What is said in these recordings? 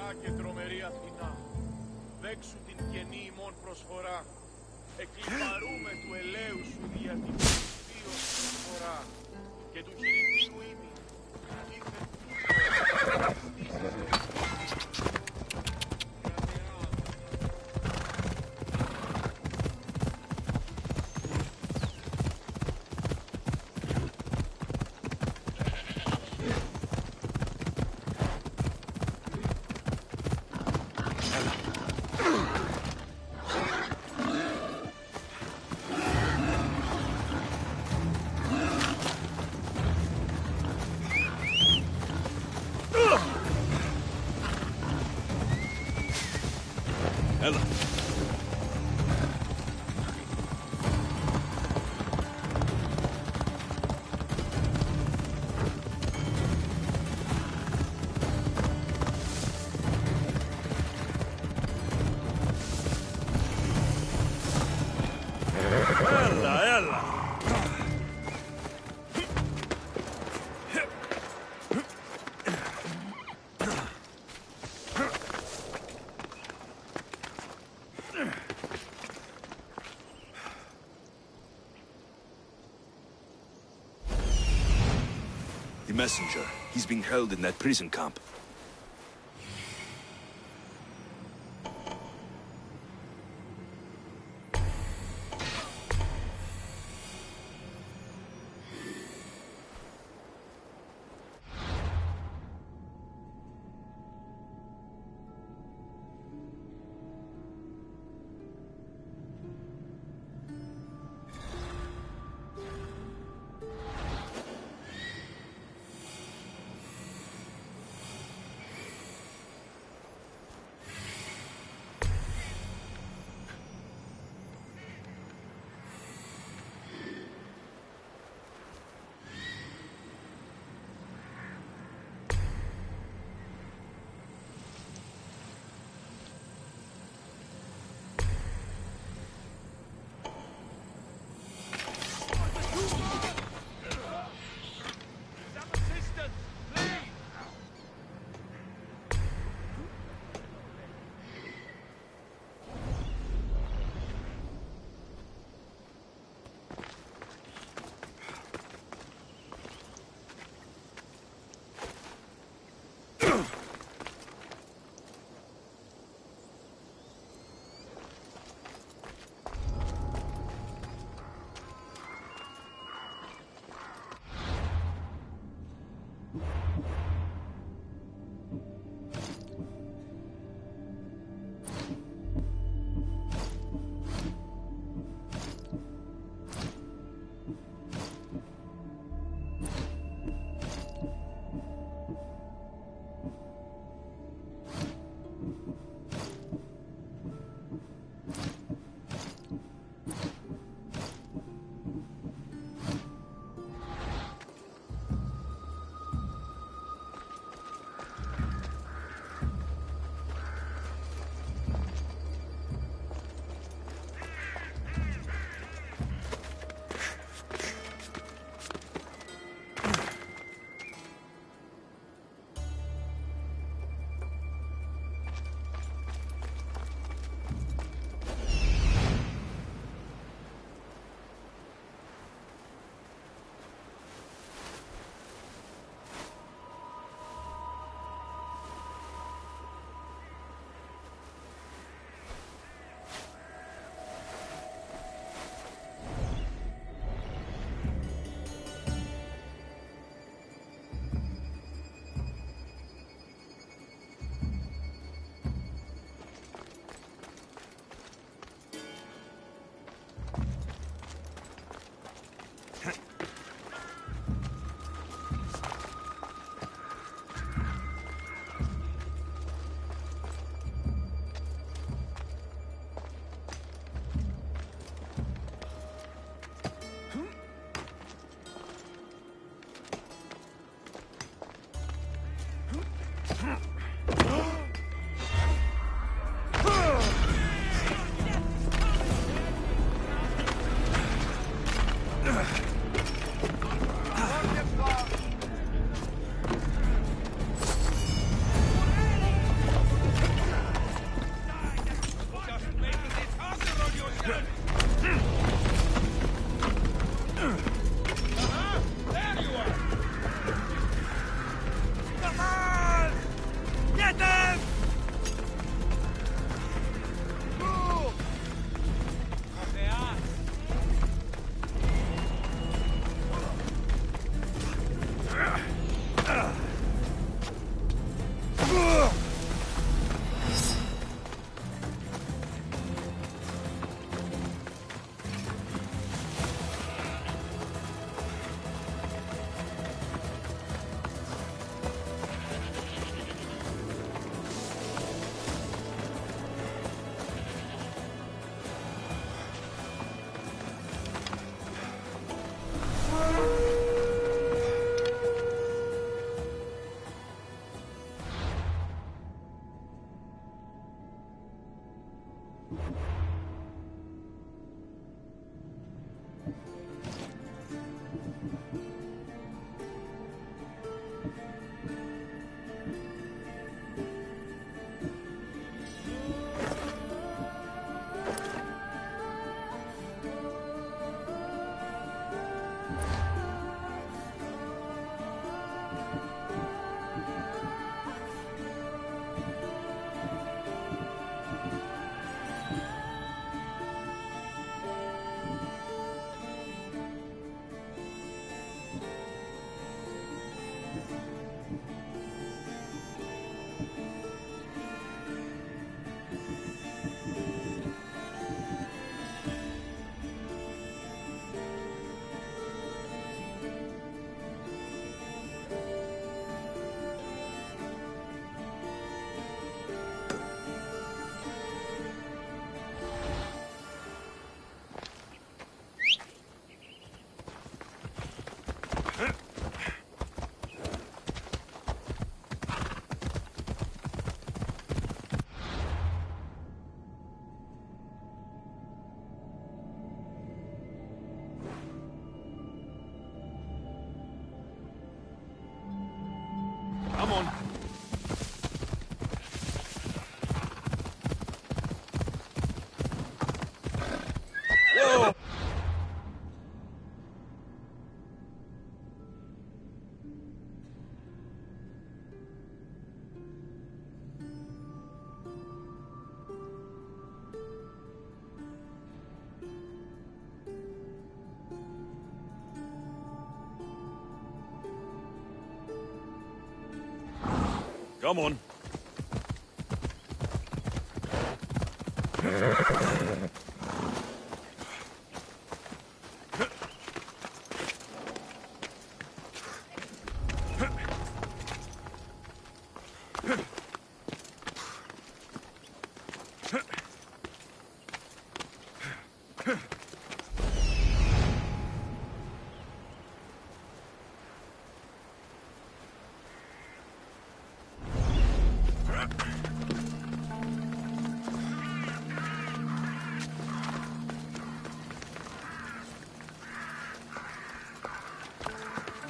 μακριά και τρομερή Αθηνά, δέξου την καινή ημών προσφορά, εκλυπαρούμε του ελαίου σου δια την θείος προσφορά, και του χειριτίου ήμι, ήρθε The messenger. He's being held in that prison camp. Come on. Whoa! Come on.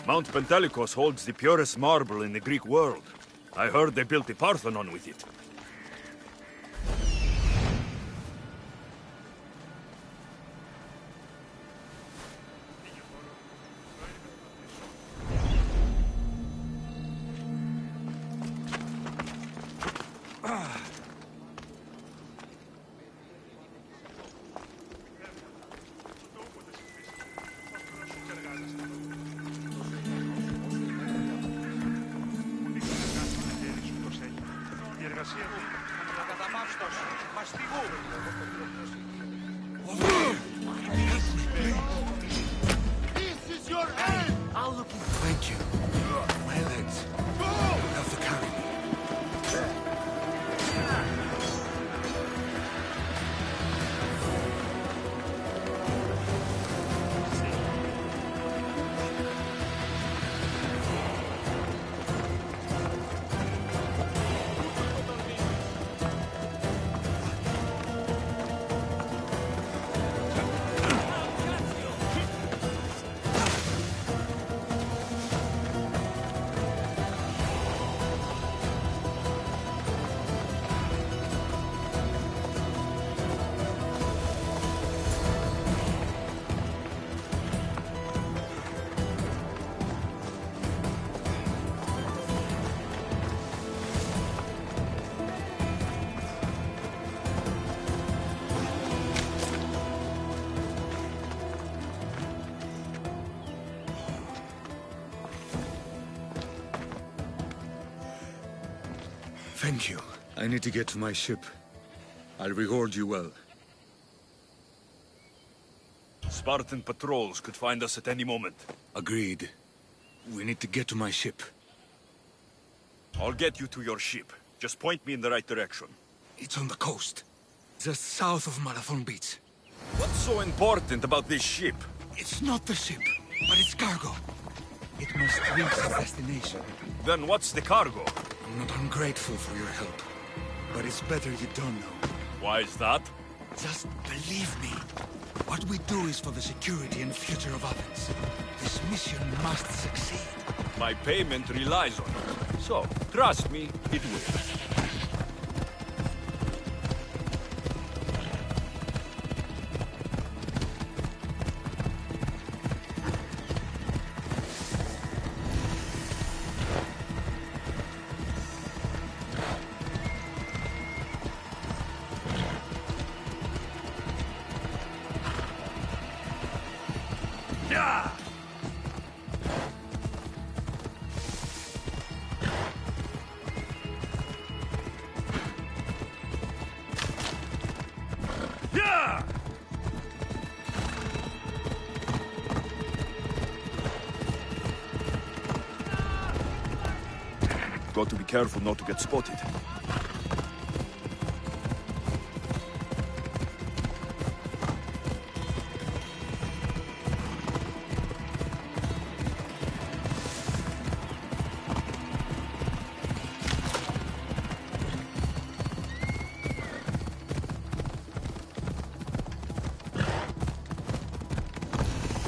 Mount Pentelicus holds the purest marble in the Greek world. I heard they built the Parthenon with it. Thank you. My legs. You have to carry me. Thank you. I need to get to my ship. I'll reward you well. Spartan patrols could find us at any moment. Agreed. We need to get to my ship. I'll get you to your ship. Just point me in the right direction. It's on the coast. Just south of Marathon Beach. What's so important about this ship? It's not the ship, but its cargo. It must reach its destination. Then what's the cargo? I'm not ungrateful for your help, but it's better you don't know. Why is that? Just believe me. What we do is for the security and future of Athens. This mission must succeed. My payment relies on it. So, trust me, it will. Yeah! Yeah! Got to be careful not to get spotted.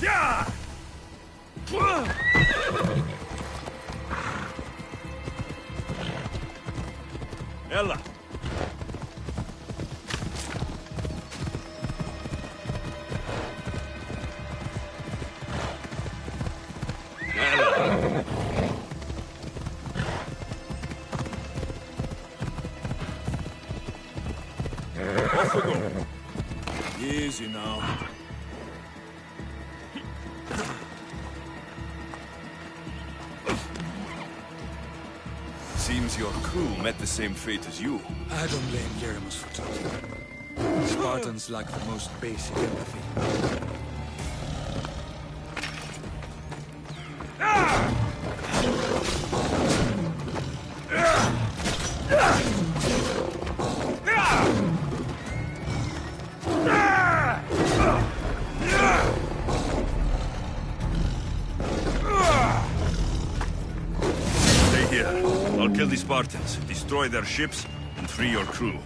Yeah! Ella! Ella! Off we go! Easy now. Seems your crew met the same fate as you. I don't blame Jeremus for talking. Spartans lack the most basic empathy. Stay here. I'll kill the Spartans, destroy their ships, and free your crew.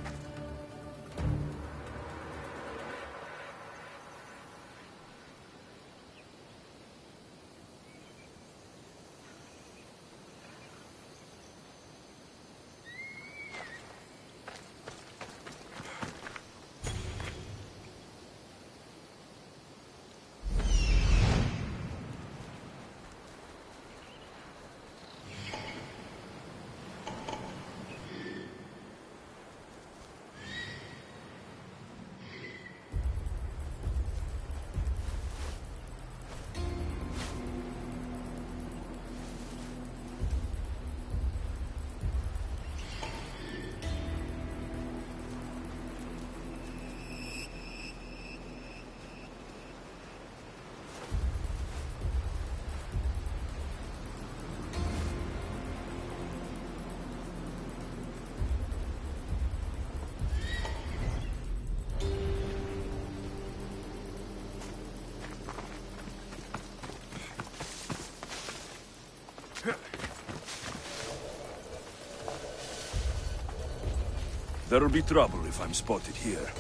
There'll be trouble if I'm spotted here.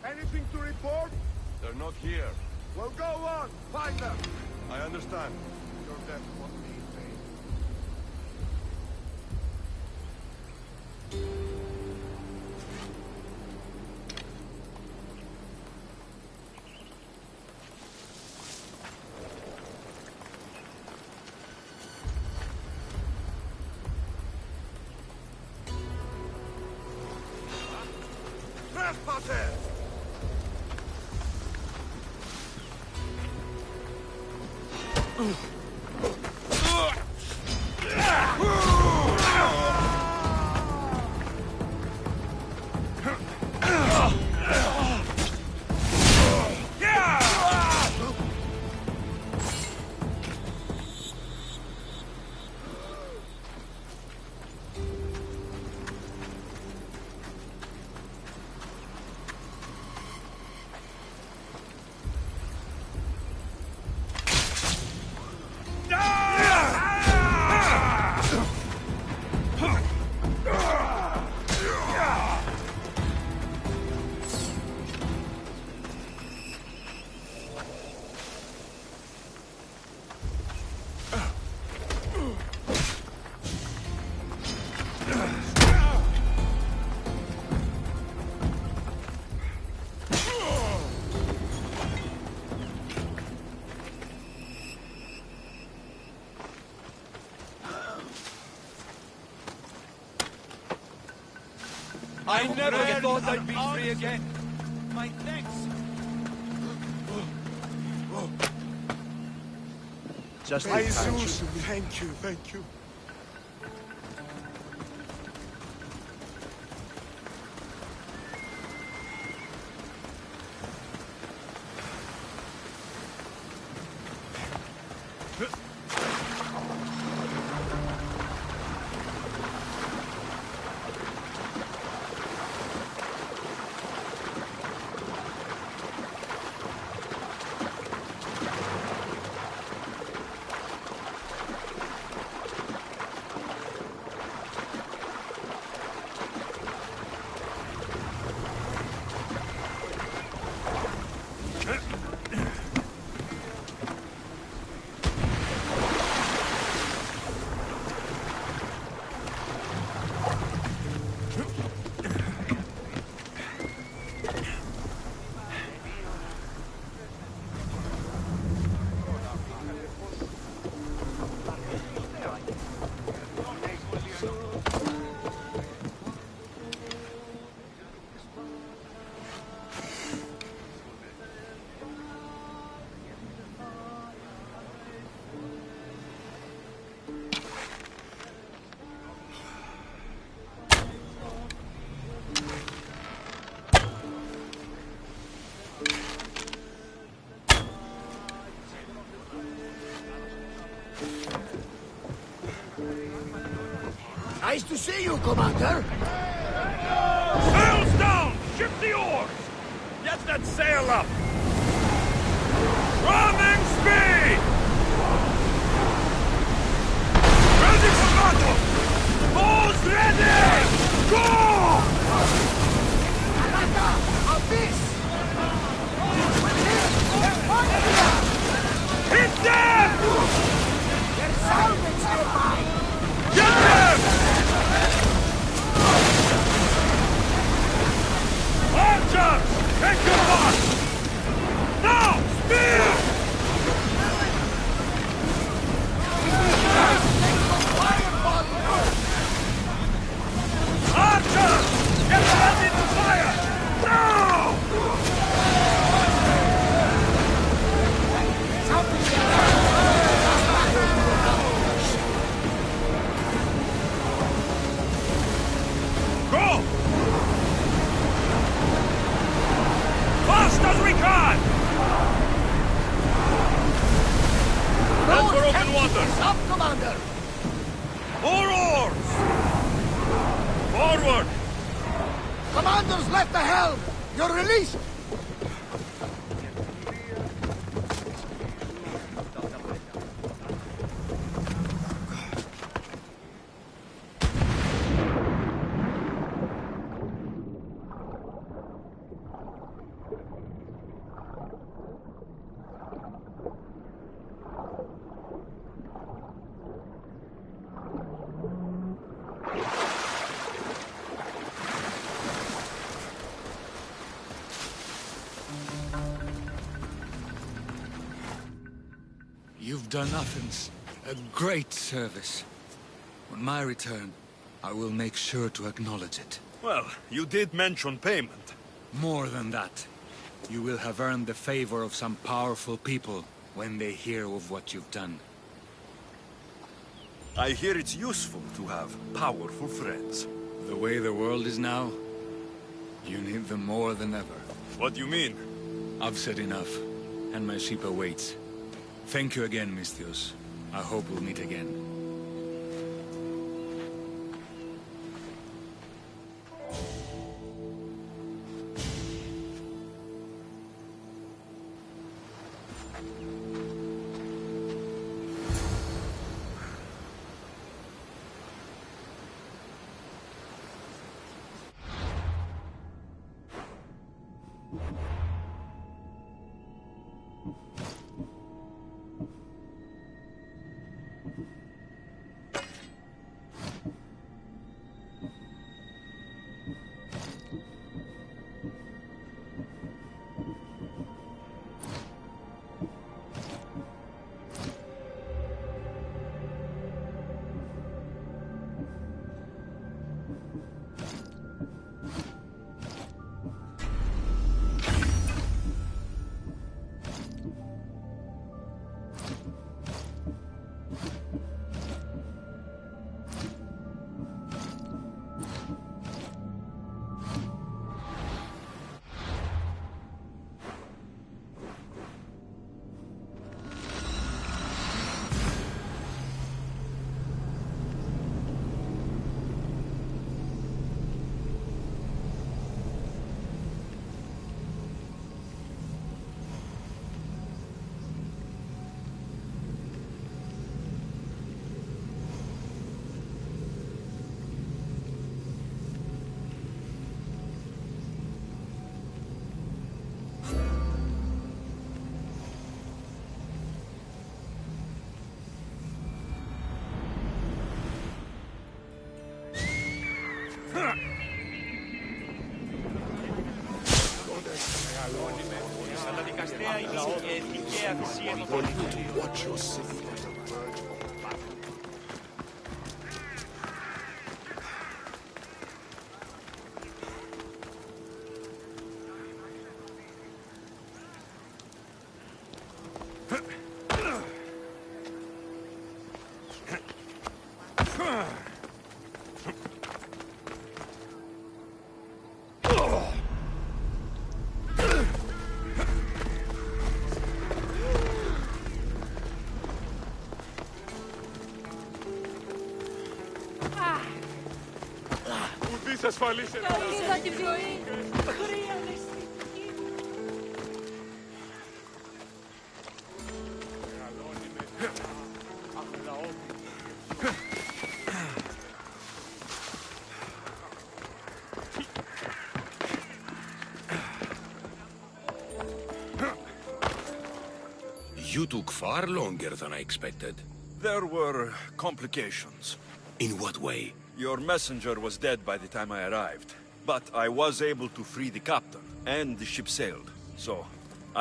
Anything to report? They're not here. Well, go on. Find them. I understand. Your death won't be in vain. Trespassers! I never thought I'd be free again. My thanks. Just in My time. Zeus, thank you, thank you. Nice to see you, Commander. Sails down! Ship the oars! Get that sail up! Running speed! Ready for battle! Bows ready! Go! Alaka, abyss! Hit them! Their salvage nearby! Get them! Archers! Take your mark! Now! Spear! Archers! Get ready to fire! Now! Go! Fast as we can! Head for open water! Up, Commander! More oars! Forward! Commander's left the helm! You're released! You've done Athens a great service. On my return, I will make sure to acknowledge it. Well, you did mention payment. More than that, you will have earned the favor of some powerful people when they hear of what you've done. I hear it's useful to have powerful friends. The way the world is now, you need them more than ever. What do you mean? I've said enough, and my ship awaits. Thank you again, Misthios. I hope we'll meet again. Κακαστέα είδηση και τυχαία θυσία των For you to watch your city as a verge of battle. Ουδής ασφαλής Ελλάδα. Είδα τη ζωή. Χρειάζεται. Καλώνει με αγλαώδη. You took far longer than I expected. There were complications. In what way? Your messenger was dead by the time I arrived, but I was able to free the captain, and the ship sailed. So,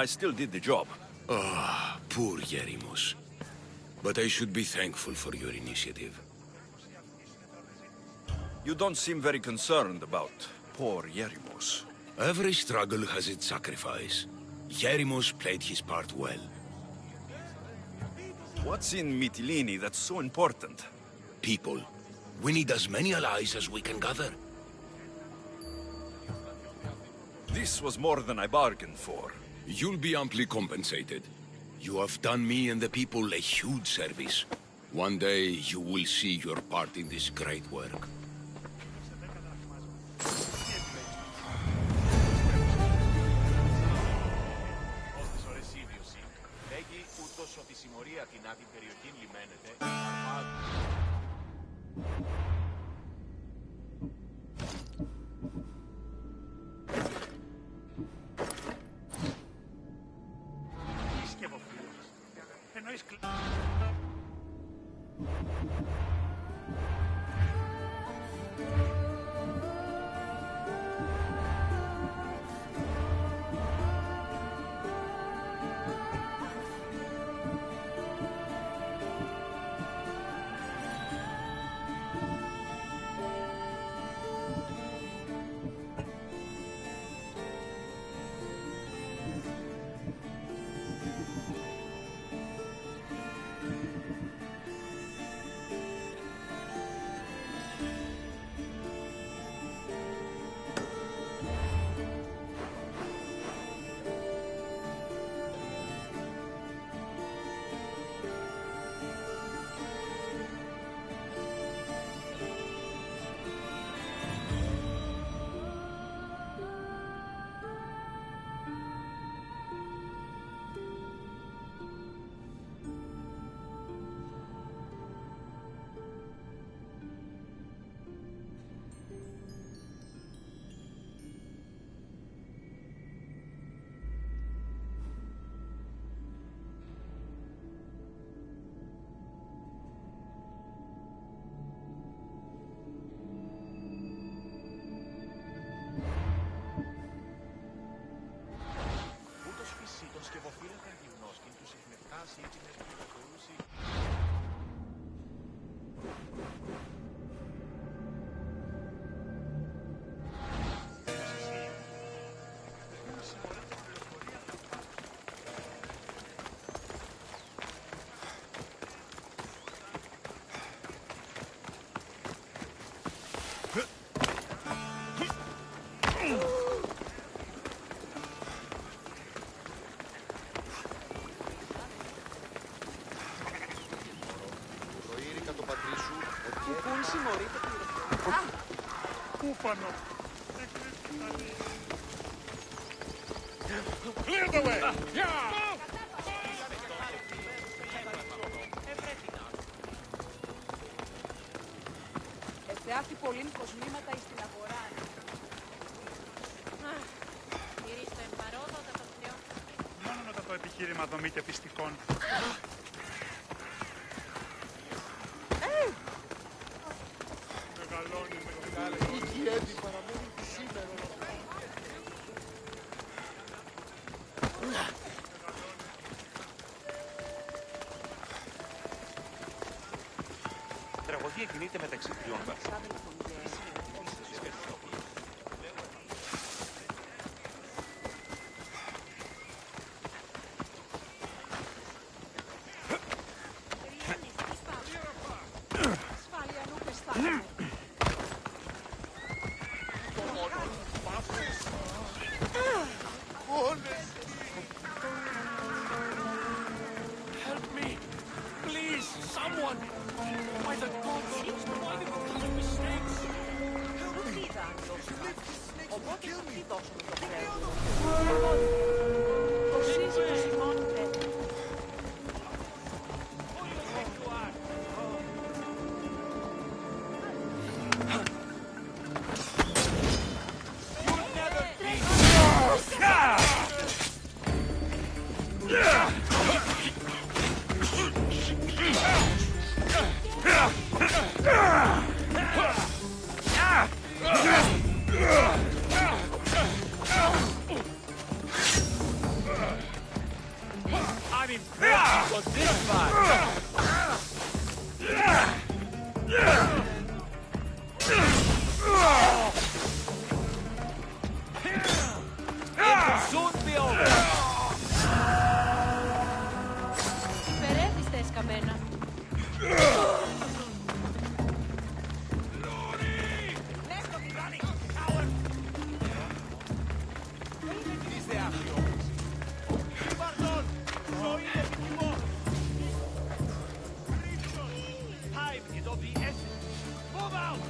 I still did the job. Ah, poor Yerimos. But I should be thankful for your initiative. You don't seem very concerned about poor Yerimos. Every struggle has its sacrifice. Yerimos played his part well. What's in Mytilene that's so important? People. We need as many allies as we can gather. This was more than I bargained for. You'll be amply compensated. You have done me and the people a huge service. One day you will see your part in this great work. Λέγει ούτως ότι η συμμορία την άδειν περιοχήν λιμένεται. Κούφανο. Clear the way! Εστεάθη πολλήν κοσμήματα εις την αγορά. Γυρίστε εμπαρόδοτα το θριό. Μόνο το επιχείρημα δομή και πιστικών. Μεγαλώνει, μεγαλώνει. Η Γιέννη παραμένει σήμερα. μαφία κινείται μεταξύ τριών βαθμών. Help me! Please, someone! By the gods! Why did you come with snakes? I'm impressed with this part! It will soon be over! Υπερεύεστε εσκαμμένα. Είστε άπλιος! Παρτών! Ζωή επιθυμώ! Time is of the essence! Move out!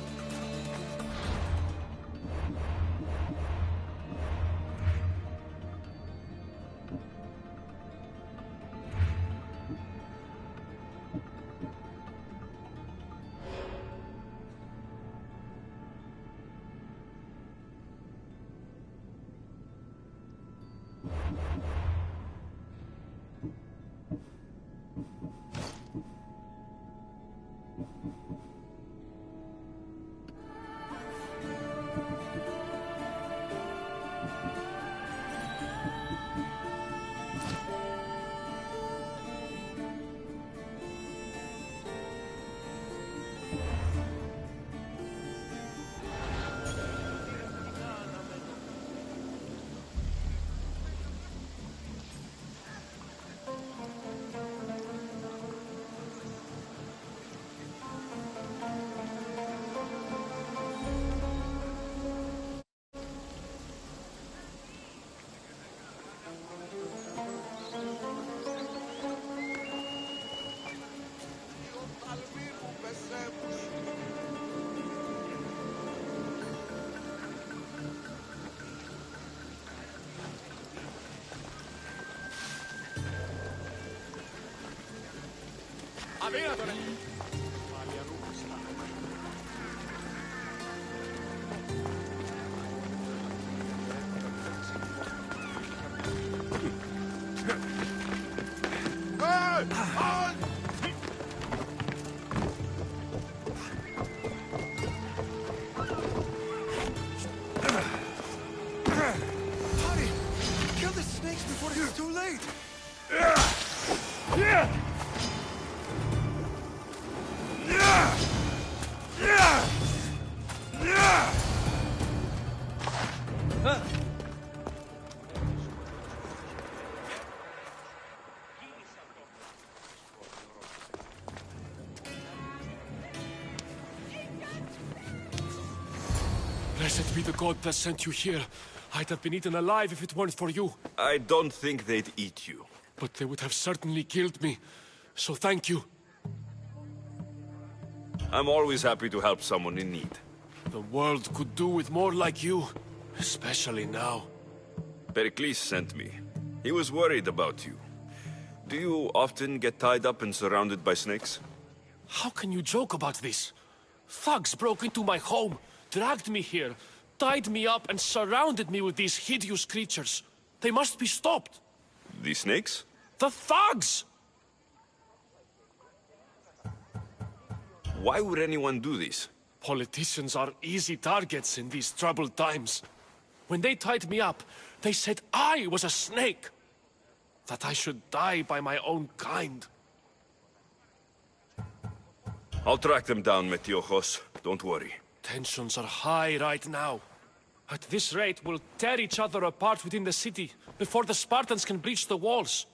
Αδύνατο, ρε! Πάλι ανούχιστα. Hurry! Kill the snakes before it's too late! Blessed be the god that sent you here. I'd have been eaten alive if it weren't for you. I don't think they'd eat you. But they would have certainly killed me. So thank you. I'm always happy to help someone in need. The world could do with more like you. Especially now. Pericles sent me. He was worried about you. Do you often get tied up and surrounded by snakes? How can you joke about this? Thugs broke into my home, dragged me here, tied me up and surrounded me with these hideous creatures. They must be stopped. The snakes? The thugs! Why would anyone do this? Politicians are easy targets in these troubled times. When they tied me up, they said I was a snake. That I should die by my own kind. I'll track them down, Metiojos. Don't worry. Tensions are high right now. At this rate, we'll tear each other apart within the city before the Spartans can breach the walls.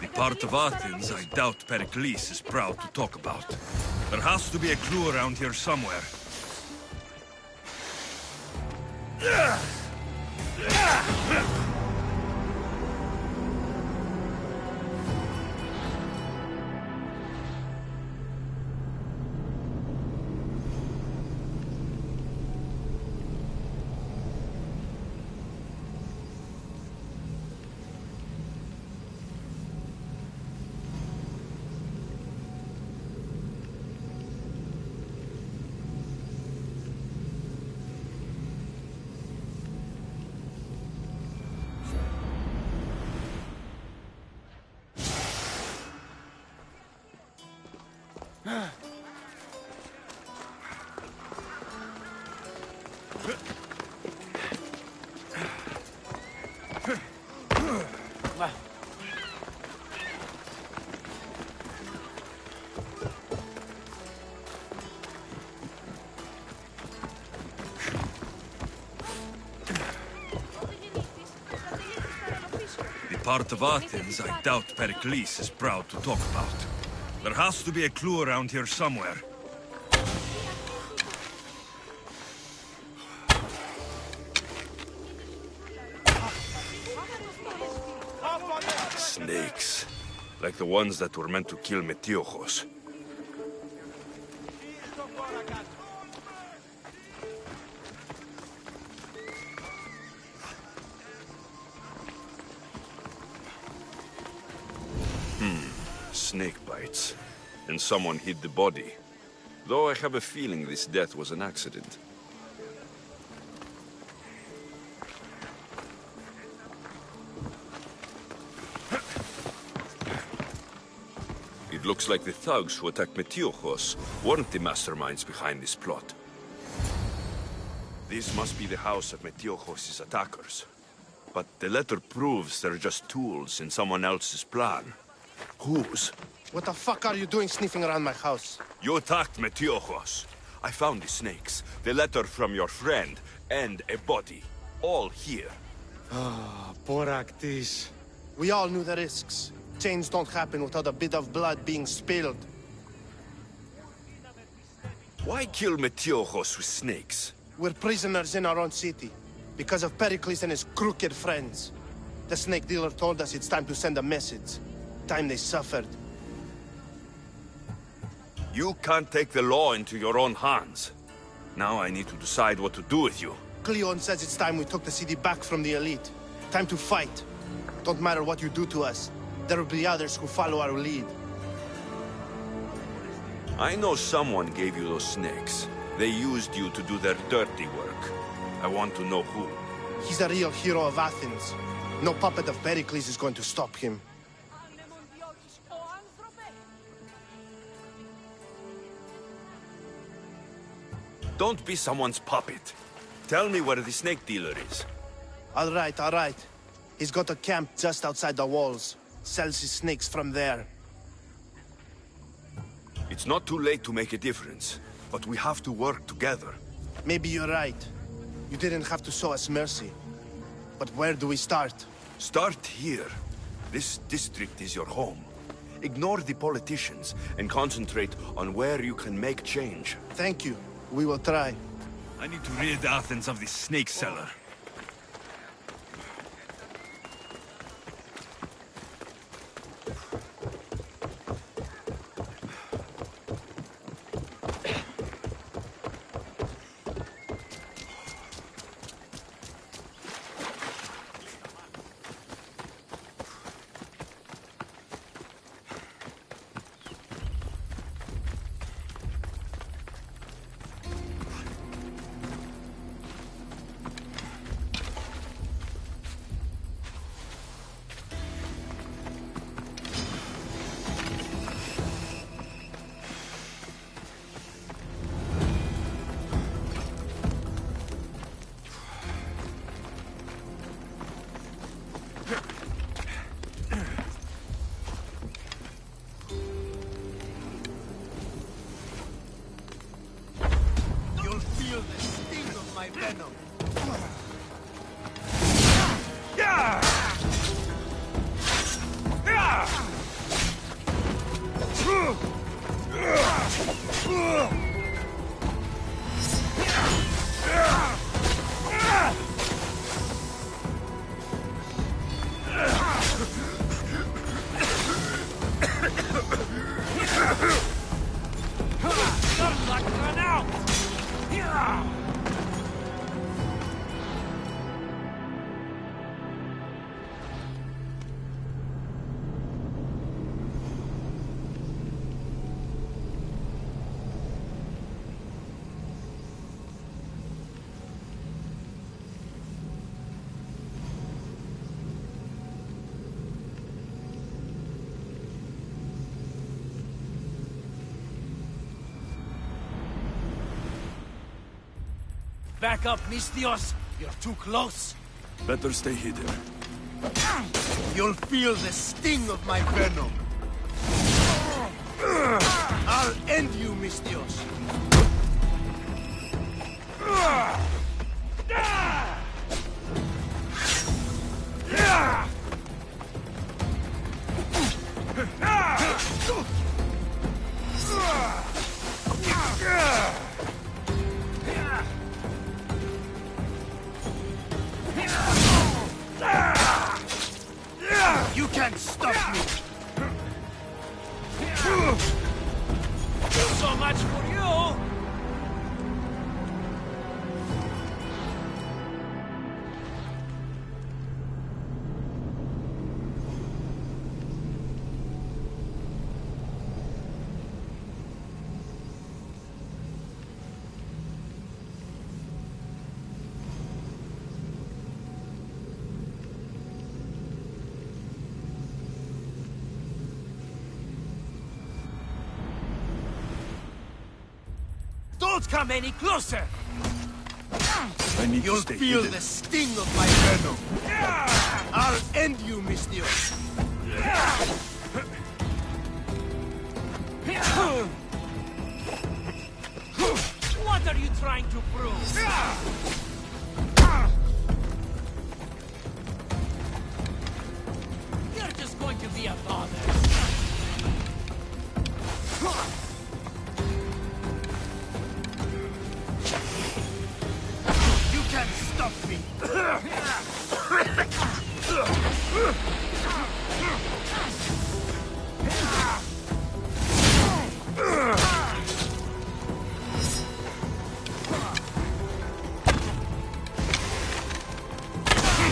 The part of Athens I doubt Pericles is proud to talk about. There has to be a clue around here somewhere. Part of Athens I doubt Pericles is proud to talk about. There has to be a clue around here somewhere. Snakes. Like the ones that were meant to kill Metiojos. Snake bites. And someone hid the body. Though I have a feeling this death was an accident. It looks like the thugs who attacked Metiojos weren't the masterminds behind this plot. This must be the house of Metiojos' attackers. But the letter proves they're just tools in someone else's plan. Whose? What the fuck are you doing sniffing around my house? You attacked Metiojos. I found the snakes, the letter from your friend, and a body. All here. Ah, poor Actis. We all knew the risks. Change don't happen without a bit of blood being spilled. Why kill Metiojos with snakes? We're prisoners in our own city, because of Pericles and his crooked friends. The snake dealer told us it's time to send a message. Time they suffered. You can't take the law into your own hands. Now I need to decide what to do with you. Cleon says it's time we took the city back from the elite. Time to fight. Don't matter what you do to us. There will be others who follow our lead. I know someone gave you those snakes. They used you to do their dirty work. I want to know who. He's the real hero of Athens. No puppet of Pericles is going to stop him. Don't be someone's puppet. Tell me where the snake dealer is. All right. He's got a camp just outside the walls. Sells his snakes from there. It's not too late to make a difference, but we have to work together. Maybe you're right. You didn't have to show us mercy. But where do we start? Start here. This district is your home. Ignore the politicians and concentrate on where you can make change. Thank you. We will try. I need to rid Athens of this snake seller. venom. Back up, Mistios! You're too close! Better stay hidden. You'll feel the sting of my venom. I'll end you, Mistios. You can't stop me! So much for you! Don't come any closer! I need You'll to stay feel hidden. the sting of my venom. I'll end you, Mistios. What are you trying to prove? You're just going to be a bother. You can't stop me!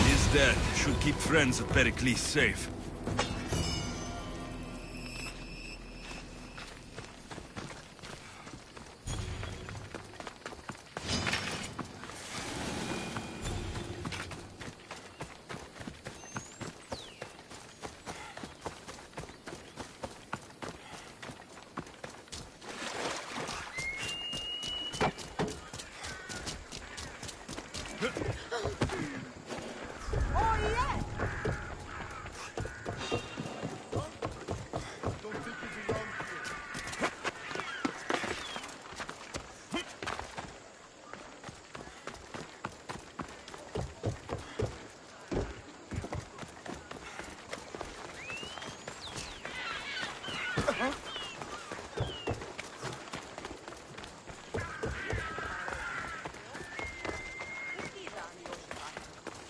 His death should keep friends of Pericles safe.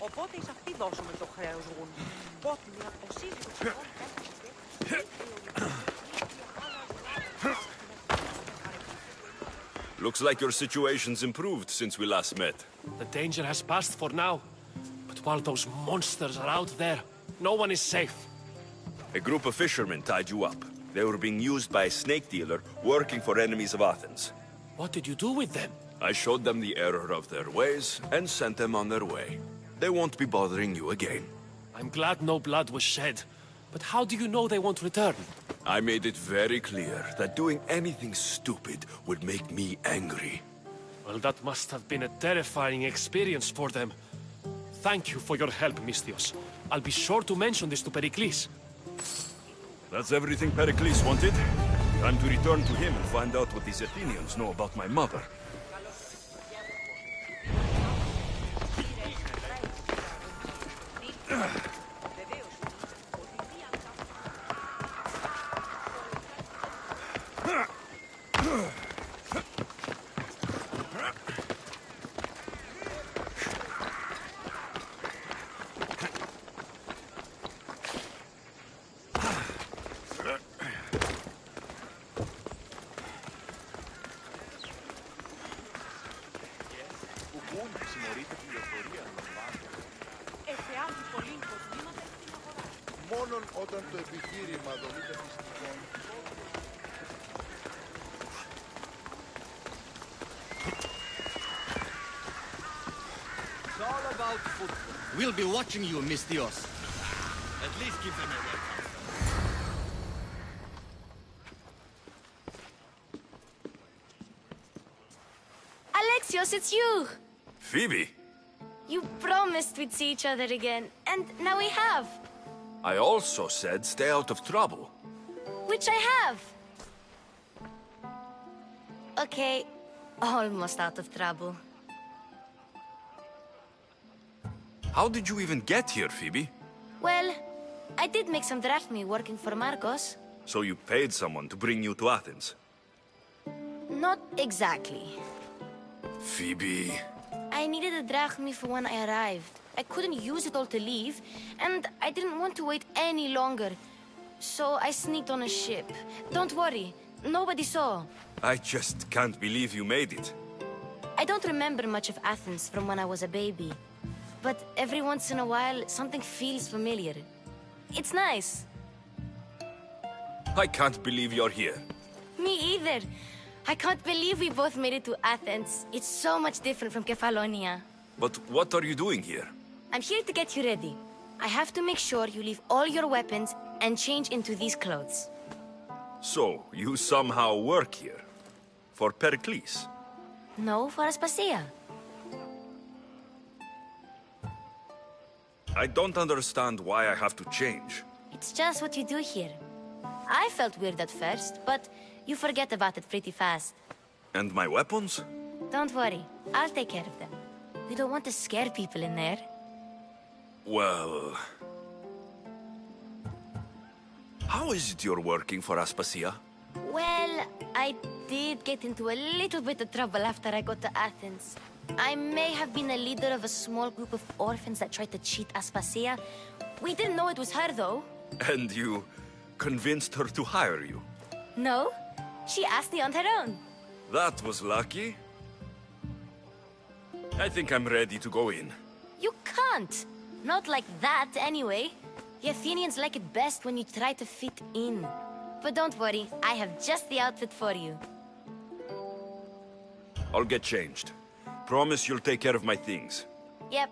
Οπότε εις αυτή δώσουμε το χρέος γουν. Πότμια, ο σύζυγος Looks like your situation's improved since we last met. The danger has passed for now. But while those monsters are out there, no one is safe. A group of fishermen tied you up. They were being used by a snake dealer working for enemies of Athens. What did you do with them? I showed them the error of their ways and sent them on their way. They won't be bothering you again. I'm glad no blood was shed. But how do you know they won't return? I made it very clear that doing anything stupid would make me angry. Well, that must have been a terrifying experience for them. Thank you for your help, Mistios. I'll be sure to mention this to Pericles. That's everything Pericles wanted. Time to return to him and find out what these Athenians know about my mother. Εφεάβει πολύ υποσμήματα στην αγορά. Μόνον όταν το επιχείρημα δομείται πιστικών. It's all about football. We'll be watching you, Miss Dios. At least give them a welcome. Alexios, it's you! Phoebe, You promised we'd see each other again, and now we have. I also said stay out of trouble. Which I have. Okay, almost out of trouble. How did you even get here, Phoebe? Well, I did make some drachmi working for Marcos. So you paid someone to bring you to Athens? Not exactly. Phoebe... I needed a drachmi for when I arrived. I couldn't use it all to leave, and I didn't want to wait any longer. So I sneaked on a ship. Don't worry, nobody saw. I just can't believe you made it. I don't remember much of Athens from when I was a baby. But every once in a while, something feels familiar. It's nice. I can't believe you're here. Me either. I can't believe we both made it to Athens. It's so much different from Kefalonia. But what are you doing here? I'm here to get you ready. I have to make sure you leave all your weapons and change into these clothes. So, you somehow work here? For Pericles? No, for Aspasia. I don't understand why I have to change. It's just what you do here. I felt weird at first, but you forget about it pretty fast. And my weapons? Don't worry, I'll take care of them. We don't want to scare people in there. Well... How is it you're working for Aspasia? Well, I did get into a little bit of trouble after I got to Athens. I may have been a leader of a small group of orphans that tried to cheat Aspasia. We didn't know it was her, though. And you convinced her to hire you? No, she asked me on her own. That was lucky. I think I'm ready to go in. You can't. Not like that, anyway. The Athenians like it best when you try to fit in. But don't worry, I have just the outfit for you. I'll get changed. Promise you'll take care of my things. Yep.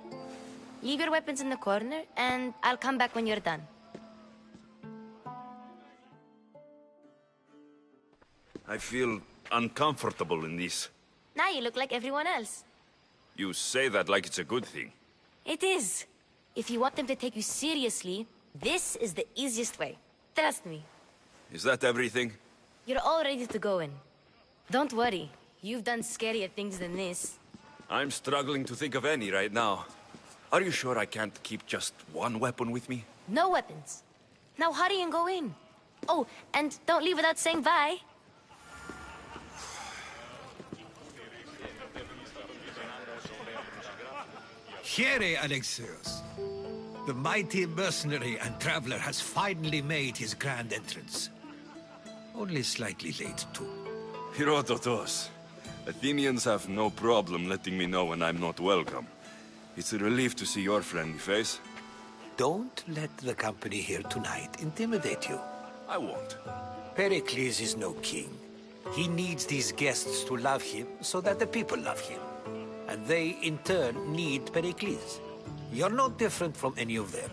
Leave your weapons in the corner, and I'll come back when you're done. I feel uncomfortable in this. Now you look like everyone else. You say that like it's a good thing. It is. If you want them to take you seriously, this is the easiest way. Trust me. Is that everything? You're all ready to go in. Don't worry. You've done scarier things than this. I'm struggling to think of any right now. Are you sure I can't keep just one weapon with me? No weapons. Now hurry and go in. Oh, and don't leave without saying bye. Here, Alexios. The mighty mercenary and traveler has finally made his grand entrance. Only slightly late, too. Herodotus. Athenians have no problem letting me know when I'm not welcome. It's a relief to see your friendly face. Don't let the company here tonight intimidate you. I won't. Pericles is no king. He needs these guests to love him so that the people love him. And they, in turn, need Pericles. You're no different from any of them.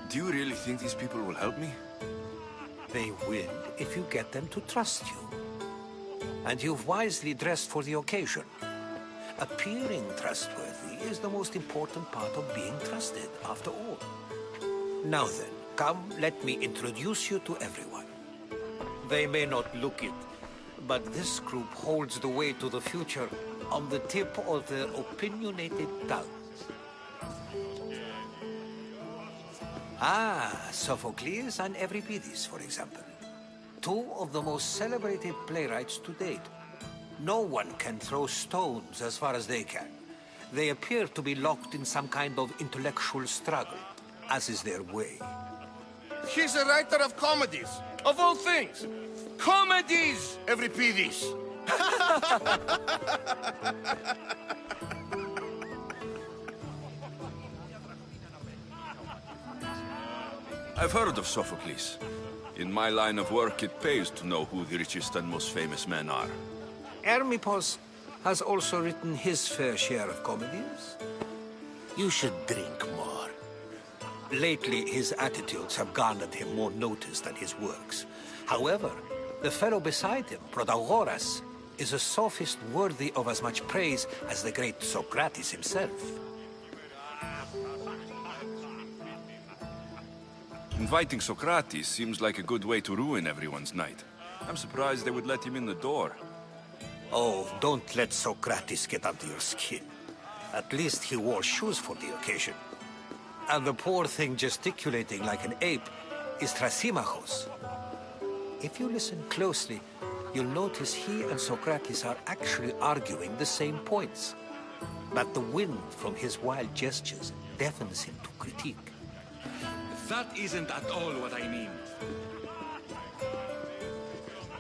Do you really think these people will help me? They will if you get them to trust you. And you've wisely dressed for the occasion. Appearing trustworthy is the most important part of being trusted, after all. Now then, come, let me introduce you to everyone. They may not look it, but this group holds the way to the future on the tip of their opinionated tongues. Ah, Sophocles and Euripides, for example. two of the most celebrated playwrights to date. No one can throw stones as far as they can. They appear to be locked in some kind of intellectual struggle, as is their way. He's a writer of comedies, of all things. Comedies, Euripides. I've heard of Sophocles. In my line of work, it pays to know who the richest and most famous men are. Hermippos has also written his fair share of comedies. You should drink more. Lately, his attitudes have garnered him more notice than his works. However, the fellow beside him, Protagoras, is a sophist worthy of as much praise as the great Socrates himself. Inviting Socrates seems like a good way to ruin everyone's night. I'm surprised they would let him in the door. Oh, don't let Socrates get under your skin. At least he wore shoes for the occasion. And the poor thing gesticulating like an ape is Thrasymachos. If you listen closely, you'll notice he and Socrates are actually arguing the same points. But the wind from his wild gestures deafens him to critique. That isn't at all what I mean.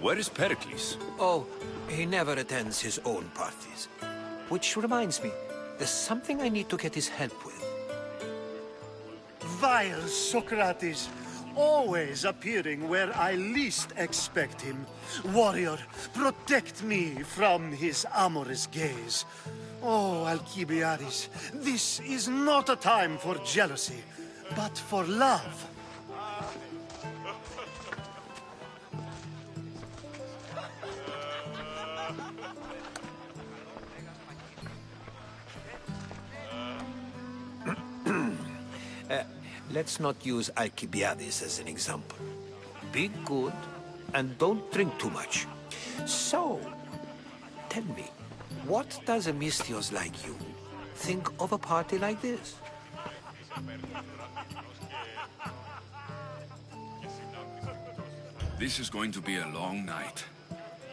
Where is Pericles? Oh, he never attends his own parties. Which reminds me, there's something I need to get his help with. Vile Socrates, always appearing where I least expect him. Warrior, protect me from his amorous gaze. Oh, Alcibiades, this is not a time for jealousy, but for love. Let's not use Alcibiades as an example. Be good, and don't drink too much. So, tell me, what does a Misthios like you think of a party like this? This is going to be a long night.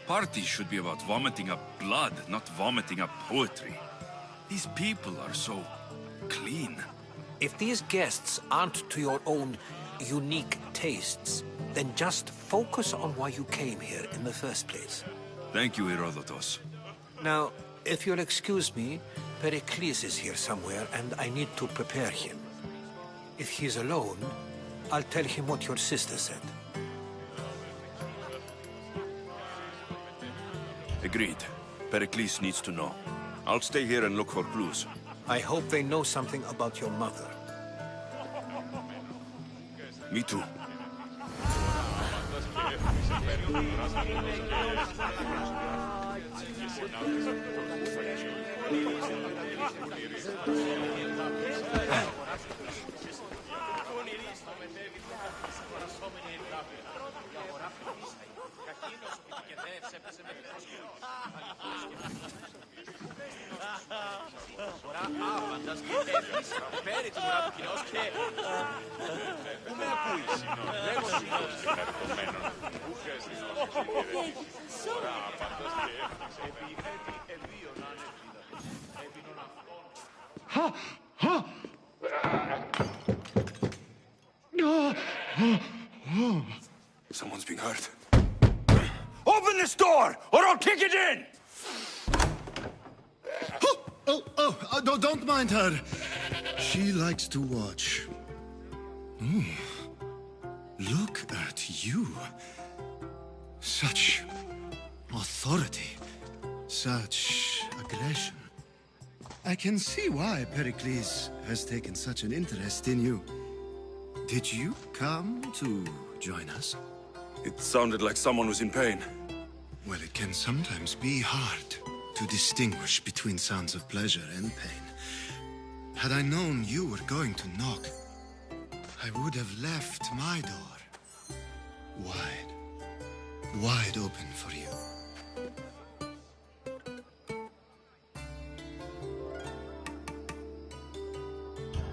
Parties should be about vomiting up blood, not vomiting up poetry. These people are so clean. If these guests aren't to your own unique tastes, then just focus on why you came here in the first place. Thank you, Herodotus. Now, if you'll excuse me, Pericles is here somewhere, and I need to prepare him. If he's alone, I'll tell him what your sister said. Agreed. Pericles needs to know. I'll stay here and look for clues. I hope they know something about your mother. Me too. Someone's being hurt. Open this door, or I'll kick it in! Don't mind her. She likes to watch. Oh, look at you. Such authority. Such aggression. I can see why Pericles has taken such an interest in you. Did you come to join us? It sounded like someone was in pain. Well, it can sometimes be hard to distinguish between sounds of pleasure and pain. Had I known you were going to knock, I would have left my door wide open for you.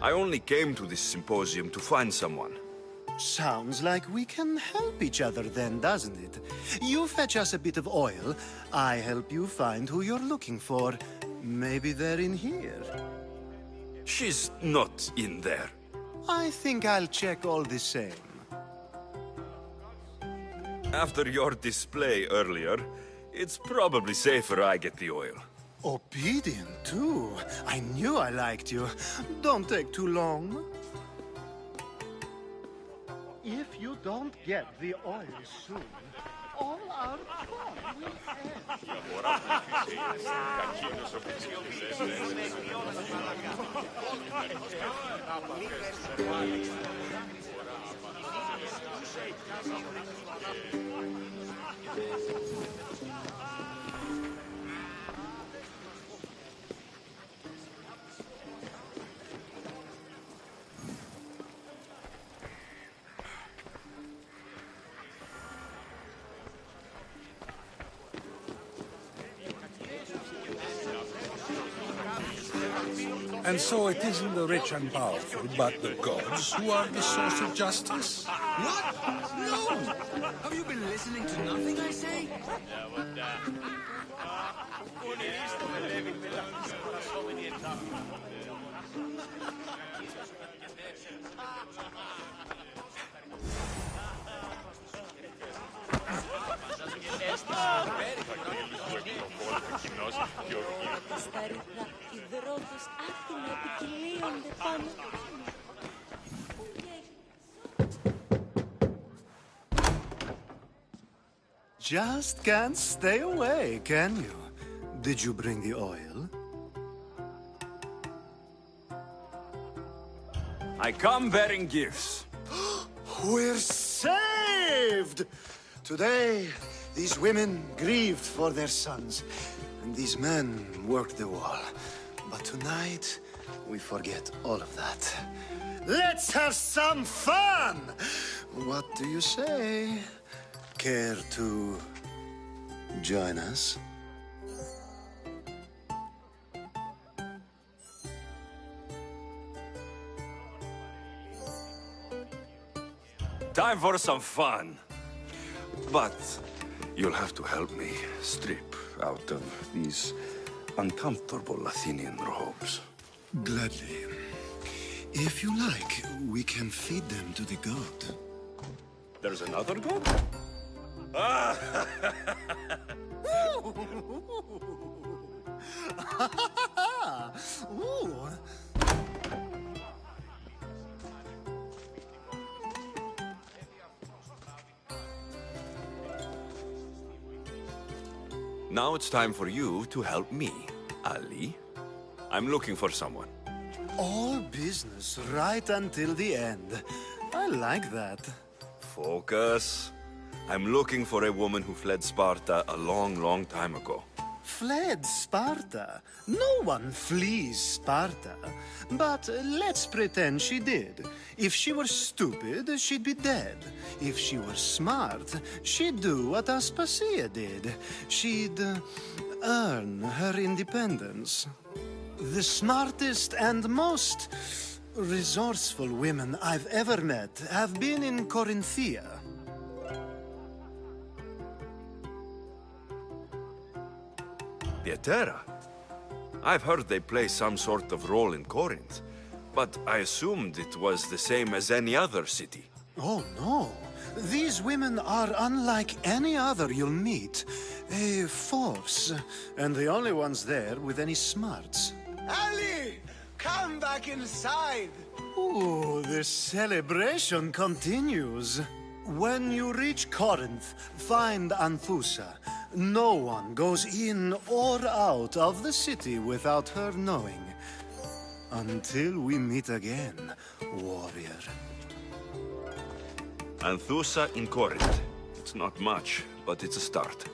I only came to this symposium to find someone. Sounds like we can help each other then, doesn't it? You fetch us a bit of oil, I help you find who you're looking for. Maybe they're in here. She's not in there. I think I'll check all the same. After your display earlier, it's probably safer I get the oil. Obedient, too. I knew I liked you. Don't take too long. If you don't get the oil soon, all our fun will And so it isn't the rich and powerful, but the gods who are the source of justice? What? No! Have you been listening to nothing I say? Just can't stay away, can you? Did you bring the oil? I come bearing gifts. We're saved! Today, these women grieved for their sons, and these men worked the wall. But tonight, we forget all of that. Let's have some fun! What do you say? Care to join us? Time for some fun. But you'll have to help me strip out of these uncomfortable Athenian robes. Gladly. If you like, we can feed them to the god. There's another god? Ooh. Now it's time for you to help me, Ali. I'm looking for someone. All business right until the end. I like that. Focus. I'm looking for a woman who fled Sparta a long, long time ago. Fled Sparta? No one flees Sparta. But let's pretend she did. If she were stupid, she'd be dead. If she were smart, she'd do what Aspasia did. She'd earn her independence. The smartest and most resourceful women I've ever met have been in Corinthia. Pietera? I've heard they play some sort of role in Corinth, but I assumed it was the same as any other city. Oh, no. These women are unlike any other you'll meet. A force, and the only ones there with any smarts. Ali! Come back inside! Ooh, the celebration continues. When you reach Corinth, find Anthusa. No one goes in or out of the city without her knowing. Until we meet again, warrior. Anthusa in Corinth. It's not much, but it's a start.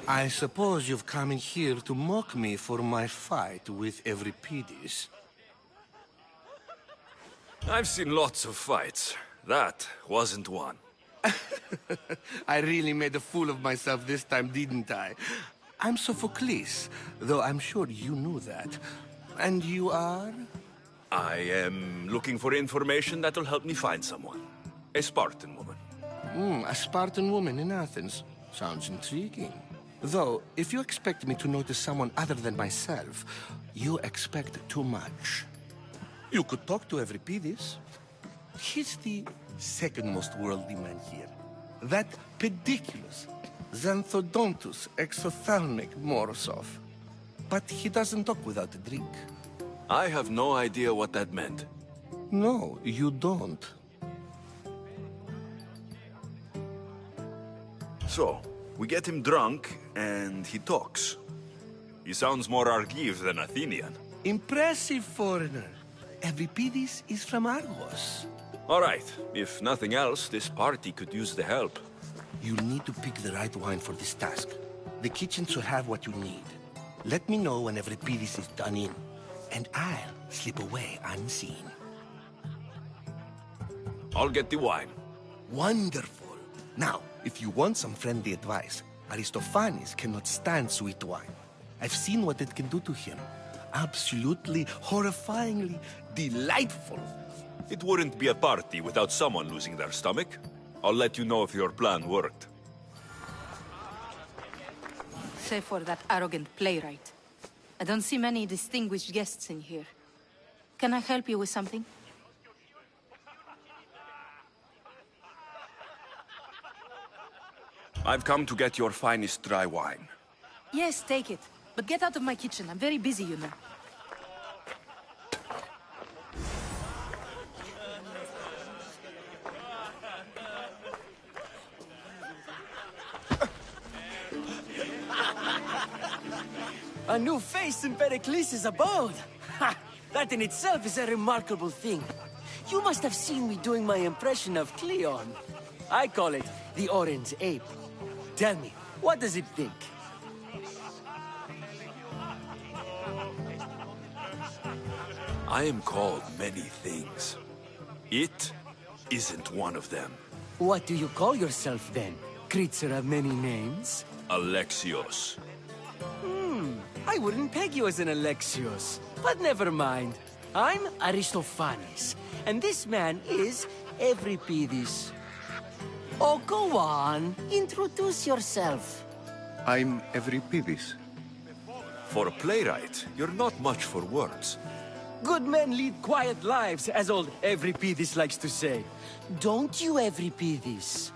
I suppose you've come in here to mock me for my fight with Euripides. I've seen lots of fights. That wasn't one. I really made a fool of myself this time, didn't I? I'm Sophocles, though I'm sure you knew that. And you are? I am looking for information that'll help me find someone. A Spartan woman. A Spartan woman in Athens. Sounds intriguing. Though, if you expect me to notice someone other than myself, you expect too much. You could talk to Euripides. He's the second most worldly man here. That pediculous, xanthodontus exophthalmic Morosov. But he doesn't talk without a drink. I have no idea what that meant. No, you don't. So, we get him drunk, and he talks. He sounds more Argive than Athenian. Impressive foreigner. Euripides is from Argos. All right. If nothing else, this party could use the help. You'll need to pick the right wine for this task. The kitchen should have what you need. Let me know when Euripides is done in, and I'll slip away unseen. I'll get the wine. Wonderful. Now, if you want some friendly advice, Aristophanes cannot stand sweet wine. I've seen what it can do to him. Absolutely, horrifyingly delightful. It wouldn't be a party without someone losing their stomach. I'll let you know if your plan worked. Save for that arrogant playwright. I don't see many distinguished guests in here. Can I help you with something? I've come to get your finest dry wine. Yes, take it. But get out of my kitchen. I'm very busy, you know. A new face in Pericles' abode! Ha! That in itself is a remarkable thing. You must have seen me doing my impression of Cleon. I call it the Orange Ape. Tell me, what does it think? I am called many things. It isn't one of them. What do you call yourself then? Creature of many names? Alexios. I wouldn't peg you as an Alexios. But never mind. I'm Aristophanes, and this man is Euripides. Oh, go on. Introduce yourself. I'm Euripides. For a playwright, you're not much for words. Good men lead quiet lives, as old Euripides likes to say. Don't you, Euripides?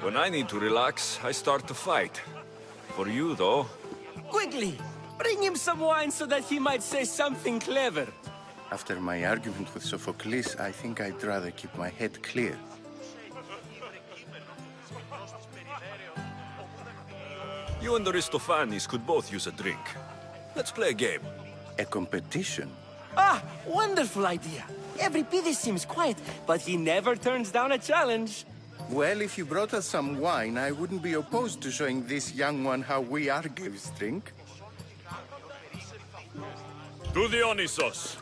When I need to relax, I start to fight. For you, though... Quickly! Bring him some wine so that he might say something clever. After my argument with Sophocles, I think I'd rather keep my head clear. You and Aristophanes could both use a drink. Let's play a game. A competition? Ah, wonderful idea. Euripides seems quiet, but he never turns down a challenge. Well, if you brought us some wine, I wouldn't be opposed to showing this young one how we Argives drink. To Dionysos.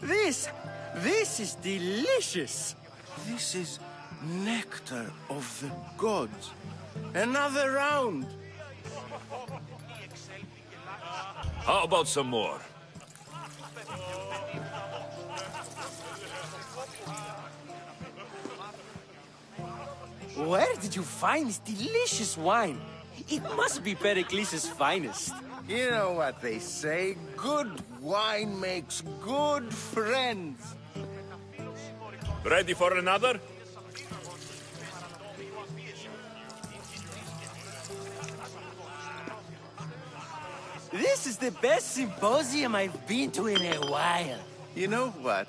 This is delicious. This is nectar of the gods. Another round. How about some more? Where did you find this delicious wine? It must be Pericles' finest. You know what they say, good wine makes good friends. Ready for another? This is the best symposium I've been to in a while. You know what?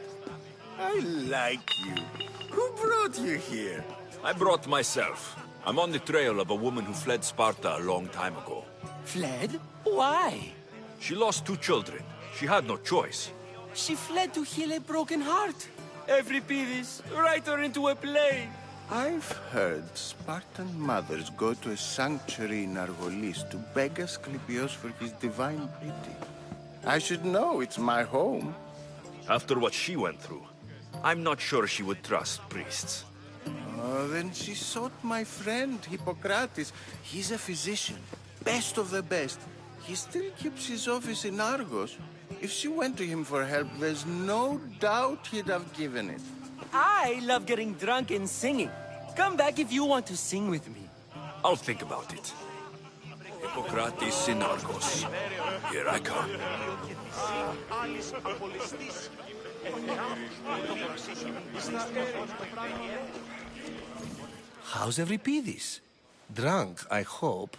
I like you. Who brought you here? I brought myself. I'm on the trail of a woman who fled Sparta a long time ago. Fled? Why? She lost 2 children. She had no choice. She fled to heal a broken heart. Euripides, write her into a play. I've heard Spartan mothers go to a sanctuary in Argolis to beg Asclepios for his divine beauty. I should know, it's my home. After what she went through, I'm not sure she would trust priests. Oh, then she sought my friend, Hippocrates. He's a physician, best of the best. He still keeps his office in Argos. If she went to him for help, there's no doubt he'd have given it. I love getting drunk and singing. Come back if you want to sing with me. I'll think about it. Hippocrates in Argos. Here I come. How's Euripides? Drunk, I hope.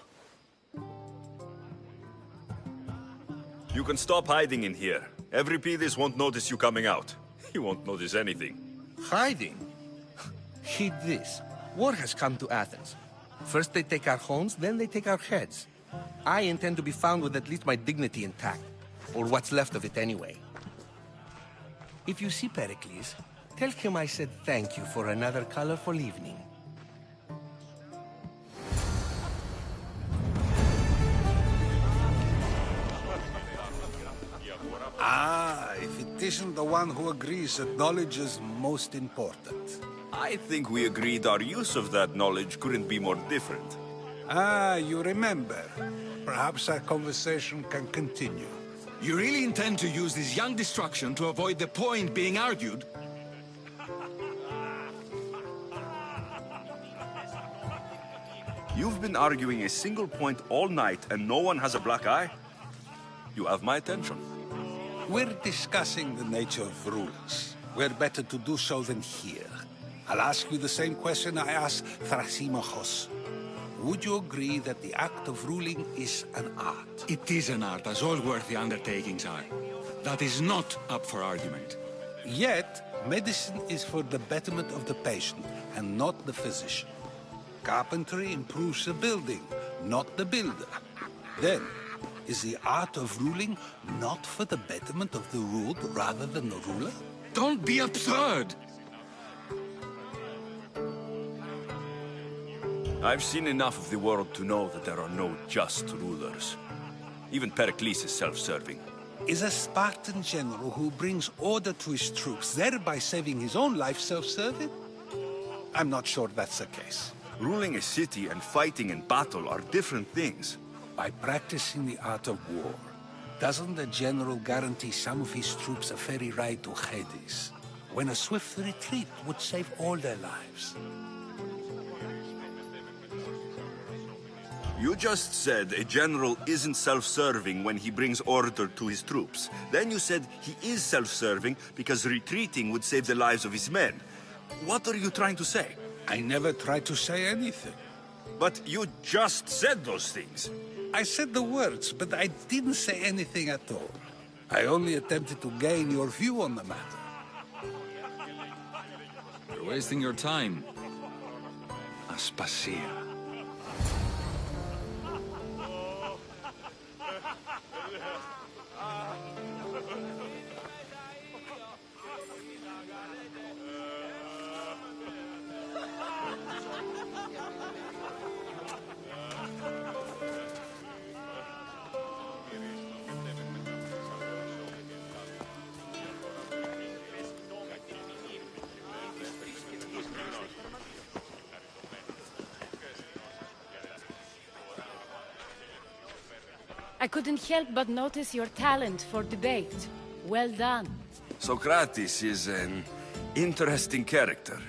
You can stop hiding in here. Euripides won't notice you coming out. He won't notice anything. Hiding? Heed this. War has come to Athens. First they take our homes, then they take our heads. I intend to be found with at least my dignity intact. Or what's left of it anyway. If you see Pericles, tell him I said thank you for another colorful evening. Ah, if it isn't the one who agrees that knowledge is most important. I think we agreed our use of that knowledge couldn't be more different. Ah, you remember. Perhaps our conversation can continue. You really intend to use this young destruction to avoid the point being argued? You've been arguing a single point all night and no one has a black eye? You have my attention. We're discussing the nature of rules. We're better to do so than here. I'll ask you the same question I asked Thrasymachos. Would you agree that the act of ruling is an art? It is an art, as all worthy undertakings are. That is not up for argument. Yet, medicine is for the betterment of the patient, and not the physician. Carpentry improves the building, not the builder. Then, is the art of ruling not for the betterment of the ruled rather than the ruler? Don't be absurd! I've seen enough of the world to know that there are no just rulers. Even Pericles is self-serving. Is a Spartan general who brings order to his troops, thereby saving his own life, self-serving? I'm not sure that's the case. Ruling a city and fighting in battle are different things. By practicing the art of war, doesn't the general guarantee some of his troops a ferry ride to Hades, when a swift retreat would save all their lives? You just said a general isn't self-serving when he brings order to his troops. Then you said he is self-serving because retreating would save the lives of his men. What are you trying to say? I never tried to say anything. But you just said those things. I said the words, but I didn't say anything at all. I only attempted to gain your view on the matter. You're wasting your time. Aspasia. I couldn't help but notice your talent for debate. Well done. Socrates is an interesting character.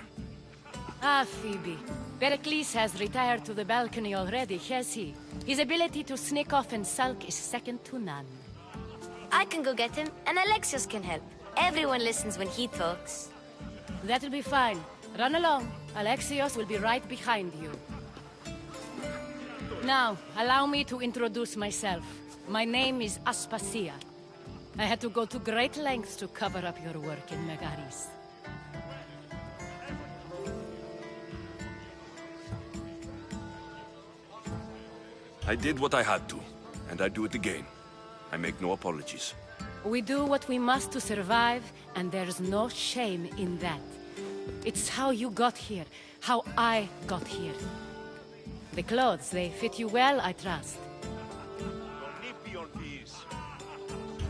Ah, Phoebe. Pericles has retired to the balcony already, has he? His ability to sneak off and sulk is second to none. I can go get him, and Alexios can help. Everyone listens when he talks. That'll be fine. Run along. Alexios will be right behind you. Now, allow me to introduce myself. My name is Aspasia. I had to go to great lengths to cover up your work in Megaris. I did what I had to, and I do it again. I make no apologies. We do what we must to survive, and there's no shame in that. It's how you got here, how I got here. The clothes, they fit you well, I trust.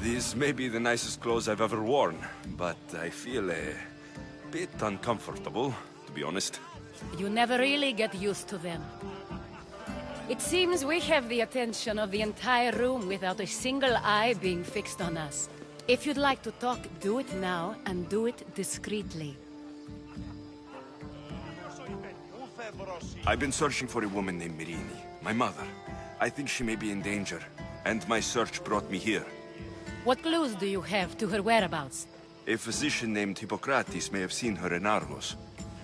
These may be the nicest clothes I've ever worn, but I feel a bit uncomfortable, to be honest. You never really get used to them. It seems we have the attention of the entire room without a single eye being fixed on us. If you'd like to talk, do it now, and do it discreetly. I've been searching for a woman named Mirini, my mother. I think she may be in danger, and my search brought me here. What clues do you have to her whereabouts? A physician named Hippocrates may have seen her in Argos.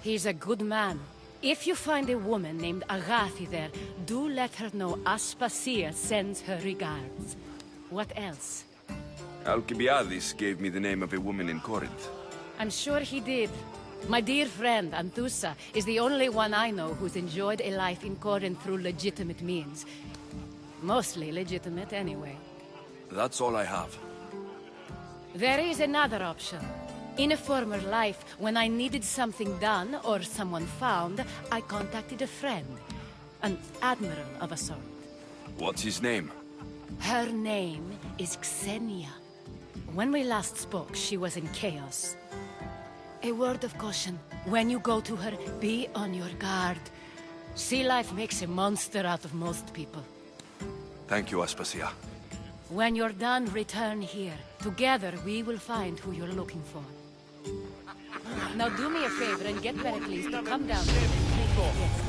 He's a good man. If you find a woman named Agathi there, do let her know Aspasia sends her regards. What else? Alcibiades gave me the name of a woman in Corinth. I'm sure he did. My dear friend, Anthusa, is the only one I know who's enjoyed a life in Corinth through legitimate means. Mostly legitimate, anyway. That's all I have. There is another option. In a former life, when I needed something done or someone found, I contacted a friend. An admiral of a sort. What's his name? Her name is Xenia. When we last spoke, she was in chaos. A word of caution. When you go to her, be on your guard. Sea life makes a monster out of most people. Thank you, Aspasia. When you're done, return here. Together, we will find who you're looking for. Now do me a favor and get Pericles to come down here and take your guests.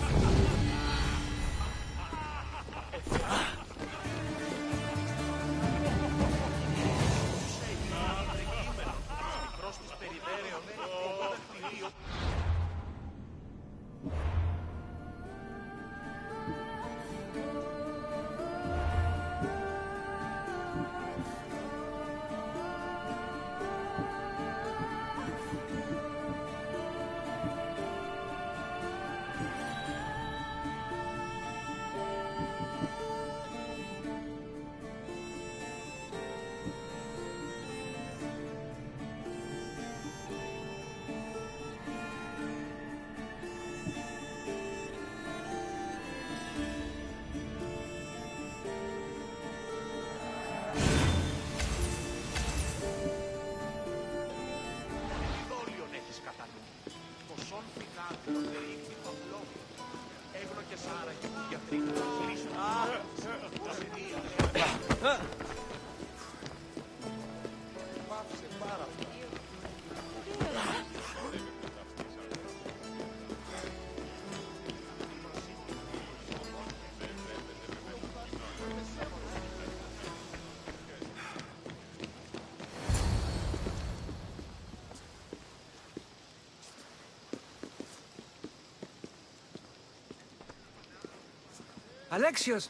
Alexios!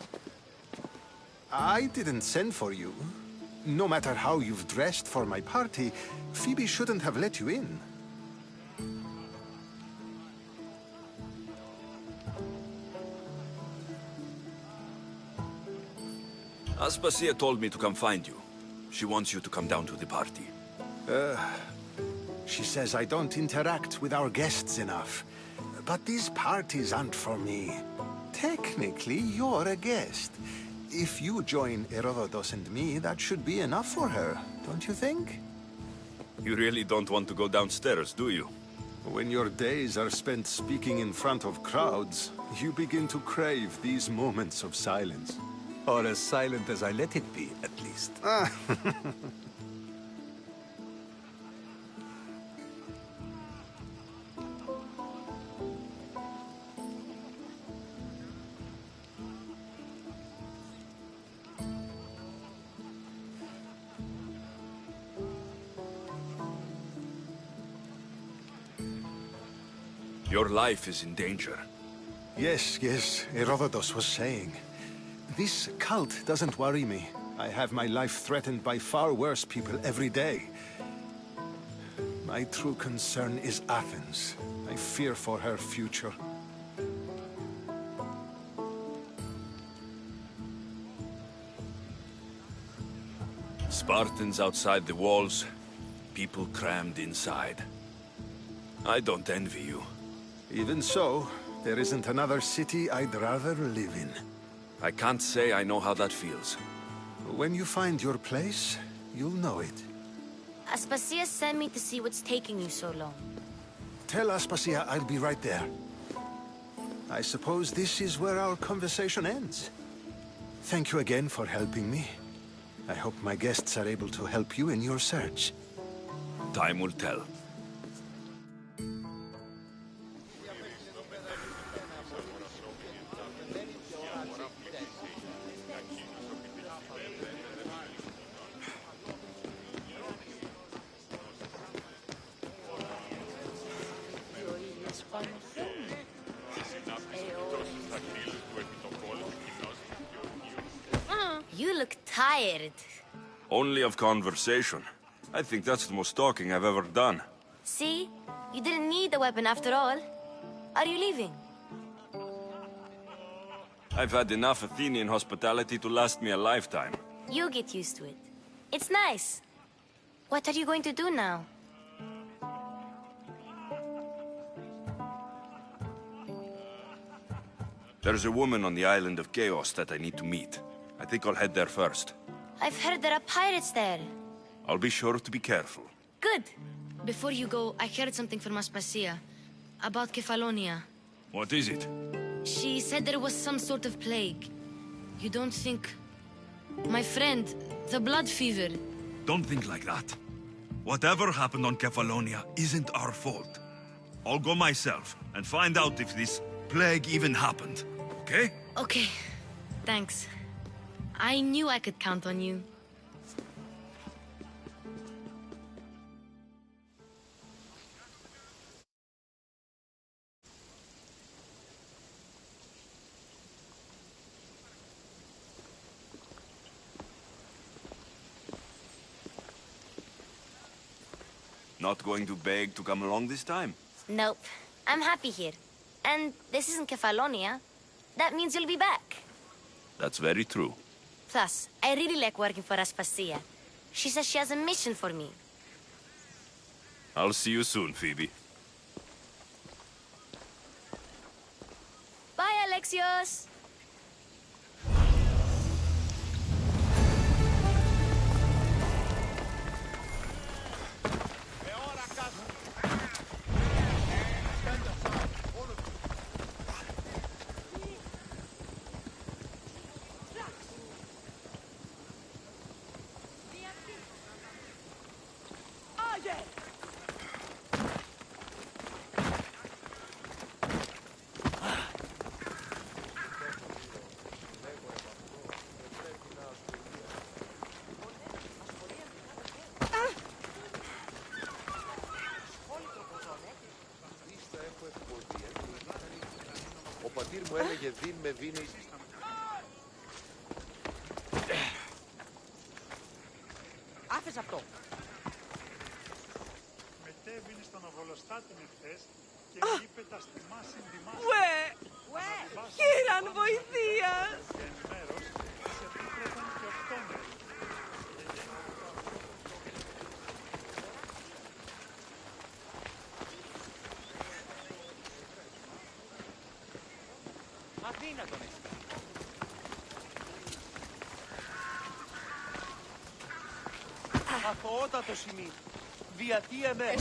I didn't send for you. No matter how you've dressed for my party, Phoebe shouldn't have let you in. Aspasia told me to come find you. She wants you to come down to the party. She says I don't interact with our guests enough. But these parties aren't for me. Technically, you're a guest. If you join Herodotus and me, that should be enough for her, don't you think? You really don't want to go downstairs, do you? When your days are spent speaking in front of crowds, you begin to crave these moments of silence. Or as silent as I let it be, at least. Your life is in danger. Yes, Herodotus was saying. This cult doesn't worry me. I have my life threatened by far worse people every day. My true concern is Athens. I fear for her future. Spartans outside the walls, people crammed inside. I don't envy you. Even so, there isn't another city I'd rather live in. I can't say I know how that feels. When you find your place, you'll know it. Aspasia sent me to see what's taking you so long. Tell Aspasia I'll be right there. I suppose this is where our conversation ends. Thank you again for helping me. I hope my guests are able to help you in your search. Time will tell. You look tired. Only of conversation. I think that's the most talking I've ever done. See? You didn't need the weapon after all. Are you leaving? I've had enough Athenian hospitality to last me a lifetime. You get used to it. It's nice. What are you going to do now? There's a woman on the island of Chaos that I need to meet. I think I'll head there first. I've heard there are pirates there. I'll be sure to be careful. Good. Before you go, I heard something from Aspasia. About Kefalonia. What is it? She said there was some sort of plague. You don't think... My friend, the blood fever. Don't think like that. Whatever happened on Kefalonia isn't our fault. I'll go myself and find out if this plague even happened. Okay? Okay. Thanks. I knew I could count on you. Not going to beg to come along this time? Nope. I'm happy here. And this isn't Kefalonia. That means you'll be back. That's very true. Plus, I really like working for Aspasia. She says she has a mission for me. I'll see you soon, Phoebe. Bye, Alexios! Ο πατήρ μου έλεγε δίν με δίνει. Άφες αυτό. Μετέβηνε στον οβολοστάτη εχθές και είπε τα στιμά συντιμάς. Ουε! Χείραν βοηθείας! Και εν μέρος σε επίτρεπαν και οκτώμεροι. Αδύνατον εσύ. Αθωότατο σημείο. Διατί εμέ.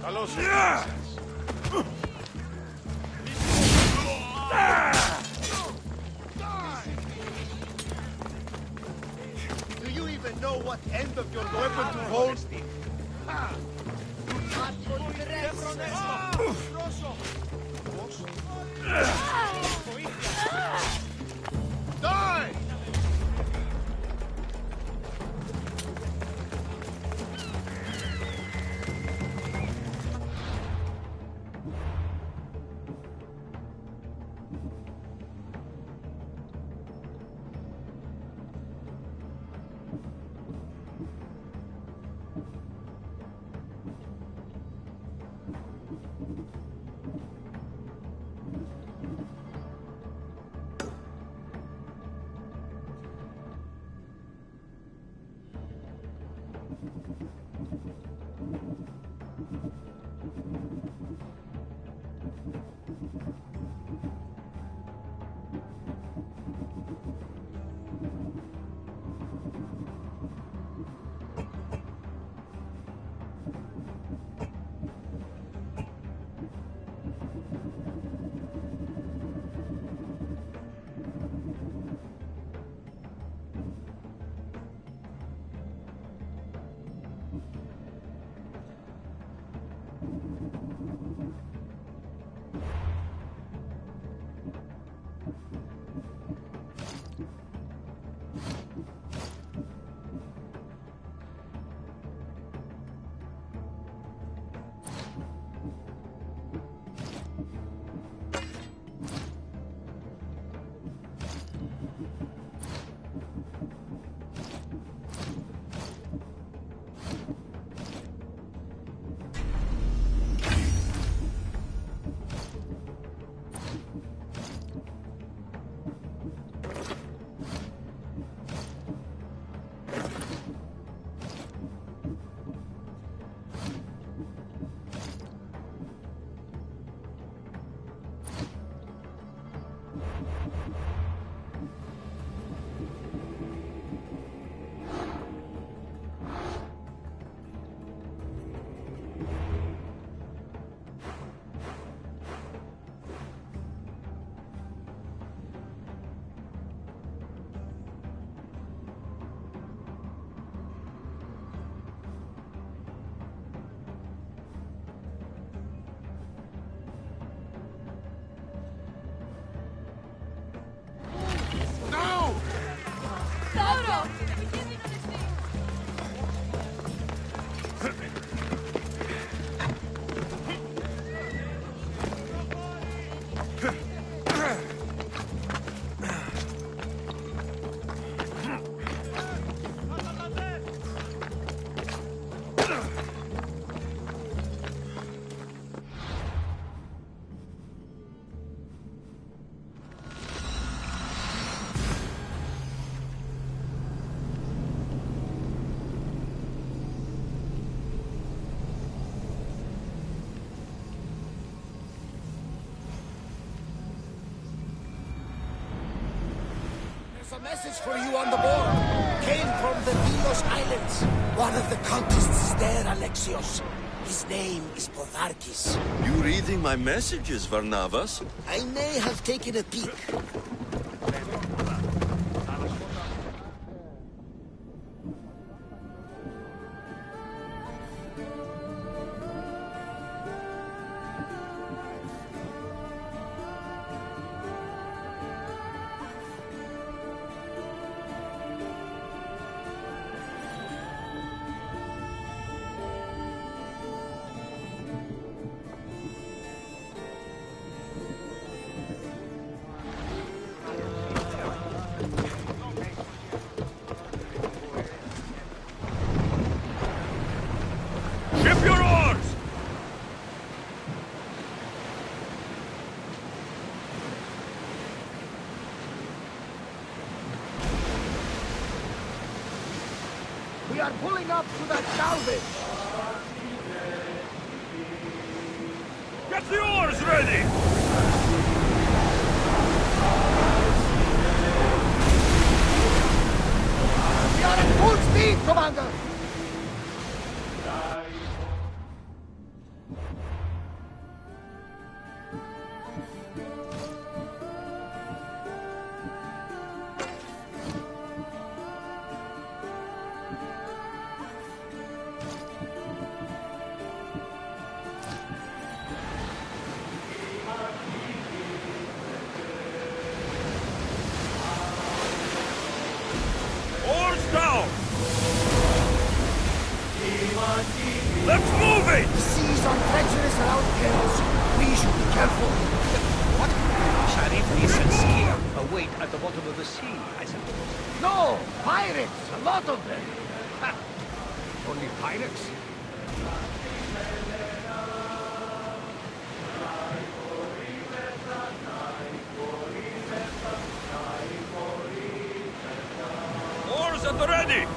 Καλώς. Do you even know what end of your weapon to hold? Die! a message for you on the board. Came from the Vilos Islands. One of the cultists is there, Alexios. His name is Podarkis. You reading my messages, Varnavas? I may have taken a peek. Ship your oars! We are pulling up to that salvage. Get the oars ready! We are at full speed, Commander! Oars down! Let's move it! The seas are treacherous around Chaos. We should be careful. What? Sharifis and Skia await at the bottom of the sea, I suppose. No! Pirates! A lot of them! Ha! Only pirates? Oars at the ready!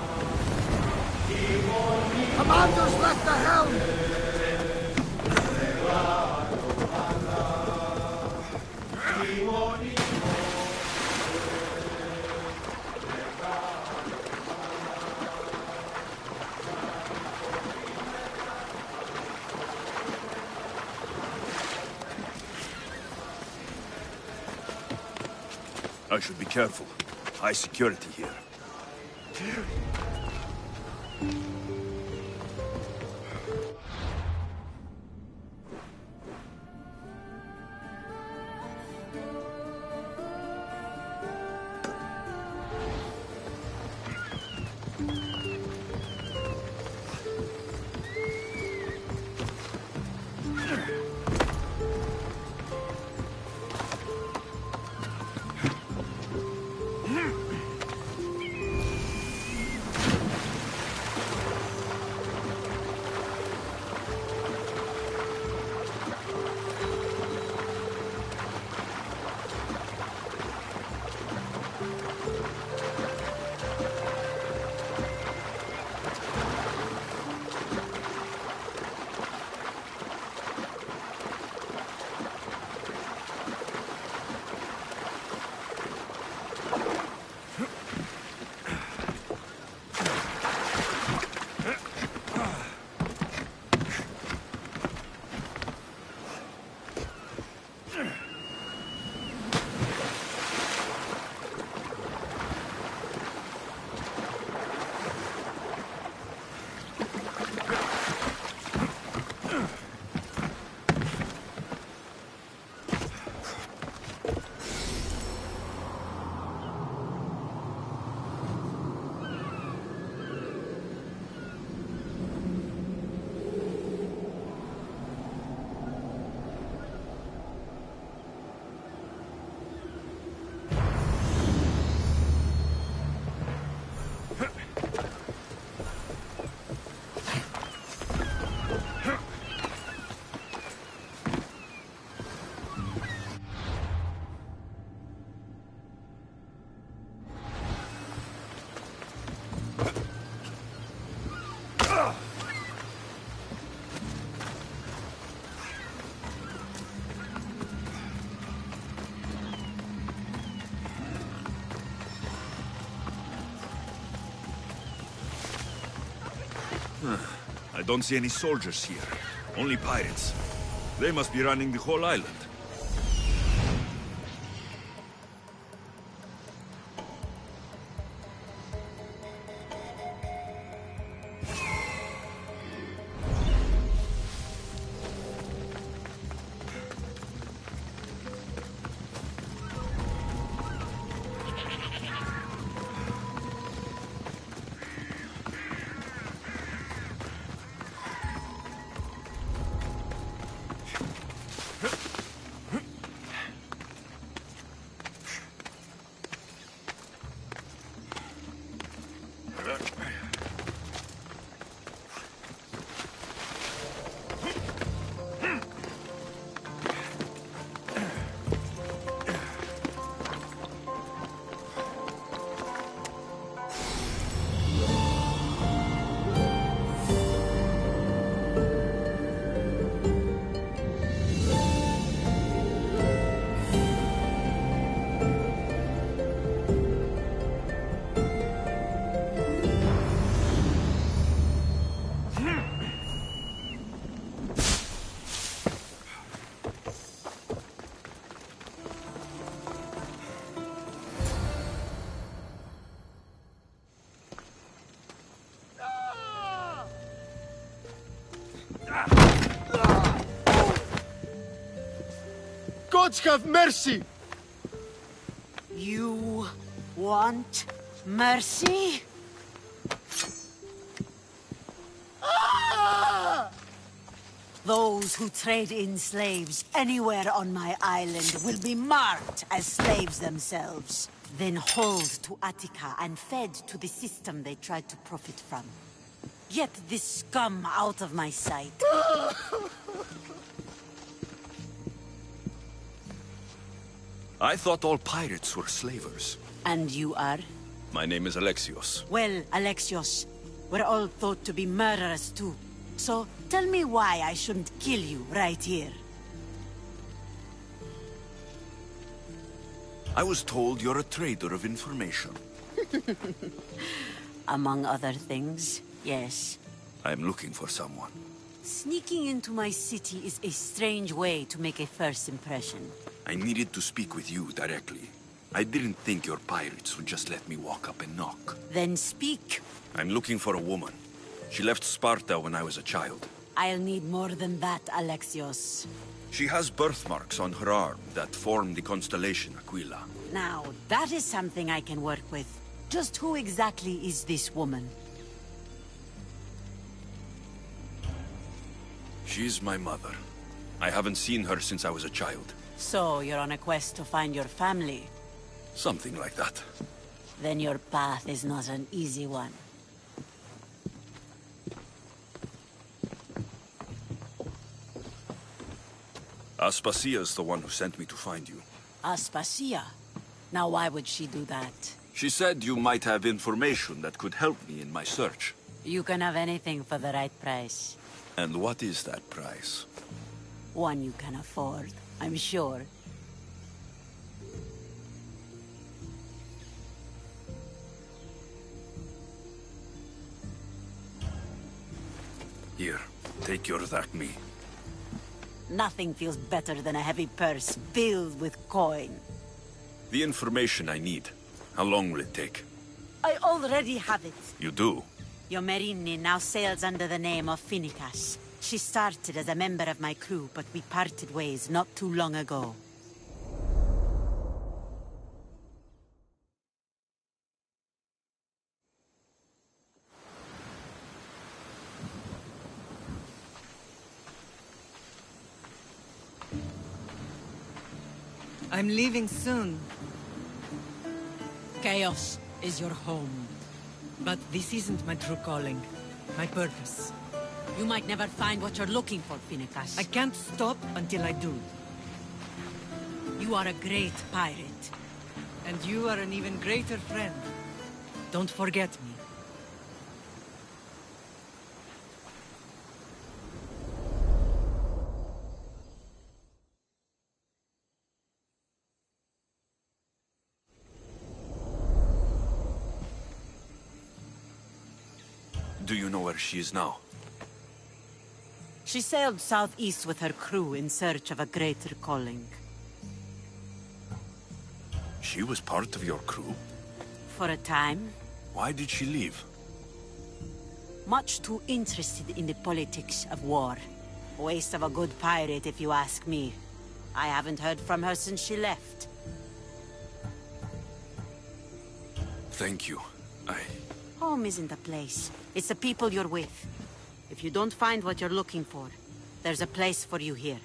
Commander's left the helm! I should be careful. High security here. I don't see any soldiers here. Only pirates. They must be running the whole island. Gods have mercy! You want mercy? Those who trade in slaves anywhere on my island will be marked as slaves themselves, then hauled to Attica and fed to the system they tried to profit from. Get this scum out of my sight. I thought all pirates were slavers. And you are? My name is Alexios. Well, Alexios, we're all thought to be murderers too. So, tell me why I shouldn't kill you right here. I was told you're a trader of information. Among other things, yes. I'm looking for someone. Sneaking into my city is a strange way to make a first impression. I needed to speak with you directly. I didn't think your pirates would just let me walk up and knock. Then speak. I'm looking for a woman. She left Sparta when I was a child. I'll need more than that, Alexios. She has birthmarks on her arm that form the constellation Aquila. Now, that is something I can work with. Just who exactly is this woman? She's my mother. I haven't seen her since I was a child. So, you're on a quest to find your family? Something like that. Then your path is not an easy one. Aspasia's the one who sent me to find you. Aspasia? Now why would she do that? She said you might have information that could help me in my search. You can have anything for the right price. And what is that price? One you can afford, I'm sure. Here, take your Thacme. Nothing feels better than a heavy purse filled with coin. The information I need. How long will it take? I already have it. You do? Yomerini now sails under the name of Finikas. She started as a member of my crew, but we parted ways not too long ago. I'm leaving soon. Chaos is your home. But this isn't my true calling. My purpose. You might never find what you're looking for, Finikas. I can't stop until I do. You are a great pirate. And you are an even greater friend. Don't forget me. Do you know where she is now? She sailed southeast with her crew in search of a greater calling. She was part of your crew? For a time. Why did she leave? Much too interested in the politics of war. Waste of a good pirate, if you ask me. I haven't heard from her since she left. Thank you. Home isn't a place. It's the people you're with. If you don't find what you're looking for, there's a place for you here.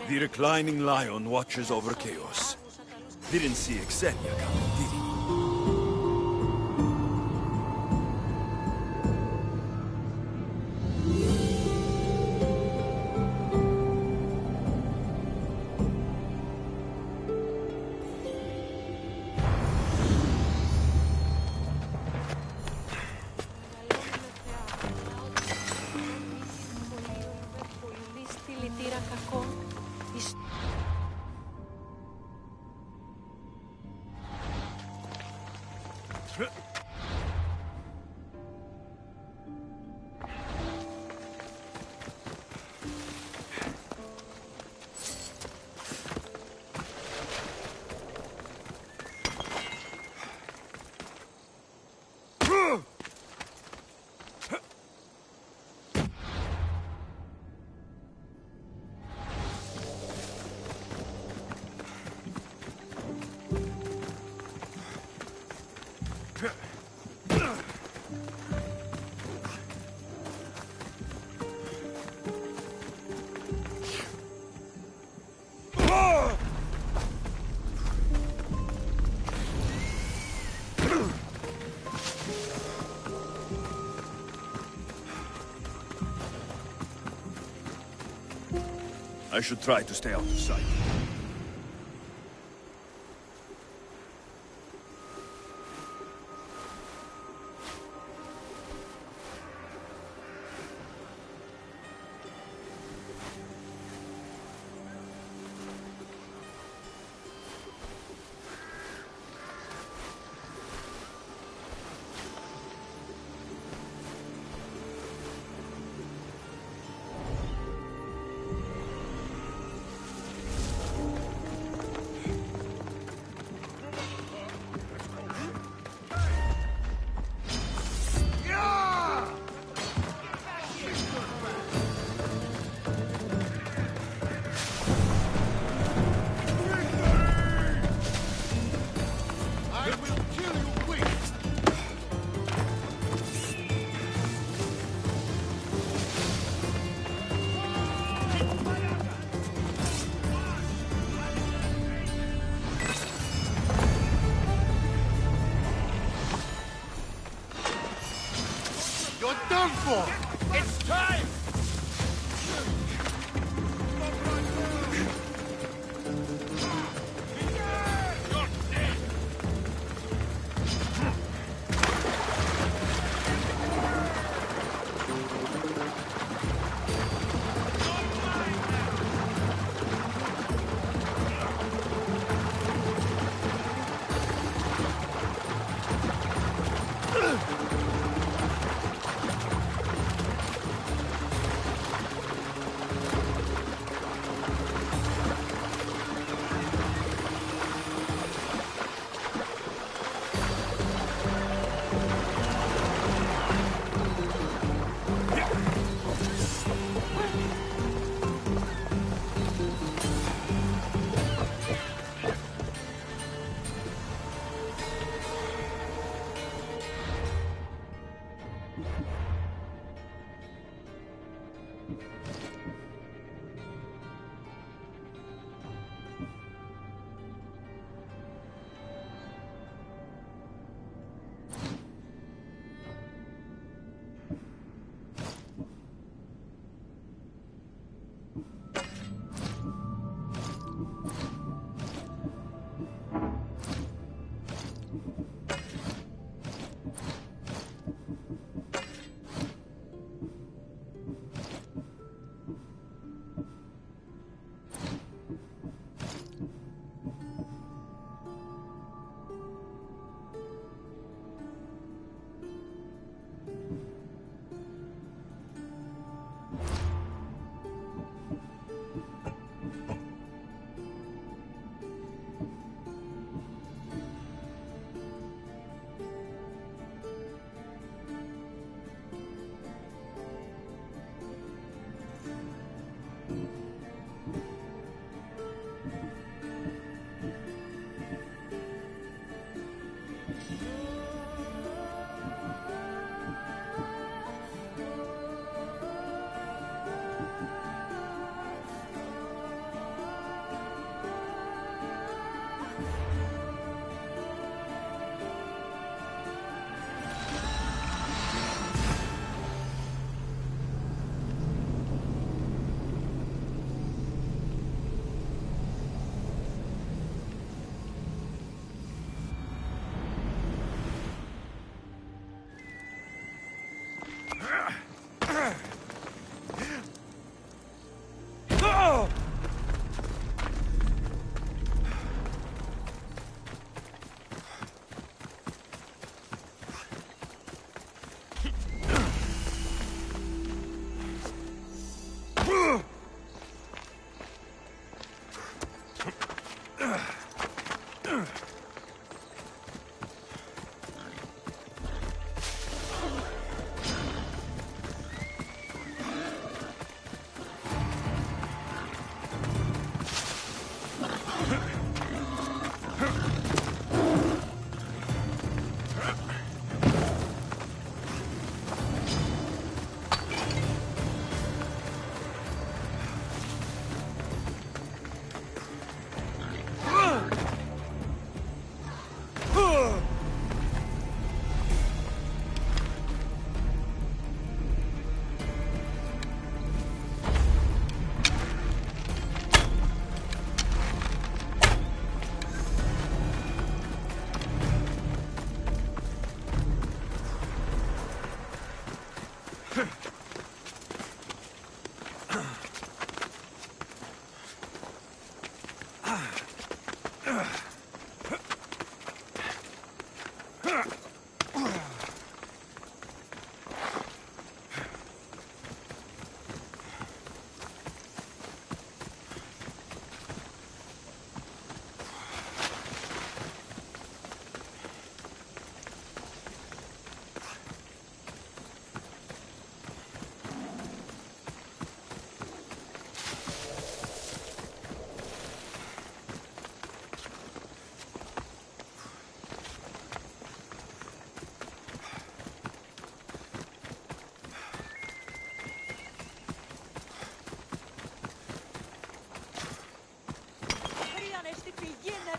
The reclining lion watches over chaos. Didn't see Xenia coming, did he? I should try to stay out of sight. You're done for! It's time!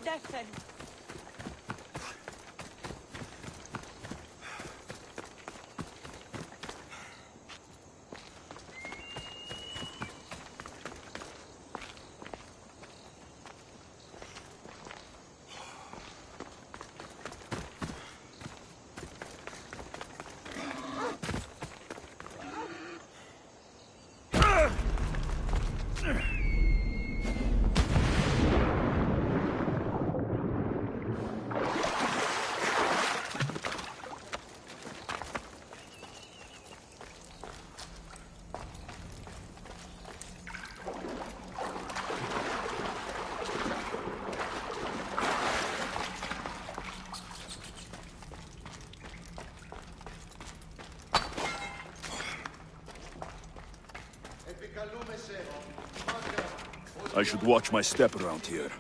deafen. I should watch my step around here.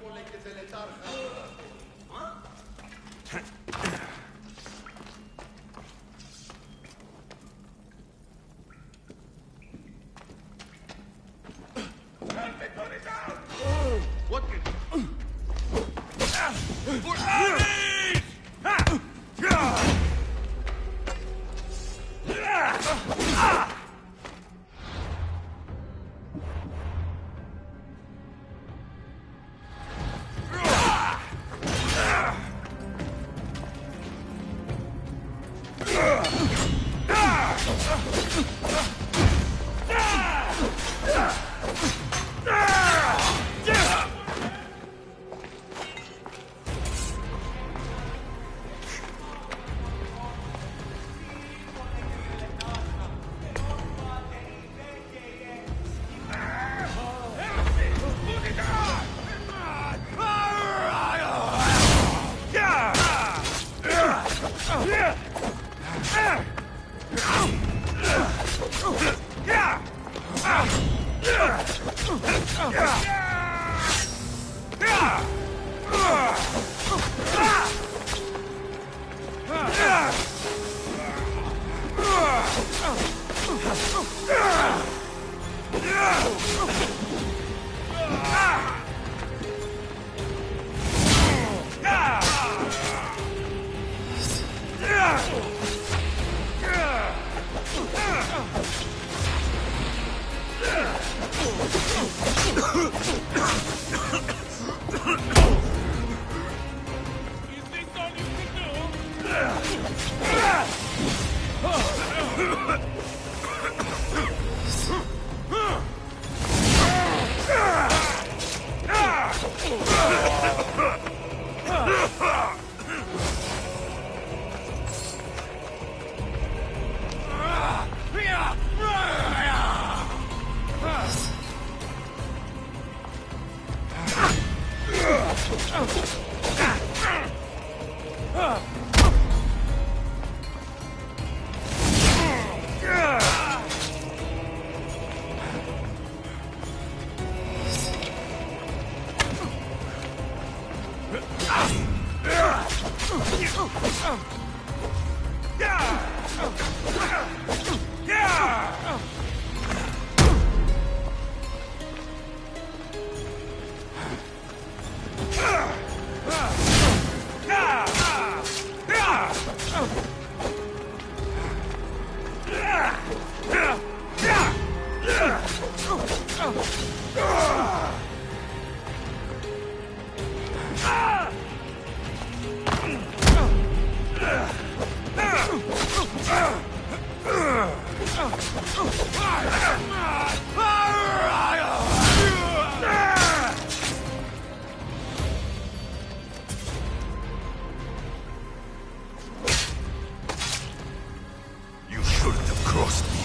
You shouldn't have crossed me.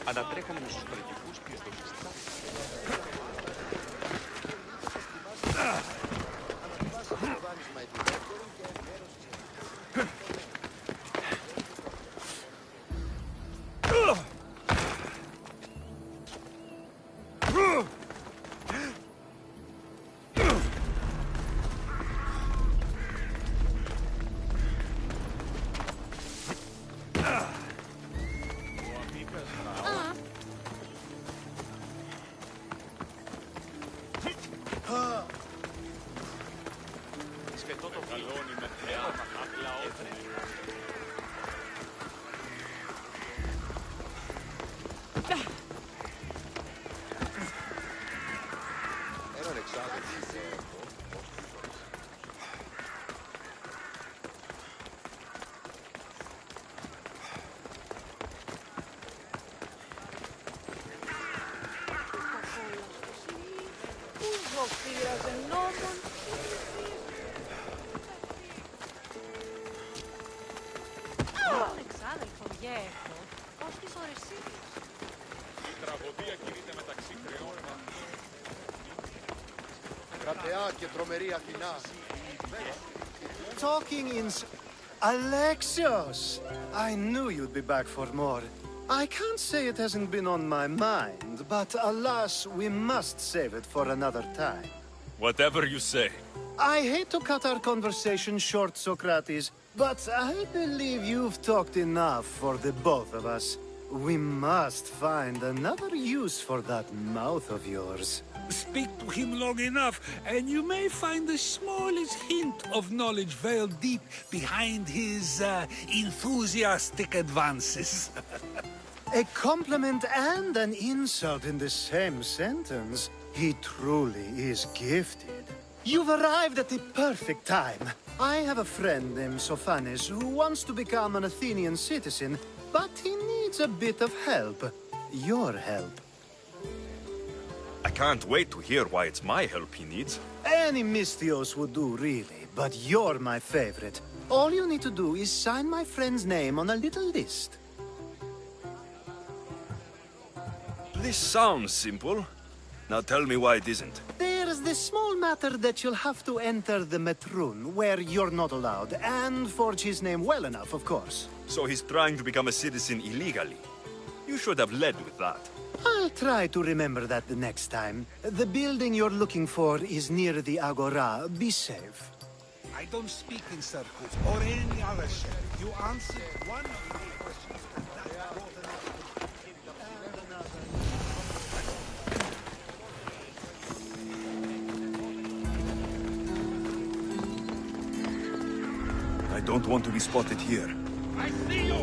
Ανατρέχουμε στους τραγικούς πιστοσυστάσεις. Εξάδελφο, γεύω. Ως τις ώρες Σύριος. Η τραγωδία κινείται μεταξύ κρεών. Κρατεά και τρομερή Αθηνά. Talking in... Alexios! I knew you'd be back for more. I can't say it hasn't been on my mind, but alas, we must save it for another time. Whatever you say. I hate to cut our conversation short, Socrates, but I believe you've talked enough for the both of us. We must find another use for that mouth of yours. Speak to him long enough, and you may find the smallest hint of knowledge veiled deep behind his enthusiastic advances. A compliment and an insult in the same sentence. He truly is gifted. You've arrived at the perfect time. I have a friend named Sophanes who wants to become an Athenian citizen, but he needs a bit of help. Your help. I can't wait to hear why it's my help he needs. Any Mystios would do, really, but you're my favorite. All you need to do is sign my friend's name on a little list. This sounds simple. Now tell me why it isn't. There's the small matter that you'll have to enter the Metroon, where you're not allowed, and forge his name well enough, of course. So he's trying to become a citizen illegally. You should have led with that. I'll try to remember that the next time. The building you're looking for is near the Agora. Be safe. I don't speak in circles or any other shit. You answered one of my questions, and that brought I don't want to be spotted here. I see you!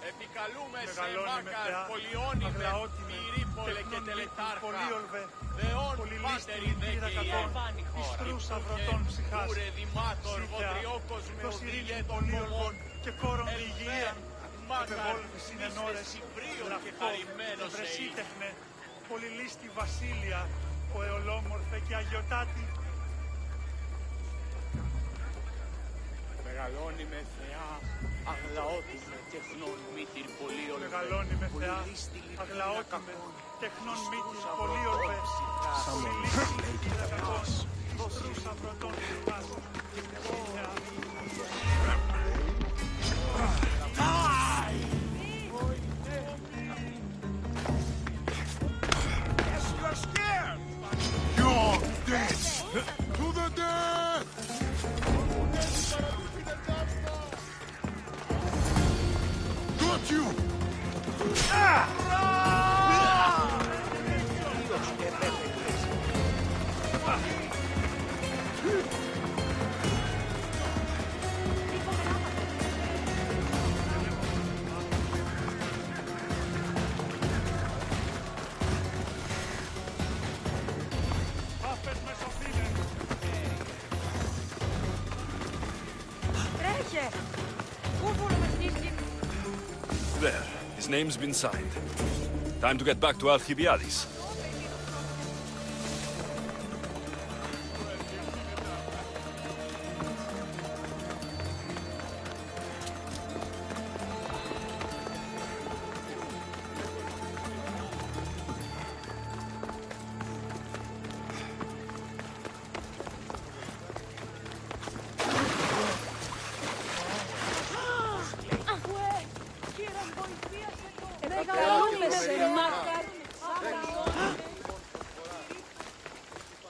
Επικαλούμε σε Μάκαρ, πολιόνιμε, πυρήπολε και τελετάρχα, δεόν πάτερη δε και η Εβάνιχο, κούρε δημάτορ, βοτριόκος με οδήλε των νομών, ελβέν, Μάκαρ, μίσες Ιβρίων και χαρημένος Βρεσίτεχνε, πολυλίστη βασίλεια, ο εολόμορφε και αγιοτάτη. Μεγαλώνει με θεά, αγλαότιμε, τεχνών μύτηρ πολίων. Μεγαλώνει με θεά, αγλαότιμε, τεχνών μύτηρ πολίων. Πολυλίστη βασίλεια, βοτρούς αυροτών φυγάς. There. His name's been signed. Time to get back to Alcibiades.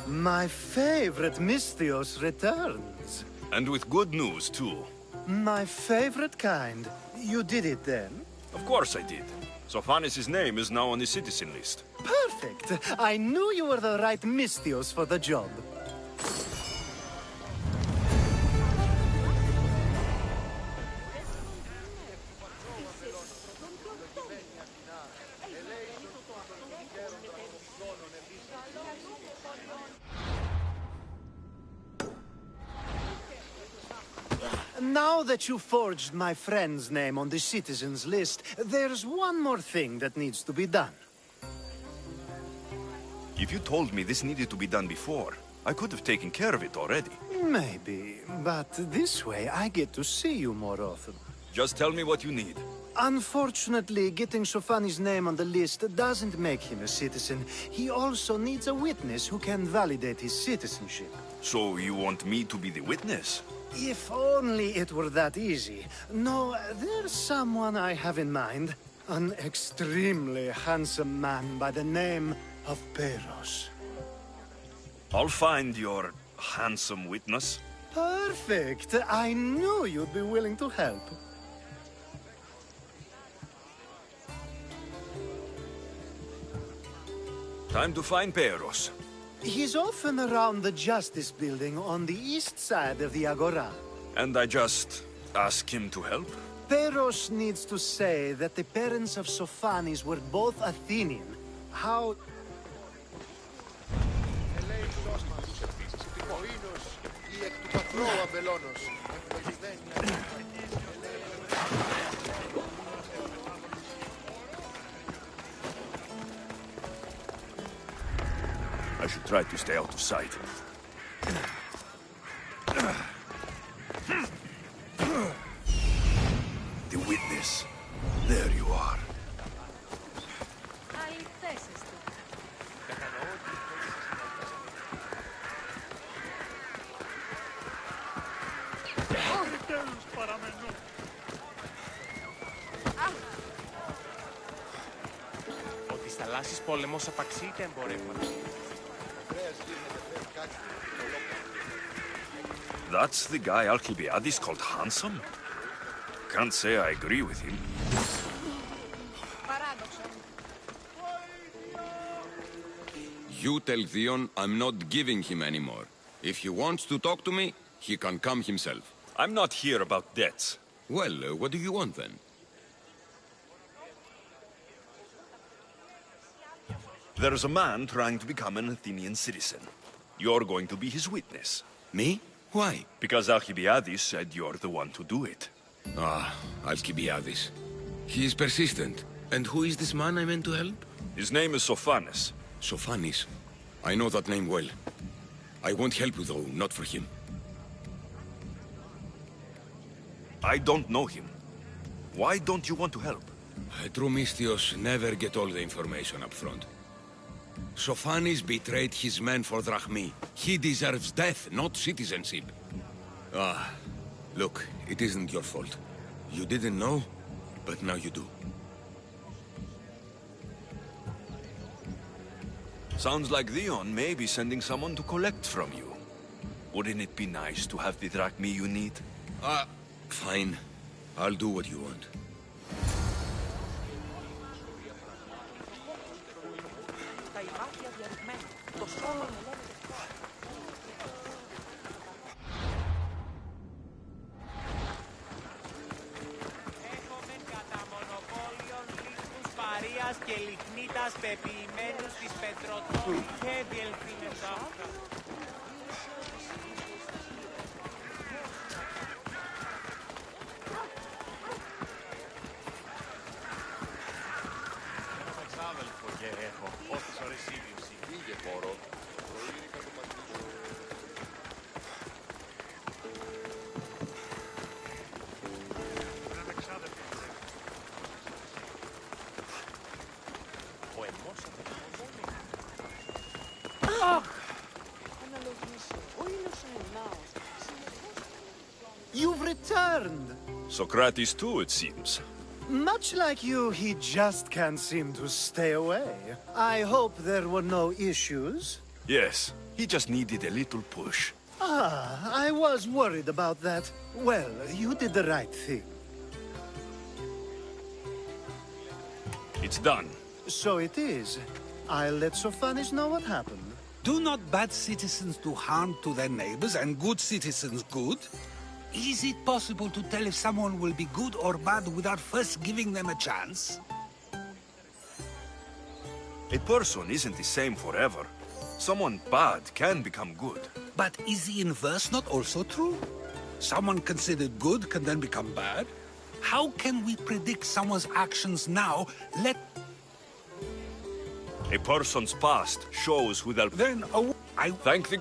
My favorite Misthios returns. And with good news, too. My favorite kind. You did it then? Of course I did. Sophanis' name is now on the citizen list. Perfect. I knew you were the right Misthios for the job. Now that you forged my friend's name on the citizens list, there's one more thing that needs to be done. If you told me this needed to be done before, I could have taken care of it already. Maybe, but this way I get to see you more often. Just tell me what you need. Unfortunately, getting Sophanis' name on the list doesn't make him a citizen. He also needs a witness who can validate his citizenship. So you want me to be the witness? If only it were that easy. No, there's someone I have in mind. An extremely handsome man by the name of Peros. I'll find your handsome witness. Perfect. I knew you'd be willing to help. Time to find Peros. He's often around the Justice Building on the east side of the Agora. And I just ask him to help? Peros needs to say that the parents of Sophanis were both Athenian. How... I should try to stay out of sight. The witness. There you are. Ότι στις θαλάσσιες πόλεμος απαξίεται εμπορεύματα. That's the guy Alcibiades called handsome? Can't say I agree with him. You tell Theon I'm not giving him anymore. If he wants to talk to me, he can come himself. I'm not here about debts. Well, what do you want then? There's a man trying to become an Athenian citizen. You're going to be his witness. Me? Why? Because Alcibiades said you're the one to do it. Ah, Alcibiades. He is persistent. And who is this man I meant to help? His name is Sophanis. Sophanis. I know that name well. I won't help you though, not for him. I don't know him. Why don't you want to help? True Misthios never get all the information up front. Sophanis betrayed his men for drachmi. He deserves death, not citizenship. Ah, look, it isn't your fault. You didn't know, but now you do. Sounds like Theon may be sending someone to collect from you. Wouldn't it be nice to have the drachmi you need? Fine. I'll do what you want. Τα ημάτια διαρριγμένα. Το σώμα μου λένε. Έχουμε κατά μονοπόλιον λίθους παρίας και λιχνίτας πεποιημένους της πετροτών και διελθύνες άφρα. learned. Socrates too, it seems. Much like you, he just can't seem to stay away. I hope there were no issues. Yes, he just needed a little push. Ah, I was worried about that. Well, you did the right thing. It's done. So it is. I'll let Sophanis know what happened. Do not bad citizens do harm to their neighbors and good citizens good? Is it possible to tell if someone will be good or bad without first giving them a chance? A person isn't the same forever. Someone bad can become good. But is the inverse not also true? Someone considered good can then become bad? How can we predict someone's actions now? A person's past shows who they'll... Then, I thank the...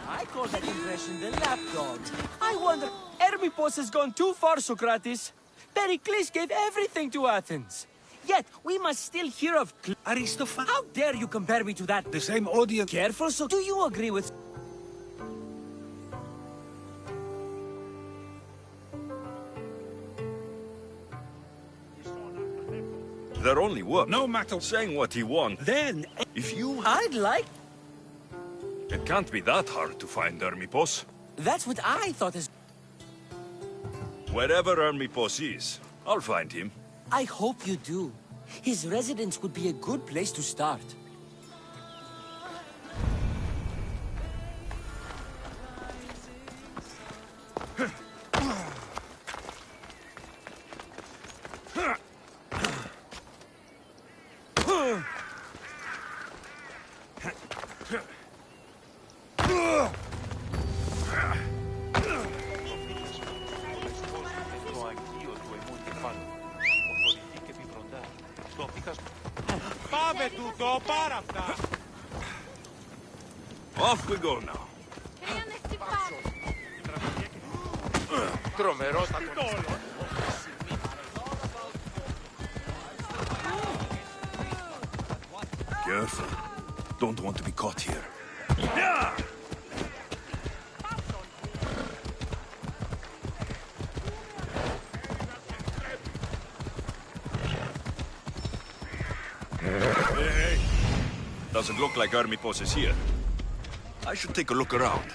I call that impression the lapdogs. I wonder, Hermippos has gone too far, Socrates. Pericles gave everything to Athens. Yet, we must still hear of Aristophanes. How dare you compare me to that? The same audience. Careful, so do you agree with... They're only work. No matter. Saying what he wants. Then, if you... I'd like... It can't be that hard to find Hermippos. That's what I thought is... Wherever Hermippos is, I'll find him. I hope you do. His residence would be a good place to start. αυτό. Πάμε τούτο, πάρα αυτά. Off we go now. Τρομερό τα Careful. Don't want to be caught here. Hey. Doesn't look like army post is here. I should take a look around.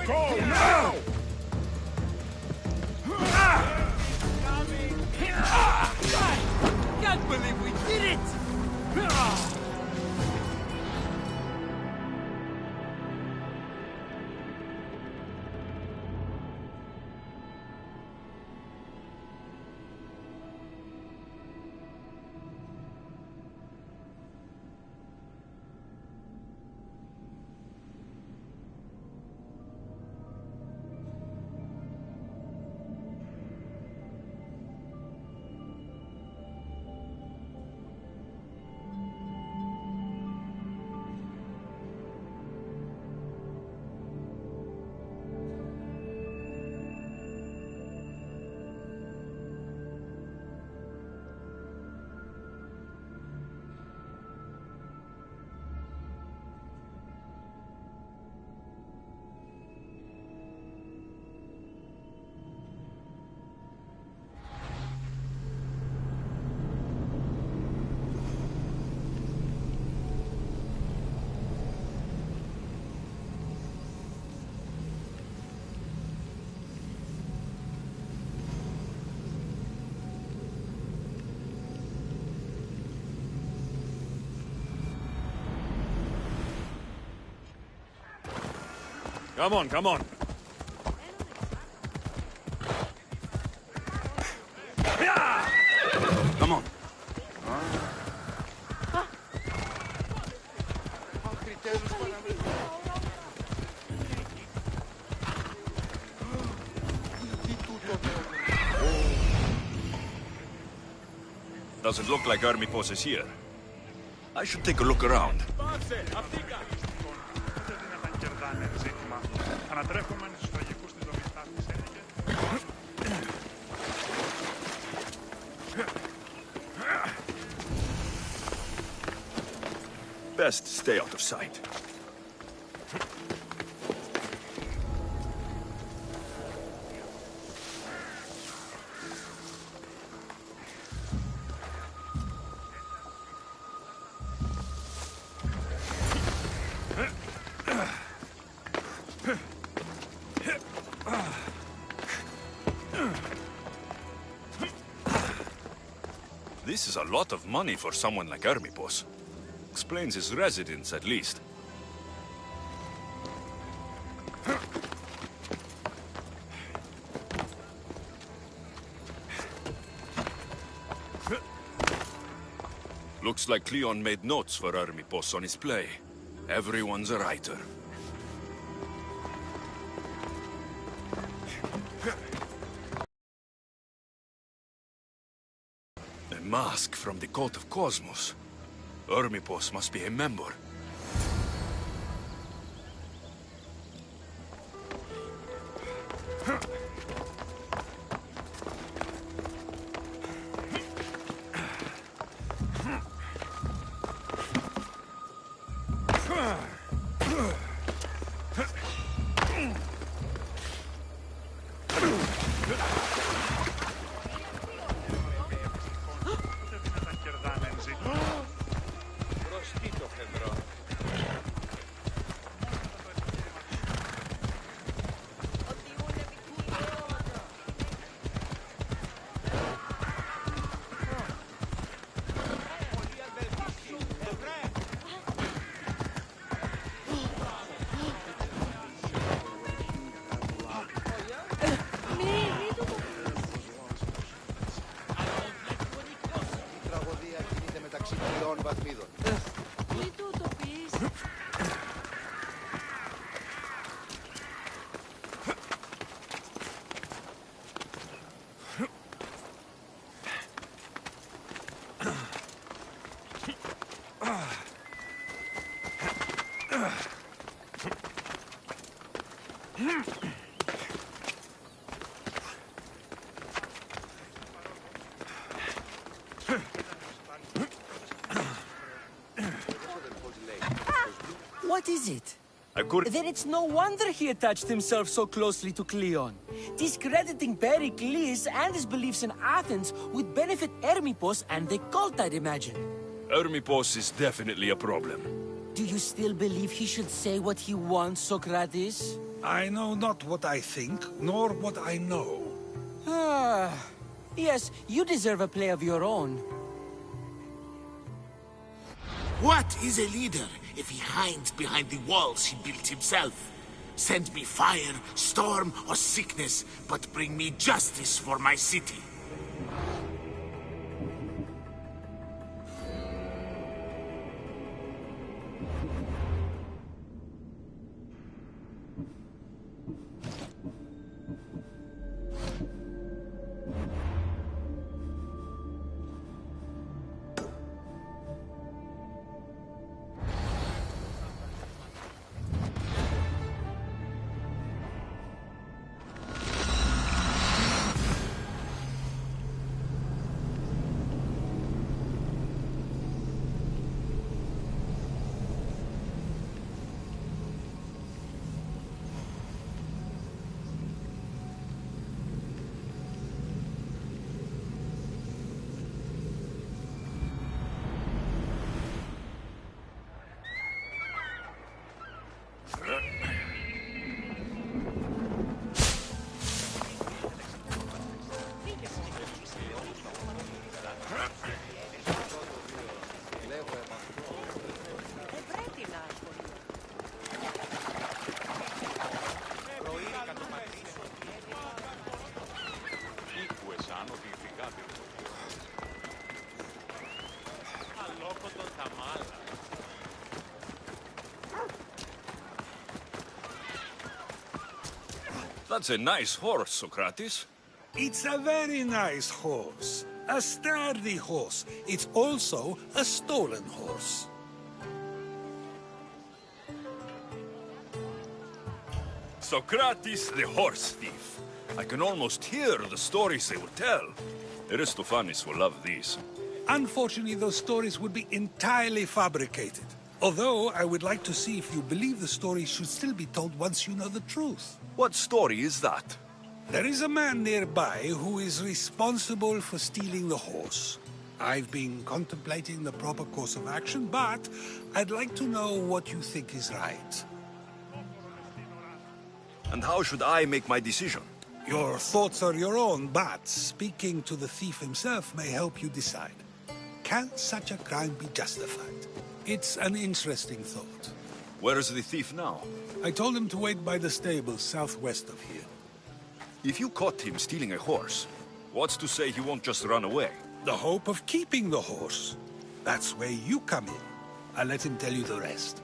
Go now! Can't believe we did it! Come on, come on. Come on. Doesn't look like army post is here. I should take a look around. Best stay out of sight. This is a lot of money for someone like Armipos. Explains his residence, at least. Looks like Cleon made notes for Armipos on his play. Everyone's a writer. A mask from the Cult of Cosmos. Armipos must be a member. What is it? According... Then it's no wonder he attached himself so closely to Cleon. Discrediting Pericles and his beliefs in Athens would benefit Hermippos and the cult, I'd imagine. Hermippos is definitely a problem. Do you still believe he should say what he wants, Socrates? I know not what I think, nor what I know. Ah, yes, you deserve a play of your own. What is a leader if he hides behind the walls he built himself? Send me fire, storm, or sickness, but bring me justice for my city. That's a nice horse, Socrates. It's a very nice horse. A sturdy horse. It's also a stolen horse. Socrates the horse thief. I can almost hear the stories they will tell. Aristophanes will love these. Unfortunately, those stories would be entirely fabricated. Although, I would like to see if you believe the stories should still be told once you know the truth. What story is that? There is a man nearby who is responsible for stealing the horse. I've been contemplating the proper course of action, but I'd like to know what you think is right. And how should I make my decision? Your thoughts are your own, but speaking to the thief himself may help you decide. Can such a crime be justified? It's an interesting thought. Where is the thief now? I told him to wait by the stables southwest of here. If you caught him stealing a horse, what's to say he won't just run away? The hope of keeping the horse. That's where you come in. I'll let him tell you the rest.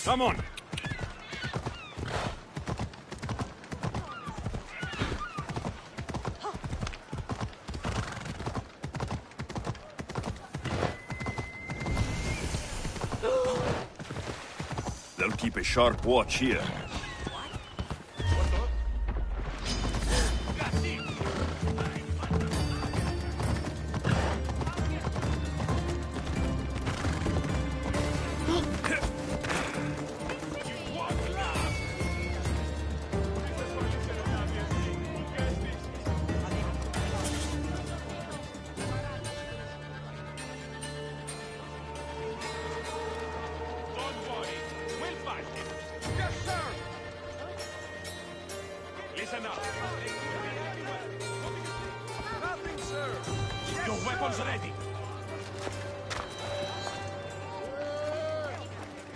Come on! They'll keep a sharp watch here.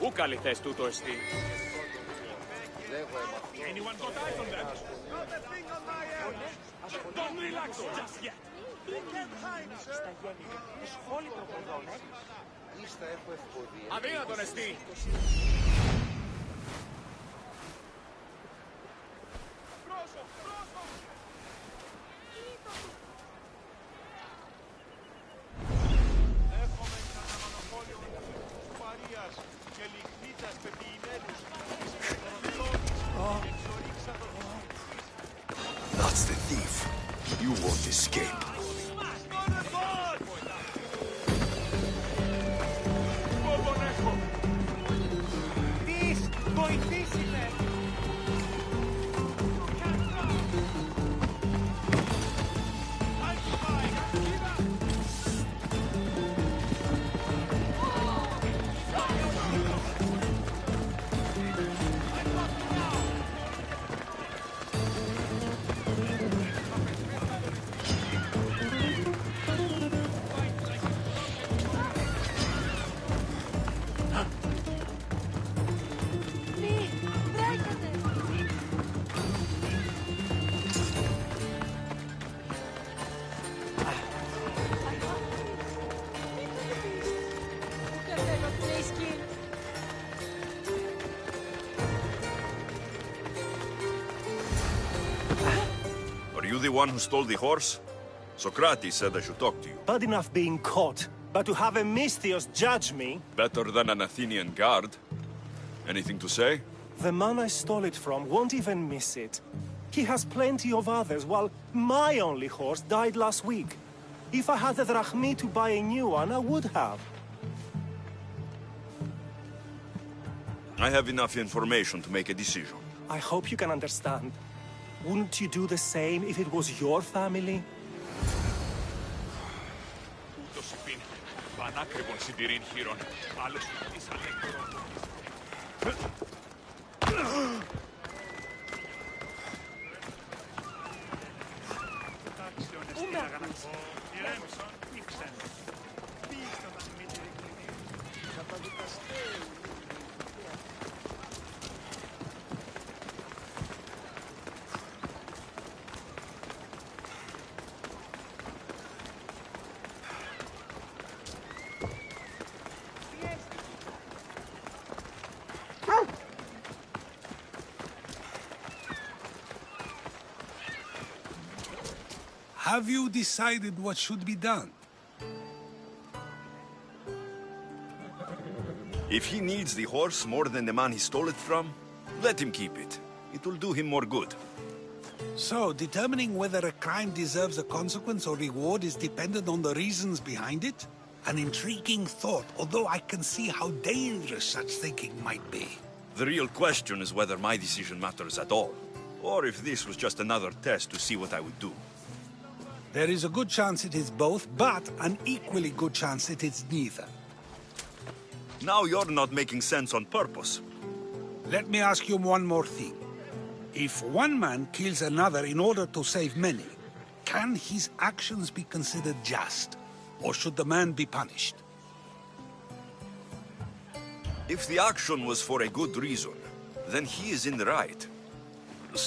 Πού καλή θες τούτο εστί? Anyone got eyes on that? Don't relax just yet. Στα γέννη, το σχόλιο προποδών, Αδύνατον εστί. Έχουμε κανένα μονοπόλιο Παρίας και λιχνίτσας πεποιημένους That's the thief. You won't escape. Τις βοηθήσετε! Are you the one who stole the horse? Socrates said I should talk to you. Bad enough being caught, but to have a Misthios judge me? Better than an Athenian guard. Anything to say? The man I stole it from won't even miss it. He has plenty of others, while my only horse died last week. If I had the drachmi to buy a new one, I would have. I have enough information to make a decision. I hope you can understand. Wouldn't you do the same if it was your family? Ούτως υπήν, πανάκριβον συντηρήν χείρον. Άλλος της αλέκτορων. Πού με ακούς? Ηρέμησον, ήξεν. Πίστον αν μη τη ρηκλινή. Καταδικαστέου. Have you decided what should be done? If he needs the horse more than the man he stole it from, let him keep it. It will do him more good. So, determining whether a crime deserves a consequence or reward is dependent on the reasons behind it? An intriguing thought, although I can see how dangerous such thinking might be. The real question is whether my decision matters at all, or if this was just another test to see what I would do. There is a good chance it is both, but an equally good chance it is neither. Now you're not making sense on purpose. Let me ask you one more thing. If one man kills another in order to save many, can his actions be considered just? Or should the man be punished? If the action was for a good reason, then he is in the right.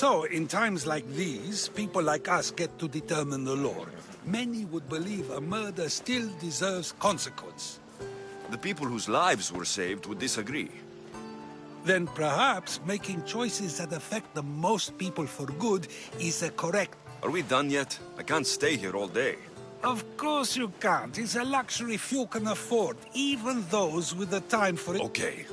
So, in times like these, people like us get to determine the law. Many would believe a murder still deserves consequence. The people whose lives were saved would disagree. Then perhaps making choices that affect the most people for good is a correct... Are we done yet? I can't stay here all day. Of course you can't. It's a luxury few can afford, even those with the time for it. Okay.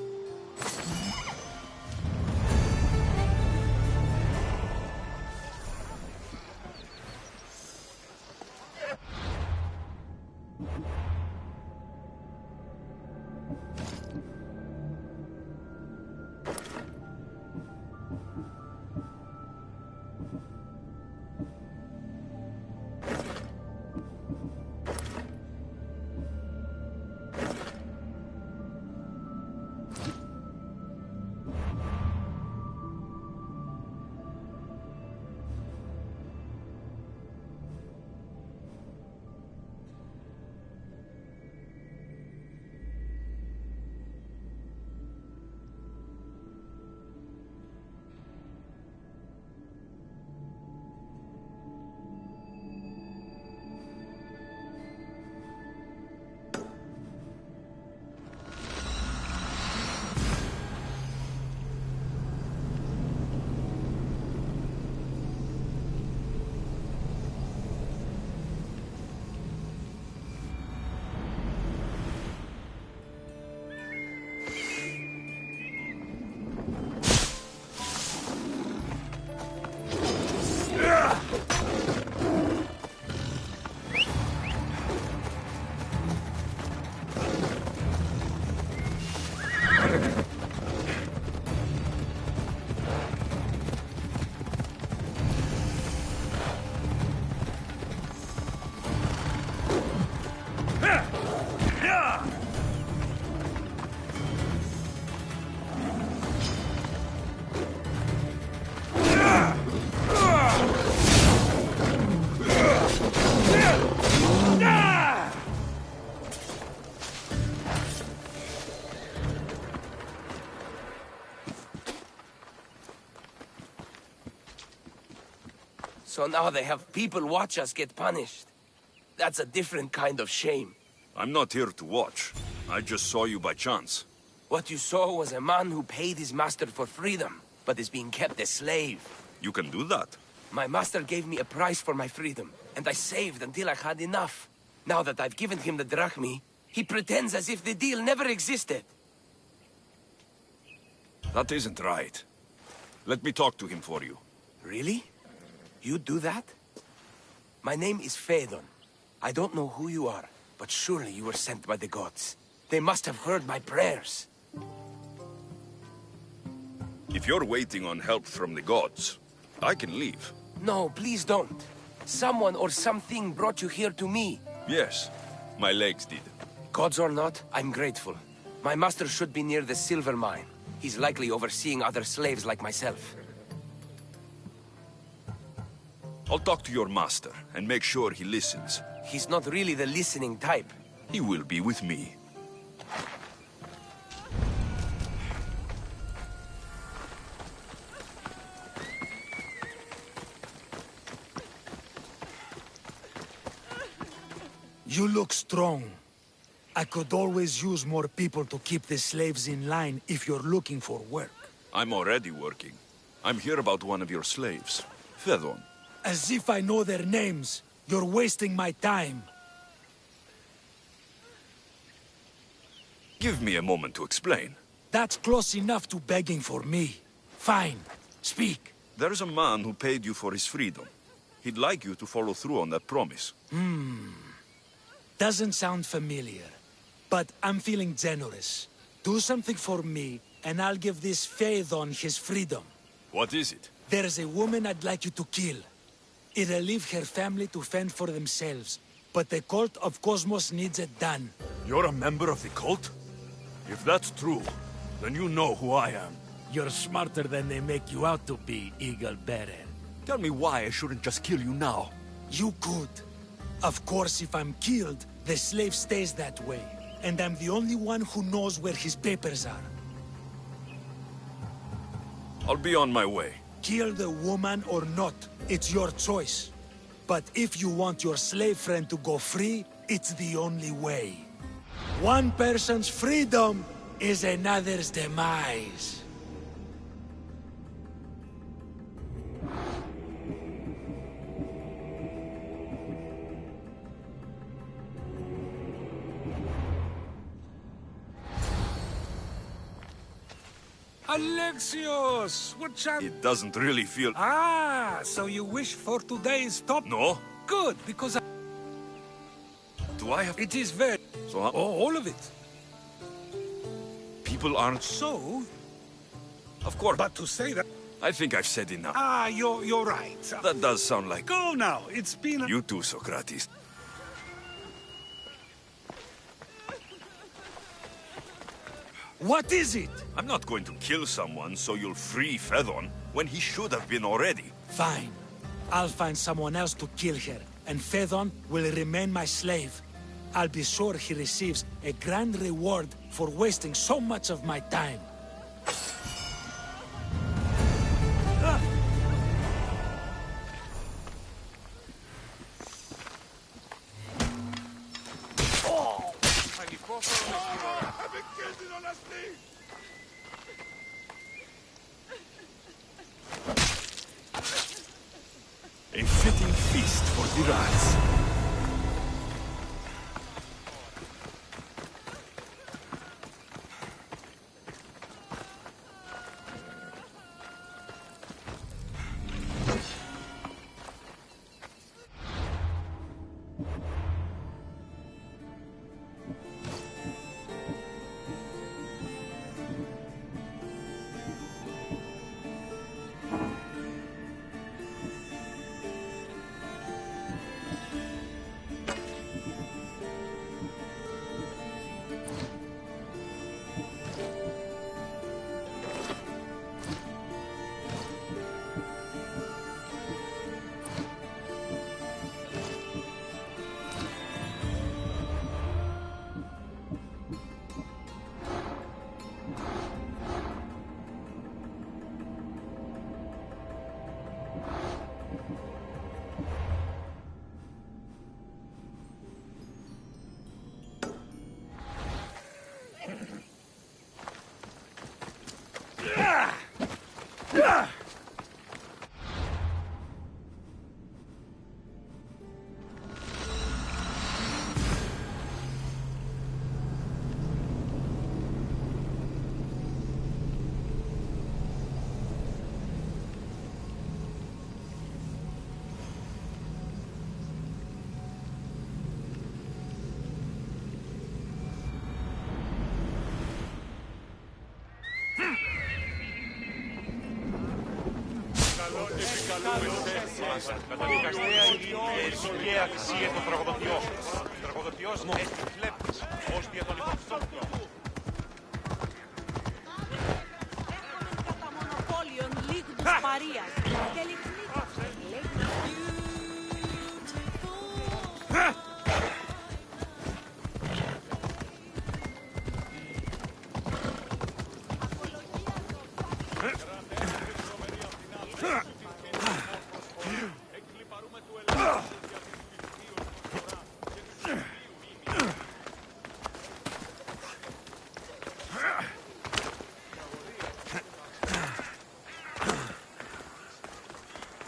So now they have people watch us get punished. That's a different kind of shame. I'm not here to watch. I just saw you by chance. What you saw was a man who paid his master for freedom, but is being kept a slave. You can do that? My master gave me a price for my freedom, and I saved until I had enough. Now that I've given him the drachmi, he pretends as if the deal never existed. That isn't right. Let me talk to him for you. Really? You do that? My name is Phaedon. I don't know who you are, but surely you were sent by the gods. They must have heard my prayers. If you're waiting on help from the gods, I can leave. No, please don't. Someone or something brought you here to me. Yes, my legs did. Gods or not, I'm grateful. My master should be near the silver mine. He's likely overseeing other slaves like myself. I'll talk to your master and make sure he listens. He's not really the listening type. He will be with me. You look strong. I could always use more people to keep the slaves in line if you're looking for work. I'm already working. I'm here about one of your slaves, Phaedon. As if I know their names. You're wasting my time. Give me a moment to explain. That's close enough to begging for me. Fine. Speak. There's a man who paid you for his freedom. He'd like you to follow through on that promise. Doesn't sound familiar. But I'm feeling generous. Do something for me, and I'll give this Phaedon his freedom. What is it? There's a woman I'd like you to kill. It'll leave her family to fend for themselves. But the cult of Cosmos needs it done. You're a member of the cult? If that's true, then you know who I am. You're smarter than they make you out to be, Eagle Bearer. Tell me why I shouldn't just kill you now. You could. Of course, if I'm killed, the slave stays that way. And I'm the only one who knows where his papers are. I'll be on my way. Kill the woman or not, it's your choice. But if you want your slave friend to go free, it's the only way. One person's freedom is another's demise. Alexios! What chance? It doesn't really feel... Ah, so you wish for today's top? No. Good, because Do I have... it is very... So all of it. People aren't... So? Of course. But to say that... I think I've said enough. Ah, you're right. That does sound like... Go now, it's been... You too, Socrates. What is it? I'm not going to kill someone so you'll free Phaedon when he should have been already. Fine. I'll find someone else to kill her, and Phaedon will remain my slave. I'll be sure he receives a grand reward for wasting so much of my time. A fitting feast for the rats. Καταδικαστέα η και αξία των τραγωδοποιών. Τραγωδοποιός έχει φλέπτης, ως δια των υποψόφιων. Έχουμε κατά μονοπόλιον λίγους Μαρίας και λιχνίκαψε.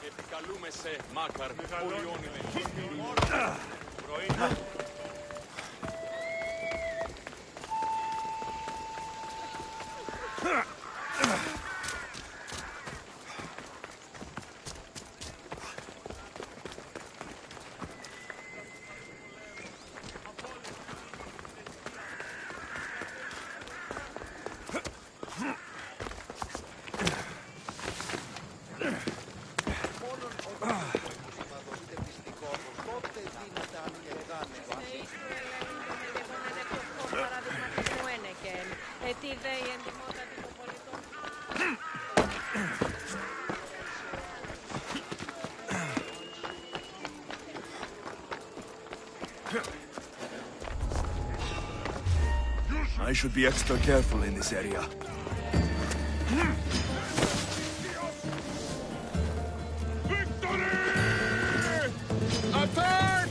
Επικαλούμε σε Μάκαρ, πολιόνιμε. I should be extra careful in this area. Attack!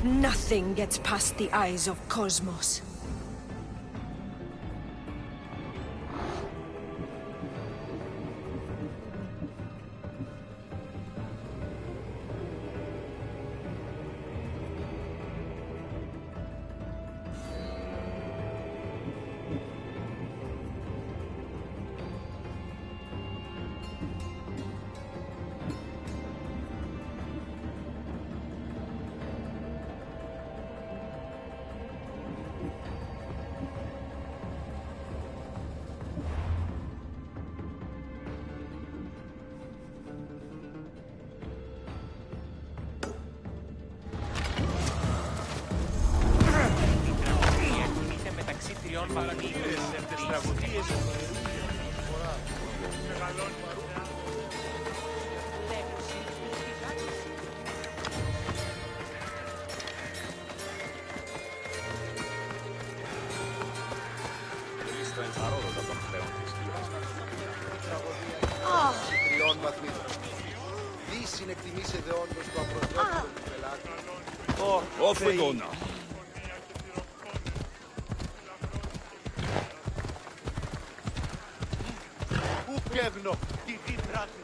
Nothing gets past the eyes of Cosmos. Off we go now. γέγνο, τι διδράχνει.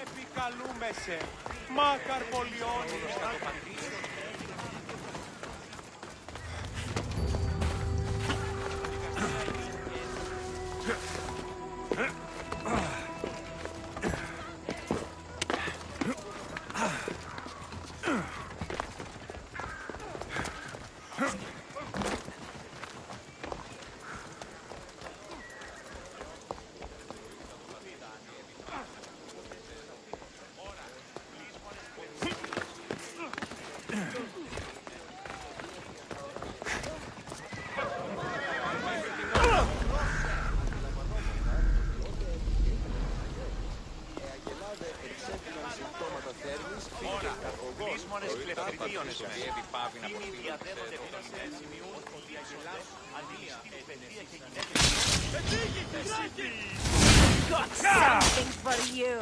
Επικαλούμεσαι, μάκαρ πολιώνει. Λύσμονες κλεφτηρίων εσωδιεύει πάβει να αποκτήνει διαδεύονται επικοινωνίες σημειούν ότι οι αγελάς αντίληψη παιδεία και γυναίκες. Got something for you!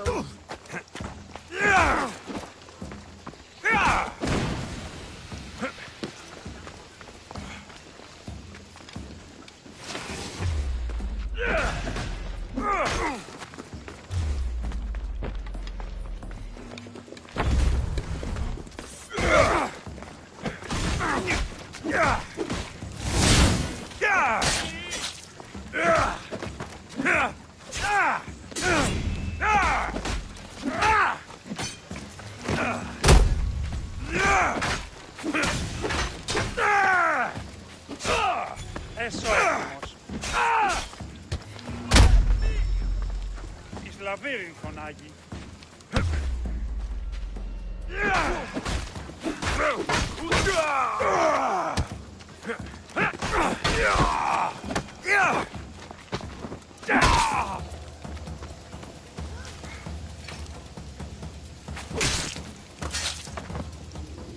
Λαβύριν φωνάγει.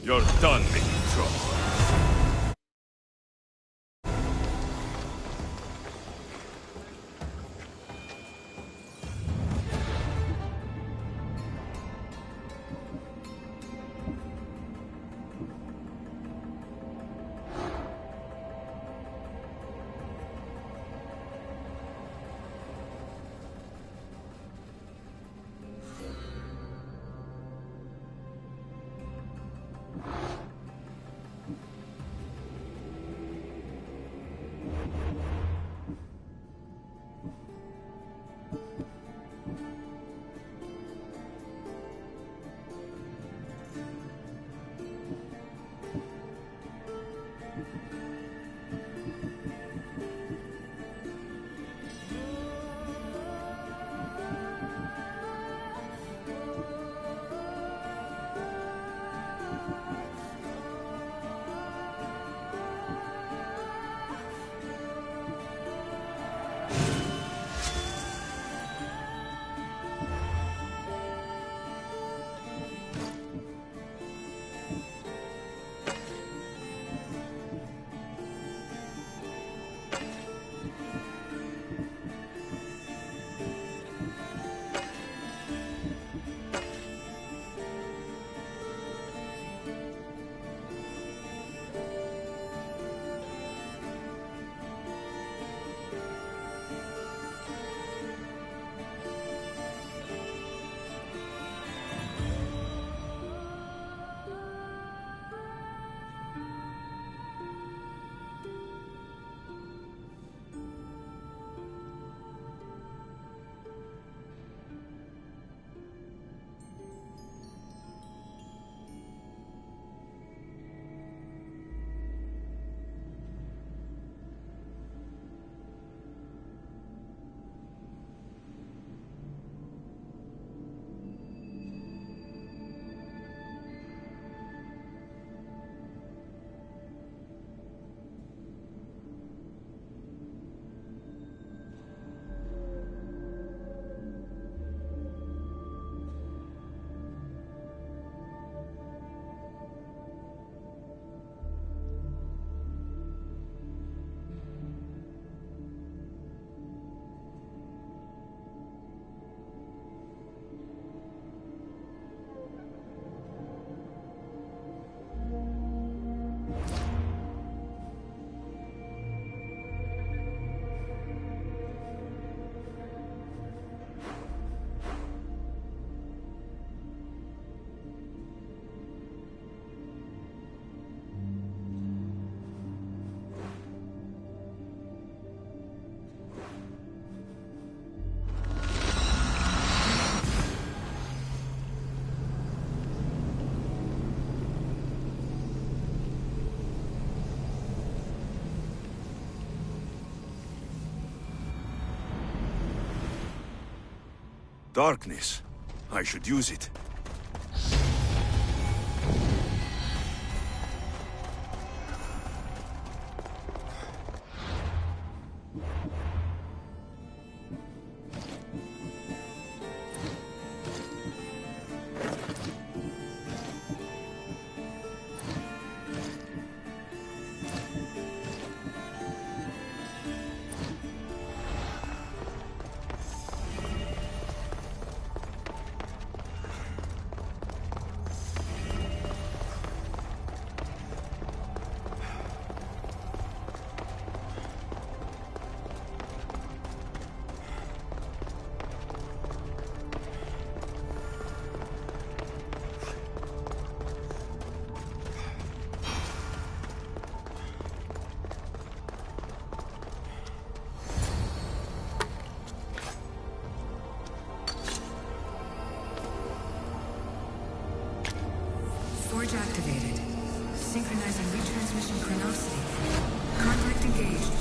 You're done making trouble. Darkness. I should use it. Forge activated. Synchronizing retransmission chronicity. Conflict engaged.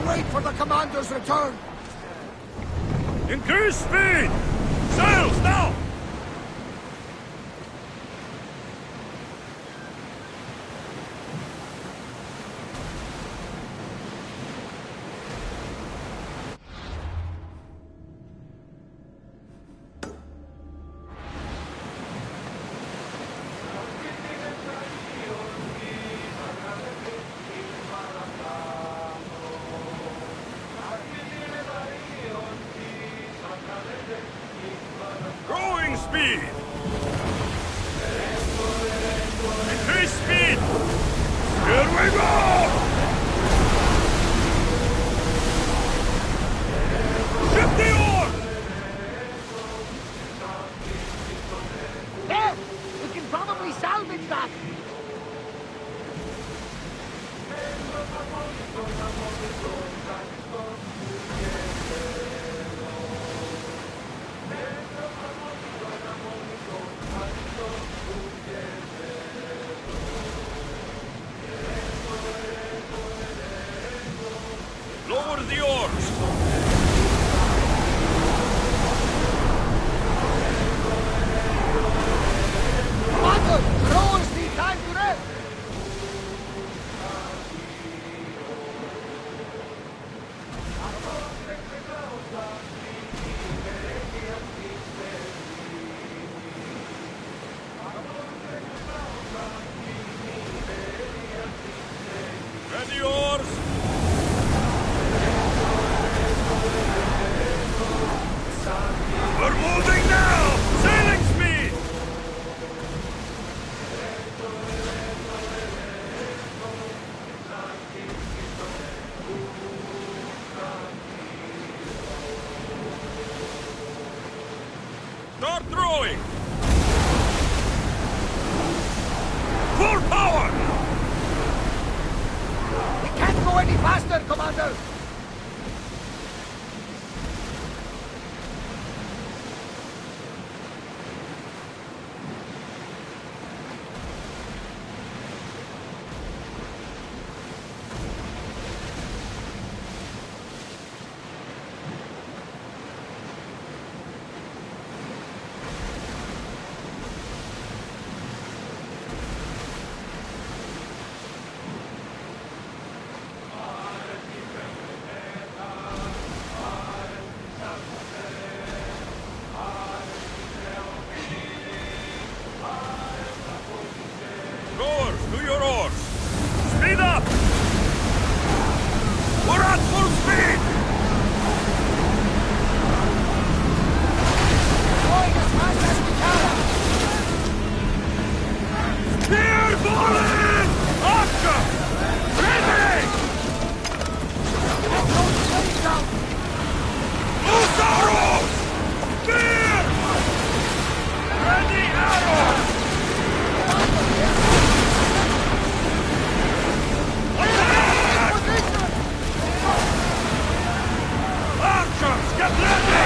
Wait for the commander's return! Increase speed! Sails now! Growing speed! Increase speed! Here we go! Ship the oars! There! We can probably salvage that! Lower the oars! Spread the oars! We're moving now! Sailing speed! Start throwing! Full power! We can't go any faster, Commander! Rowers, to your oars! Speed up! We're at full speed! Going as fast as we can! Spear falling! Archer! Ready! Get those slaves out! Loose arrows! Spear! Ready arrows! Archers, get ready!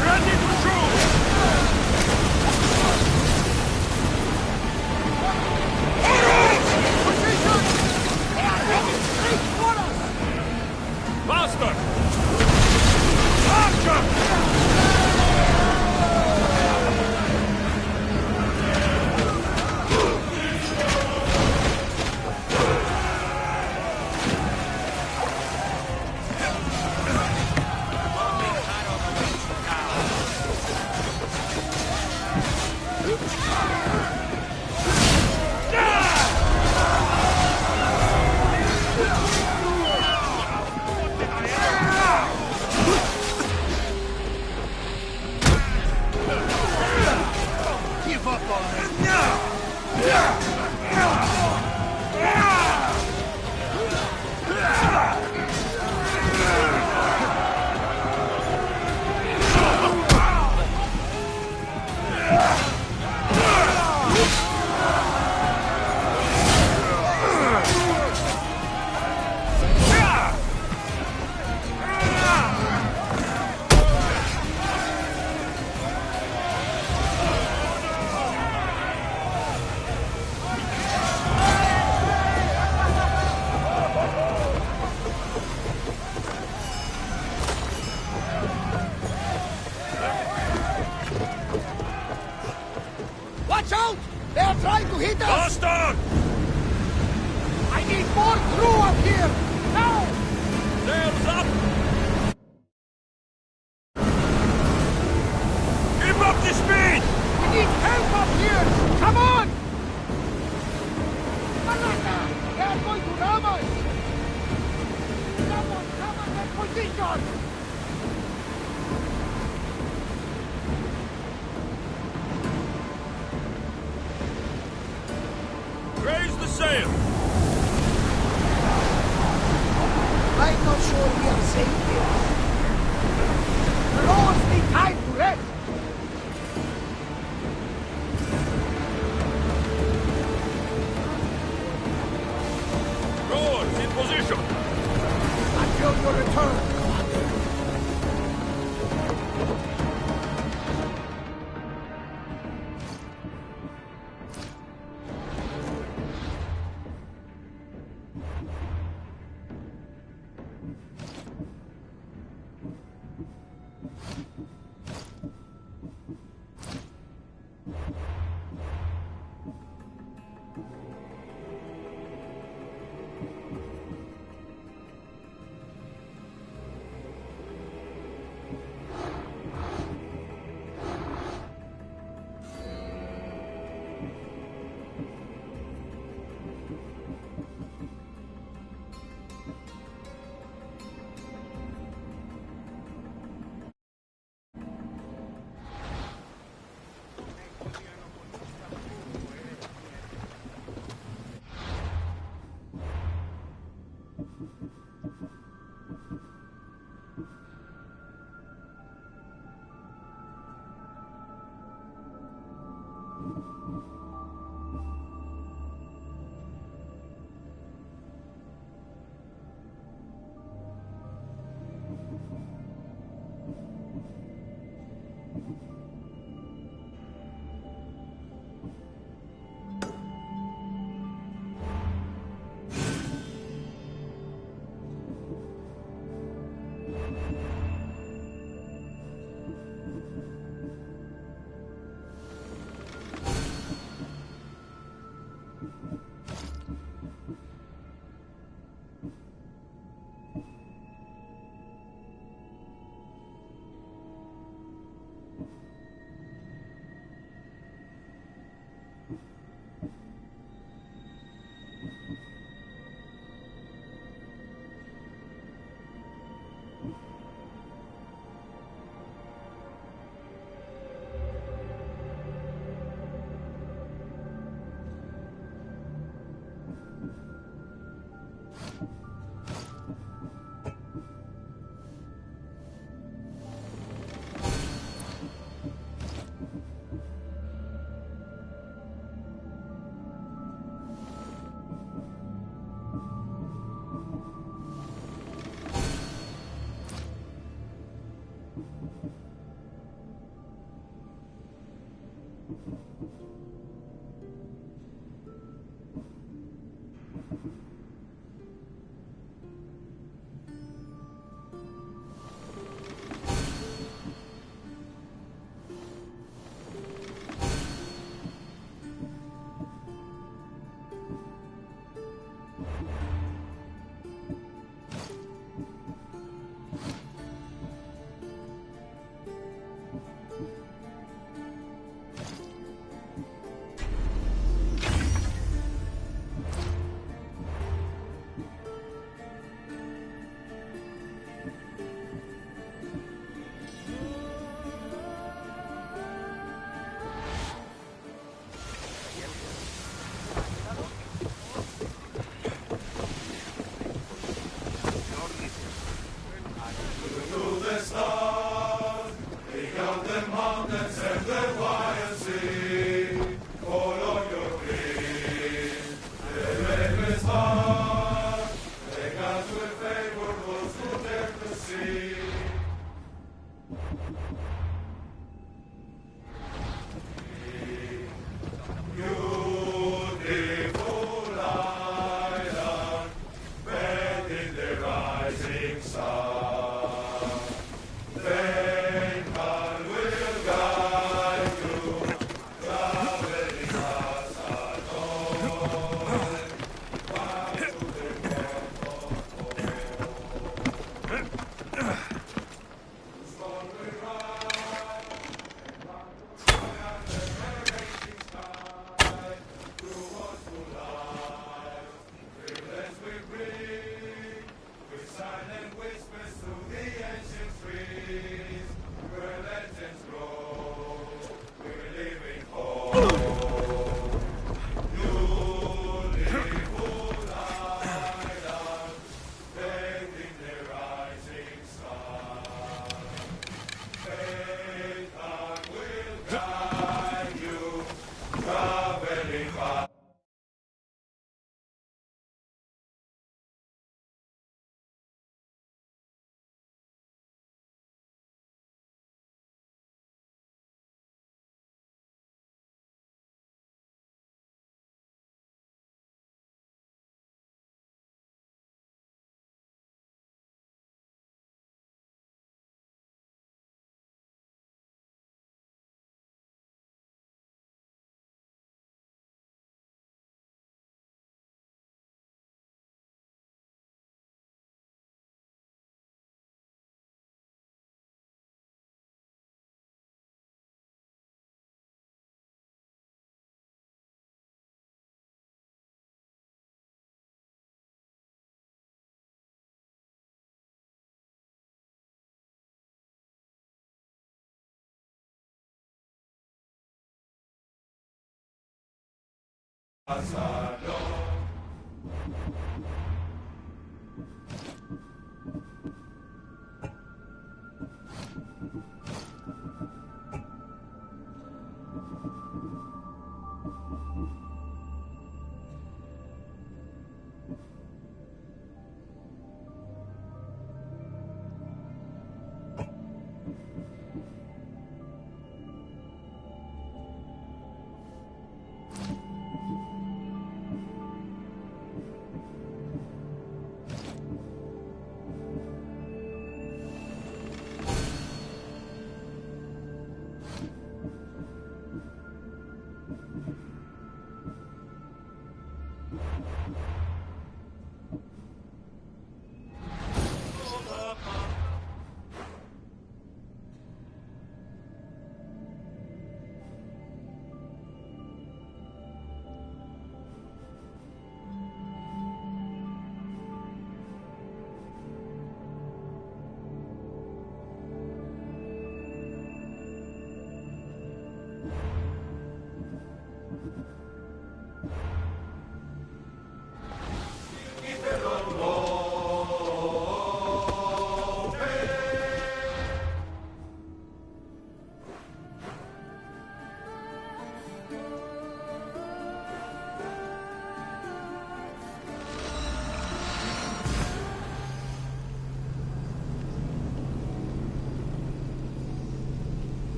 Ready to shoot! Faster! Archer! Give up already. Watch out! They are trying to hit us! Faster! I need more crew up here! Now! Sails up! Keep up the speed! We need help up here! Come on! Malaka! They are going to ram us! Someone cover their position! Raise the sail! I'm not sure we are safe here. The rowers need time to rest. Rowers, in position! Until your return, Commander.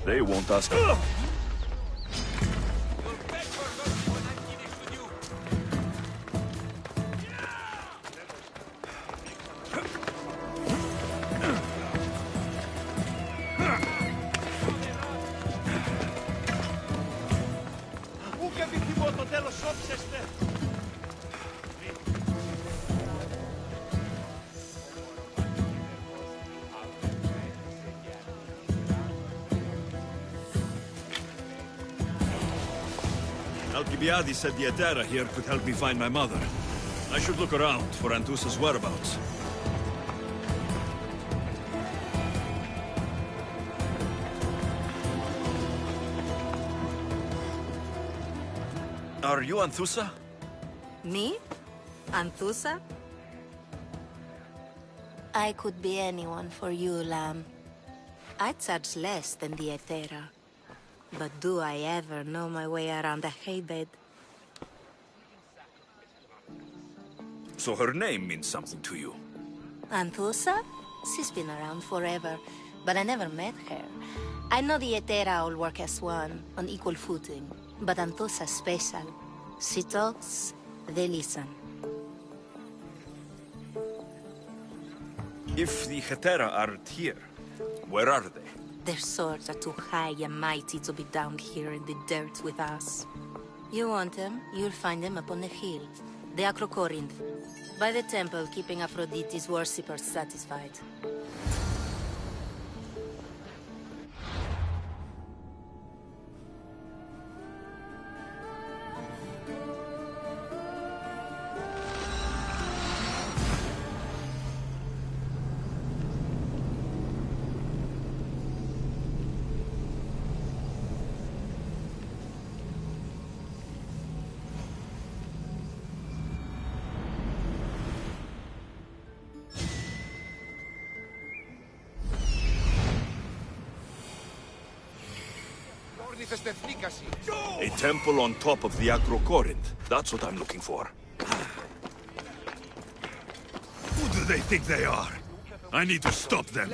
They won't ask. Ούτε επιθυμώ το τέλος όψεστε. Alcibiades said the Etera here could help me find my mother. I should look around for Anthusa's whereabouts. Are you Anthusa? Me? Anthusa? I could be anyone for you, Lamb. I charge less than the Etera. But do I ever know my way around a haybed? So her name means something to you? Anthusa? She's been around forever, but I never met her. I know the Etera all work as one, on equal footing. But Anthusa's special. She talks, they listen. If the Hetera aren't here, where are they? Their swords are too high and mighty to be down here in the dirt with us. You want them, you'll find them up on the hill. The Acrocorinth. By the temple, keeping Aphrodite's worshippers satisfied. A temple on top of the Acrocorinth. That's what I'm looking for. Who do they think they are? I need to stop them.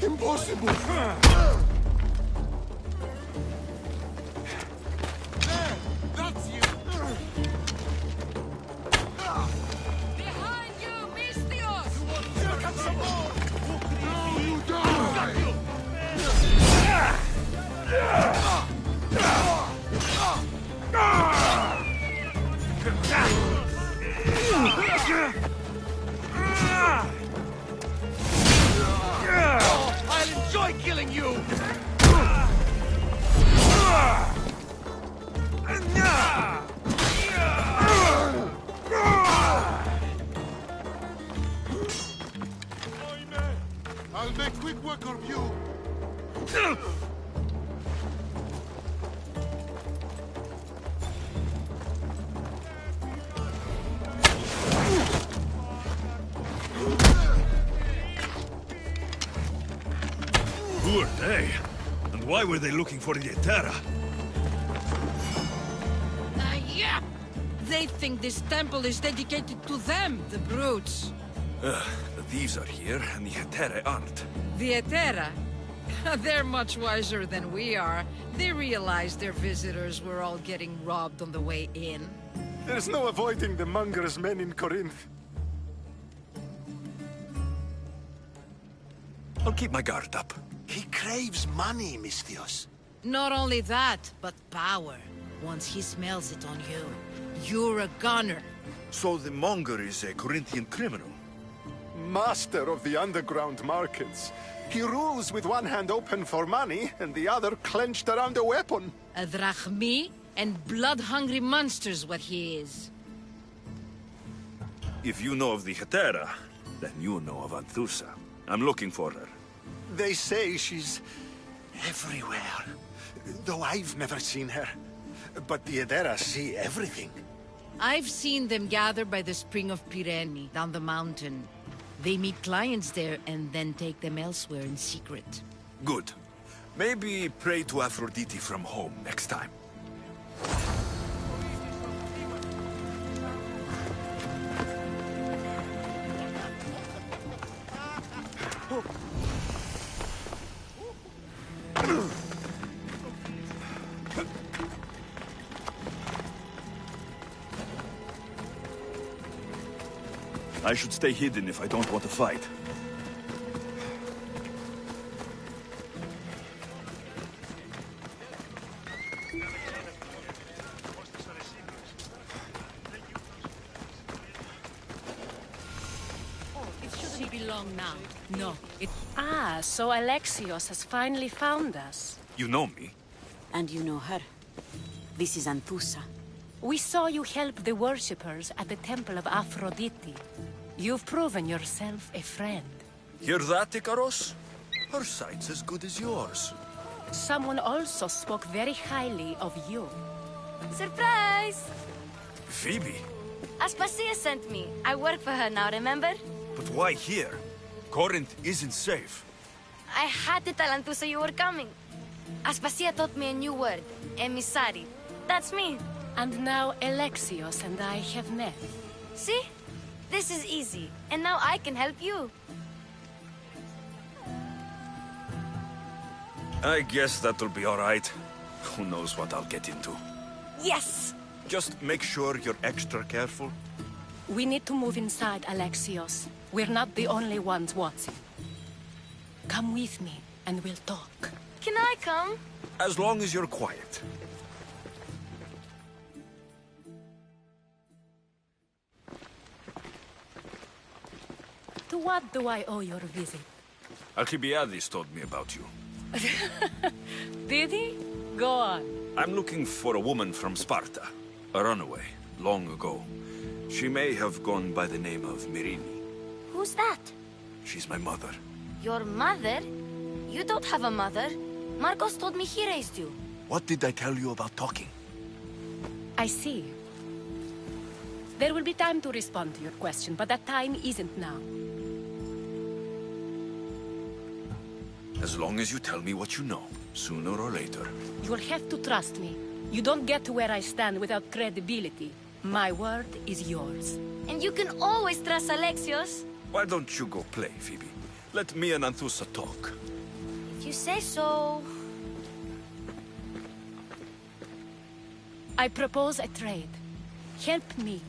Impossible! killing you! I'll make quick work of you. Who are they? And why were they looking for the Etera? Yeah! They think this temple is dedicated to them, the brutes. The thieves are here, and the Etera aren't. The Etera? They're much wiser than we are. They realized their visitors were all getting robbed on the way in. There's no avoiding the Monger's men in Corinth. I'll keep my guard up. He craves money, Misthios. Not only that, but power. Once he smells it on you, you're a gunner. So the Monger is a Corinthian criminal? Master of the underground markets. He rules with one hand open for money and the other clenched around a weapon. A drachmi and blood-hungry monster's what he is. If you know of the Etera, then you know of Anthusa. I'm looking for her. They say she's everywhere, though I've never seen her. But the Edera see everything. I've seen them gather by the spring of Pirene, down the mountain. They meet clients there and then take them elsewhere in secret. Good. Maybe pray to Aphrodite from home next time. I should stay hidden if I don't want to fight. It shouldn't be long now. No, it... Ah, so Alexios has finally found us. You know me? And you know her. This is Anthusa. We saw you help the worshippers at the Temple of Aphrodite. You've proven yourself a friend. Hear that, Ikaros? Her sight's as good as yours. Someone also spoke very highly of you. Surprise! Phoebe? Aspasia sent me. I work for her now, remember? But why here? Corinth isn't safe. I had to tell Anthusa you were coming. Aspasia taught me a new word. Emissary. That's me. And now Alexios and I have met. See? This is easy. And now I can help you. I guess that'll be all right. Who knows what I'll get into. Yes! Just make sure you're extra careful. We need to move inside, Alexios. We're not the only ones watching. Come with me, and we'll talk. Can I come? As long as you're quiet. To what do I owe your visit? Alcibiades told me about you. Did he? Go on. I'm looking for a woman from Sparta. A runaway, long ago. She may have gone by the name of Myrine. Who's that? She's my mother. Your mother? You don't have a mother. Marcos told me he raised you. What did I tell you about talking? I see. There will be time to respond to your question, but that time isn't now. As long as you tell me what you know, sooner or later. You'll have to trust me. You don't get to where I stand without credibility. My word is yours. And you can always trust Alexios. Why don't you go play, Phoebe? Let me and Anthusa talk. If you say so... I propose a trade. Help me.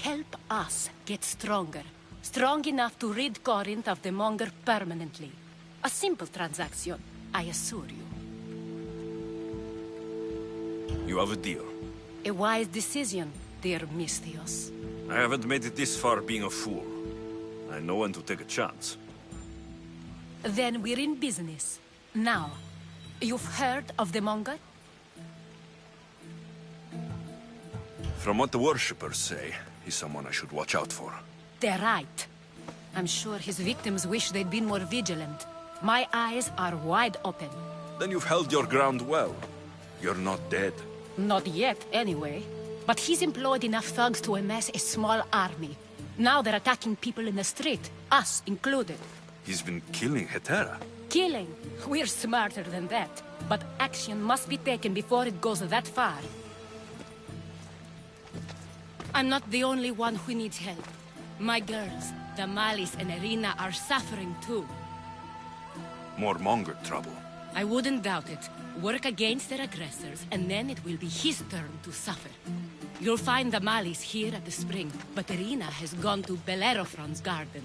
Help us get stronger. Strong enough to rid Corinth of the Monger permanently. A simple transaction, I assure you. You have a deal. A wise decision, dear Misthios. I haven't made it this far being a fool. I know when to take a chance. Then we're in business. Now, you've heard of the Monger? From what the worshippers say, he's someone I should watch out for. They're right. I'm sure his victims wish they'd been more vigilant. My eyes are wide open. Then you've held your ground well. You're not dead. Not yet, anyway. But he's employed enough thugs to amass a small army. Now they're attacking people in the street, us included. He's been killing Hetera. Killing? We're smarter than that. But action must be taken before it goes that far. I'm not the only one who needs help. My girls, Damalis and Irina, are suffering too. More Monger trouble. I wouldn't doubt it. Work against their aggressors, and then it will be his turn to suffer. You'll find Damalis here at the spring, but Irina has gone to Bellerophon's garden.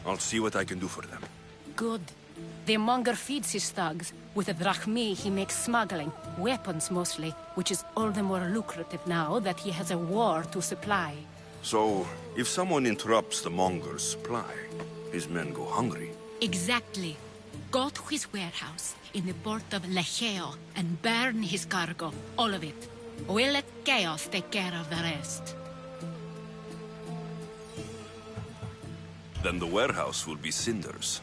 I'll see what I can do for them. Good. The Monger feeds his thugs. With the drachmi, he makes smuggling. Weapons, mostly. Which is all the more lucrative now that he has a war to supply. So, if someone interrupts the Monger's supply, his men go hungry. Exactly. Go to his warehouse in the port of Lecheo and burn his cargo. All of it. We'll let chaos take care of the rest. Then the warehouse will be cinders.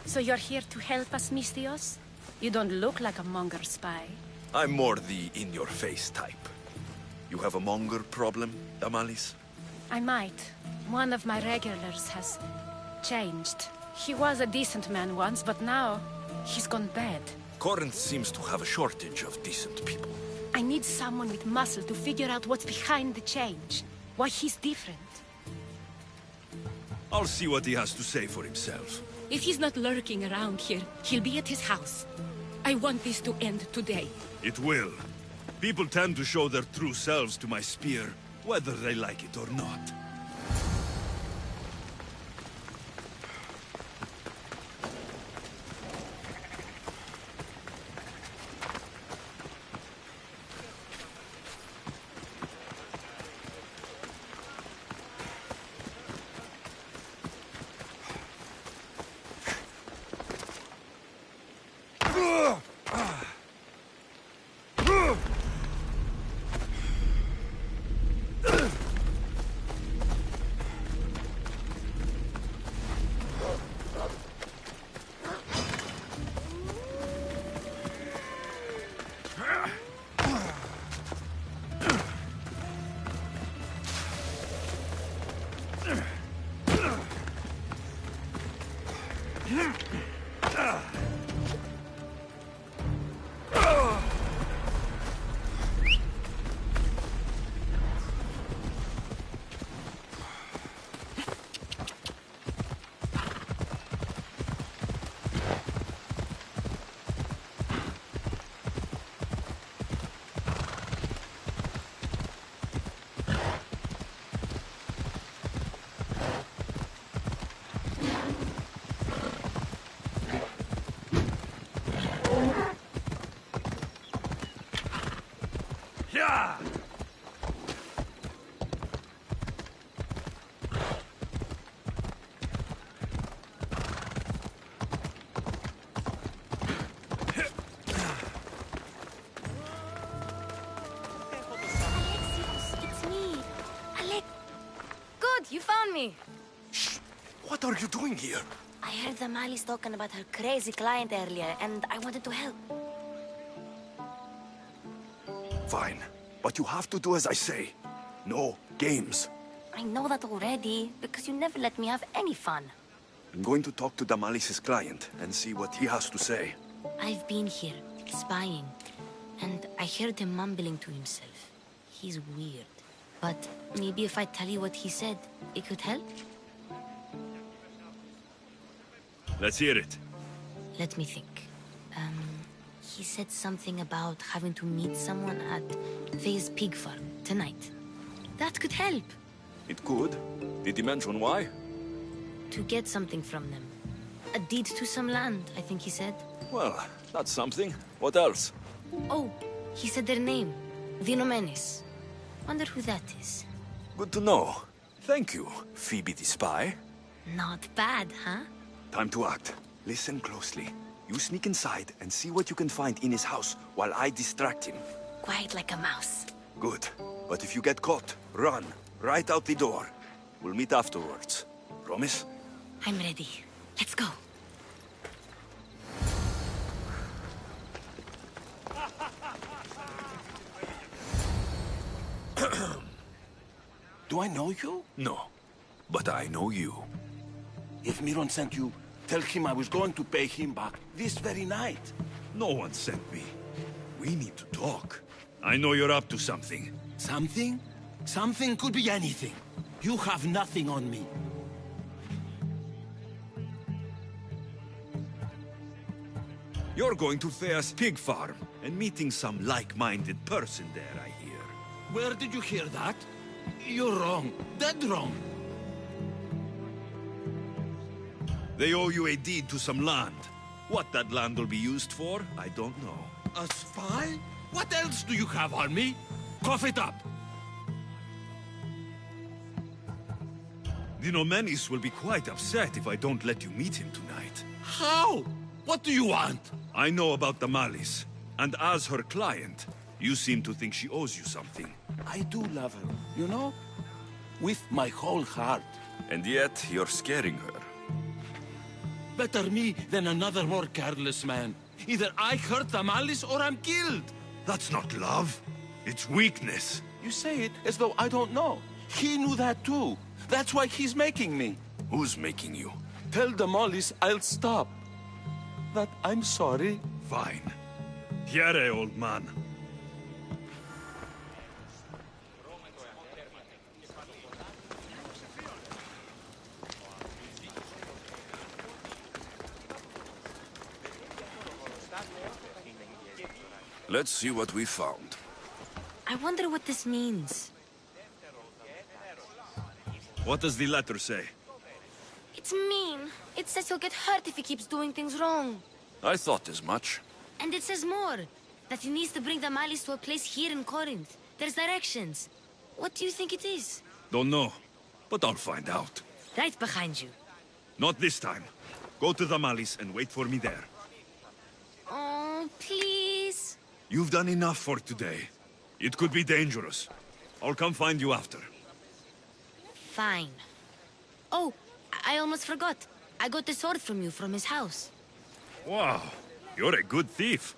So you're here to help us, Mistios? You don't look like a Monger spy. I'm more the in-your-face type. You have a Monger problem, Damalis? I might. One of my regulars has changed. He was a decent man once, but now he's gone bad. Corinth seems to have a shortage of decent people. I need someone with muscle to figure out what's behind the change. Why he's different. I'll see what he has to say for himself. If he's not lurking around here, he'll be at his house. I want this to end today. It will. People tend to show their true selves to my spear, whether they like it or not. What are you doing here? I heard the Mali's talking about her crazy client earlier, and I wanted to help. Fine. But you have to do as I say. No games. I know that already, because you never let me have any fun. I'm going to talk to Damalis's client and see what he has to say. I've been here, spying, and I heard him mumbling to himself. He's weird. But maybe if I tell you what he said, it could help? Let's hear it. Let me think. He said something about having to meet someone at Faye's pig farm tonight. That could help. It could. Did he mention why? To get something from them. A deed to some land, I think he said. Well, that's something. What else? Oh, he said their name. Vinomenes. Wonder who that is. Good to know. Thank you, Phoebe the spy. Not bad, huh? Time to act. Listen closely. You sneak inside and see what you can find in his house while I distract him. Quiet like a mouse. Good. But if you get caught, run. Right out the door. We'll meet afterwards. Promise? I'm ready. Let's go. Do I know you? No. But I know you. If Miron sent you, tell him I was going to pay him back this very night. No one sent me. We need to talk. I know you're up to something. Something? Something could be anything. You have nothing on me. You're going to Thea's pig farm and meeting some like-minded person there, I hear. Where did you hear that? You're wrong. Dead wrong. They owe you a deed to some land. What that land will be used for, I don't know. A spy? What else do you have on me? Cough it up. Vinomenes will be quite upset if I don't let you meet him tonight. How? What do you want? I know about the Malis, and as her client, you seem to think she owes you something. I do love her, you know? With my whole heart. And yet, you're scaring her. Better me than another more careless man. Either I hurt the Malice or I'm killed. That's not love. It's weakness. You say it as though I don't know. He knew that too. That's why he's making me. Who's making you? Tell the Mollies I'll stop. That I'm sorry. Fine. Here, old man. Let's see what we found. I wonder what this means. What does the letter say? It's mean. It says he'll get hurt if he keeps doing things wrong. I thought as much. And it says more. That he needs to bring the Malis to a place here in Corinth. There's directions. What do you think it is? Don't know, but I'll find out. Right behind you. Not this time. Go to the Malis and wait for me there. Oh, please. You've done enough for today. It could be dangerous. I'll come find you after. Fine. Oh, I almost forgot. I got the sword from you from his house. Wow, you're a good thief.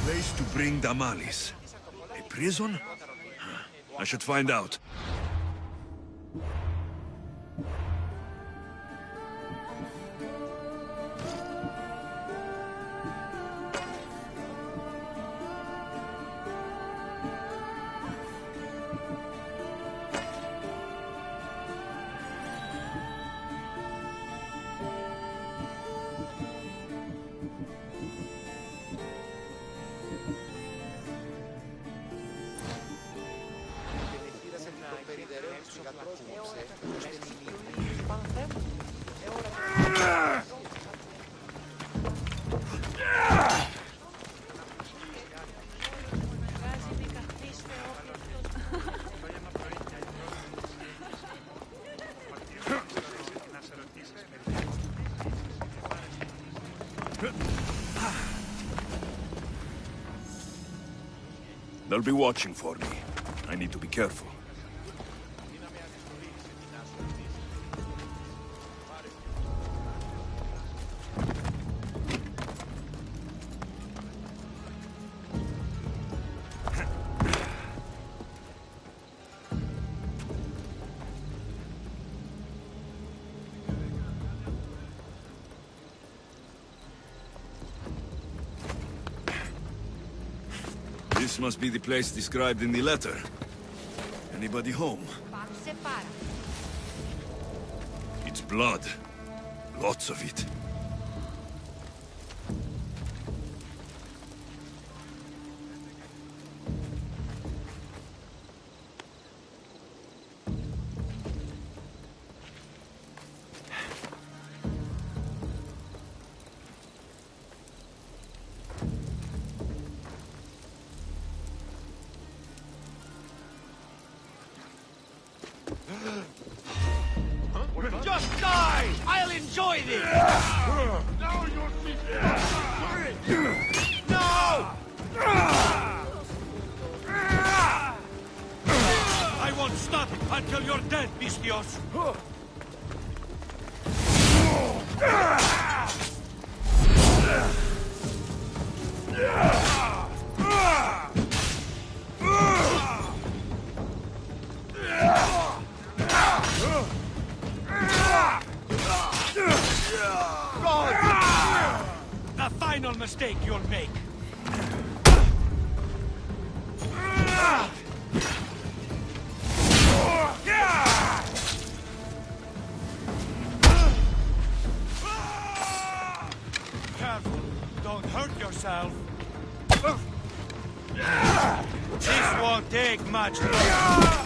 Place to bring Damalis. A prison? I should find out. They'll be watching for me. I need to be careful. This must be the place described in the letter. Anybody home? It's blood. Lots of it. Just die! I'll enjoy this! Now you're No! I won't stop until you're dead, Bistios! The final mistake you'll make. Careful, don't hurt yourself. This won't take much longer.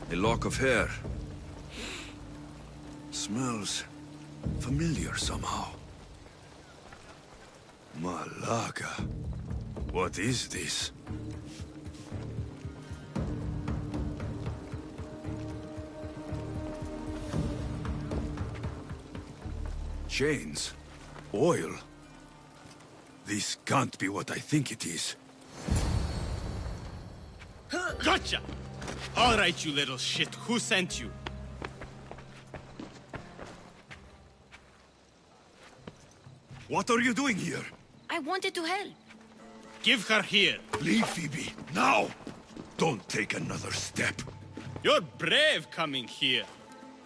A lock of hair. Smells familiar somehow. Malaga. What is this? Chains? Oil? This can't be what I think it is. Gotcha! All right, you little shit. Who sent you? What are you doing here? I wanted to help. Give her here. Leave, Phoebe, now! Don't take another step. You're brave coming here.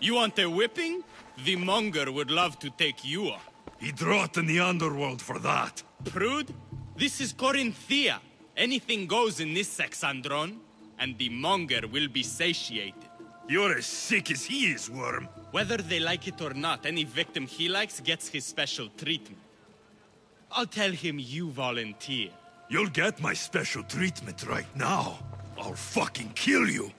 You want a whipping? The monger would love to take you on. He'd rot in the underworld for that. Prude, this is Corinthia. Anything goes in this Sexandron, and the monger will be satiated. You're as sick as he is, Worm. Whether they like it or not, any victim he likes gets his special treatment. I'll tell him you volunteer. You'll get my special treatment right now. I'll fucking kill you.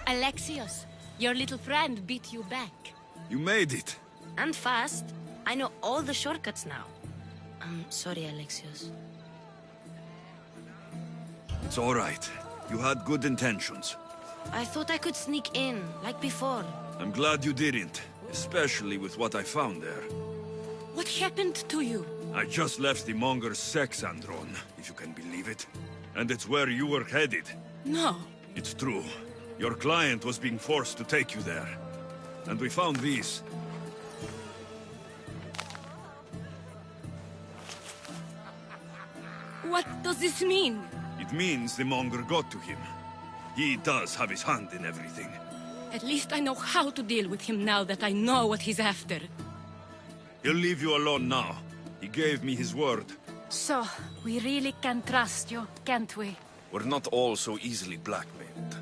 Alexios, your little friend beat you back. You made it. And fast. I know all the shortcuts now. I'm sorry, Alexios. It's all right. You had good intentions. I thought I could sneak in, like before. I'm glad you didn't, especially with what I found there. What happened to you? I just left the monger's Sexandron, if you can believe it. And it's where you were headed. No. It's true. Your client was being forced to take you there. And we found these. What does this mean? It means the monger got to him. He does have his hand in everything. At least I know how to deal with him now that I know what he's after. He'll leave you alone now. He gave me his word. So, we really can trust you, can't we? We're not all so easily blackmailed.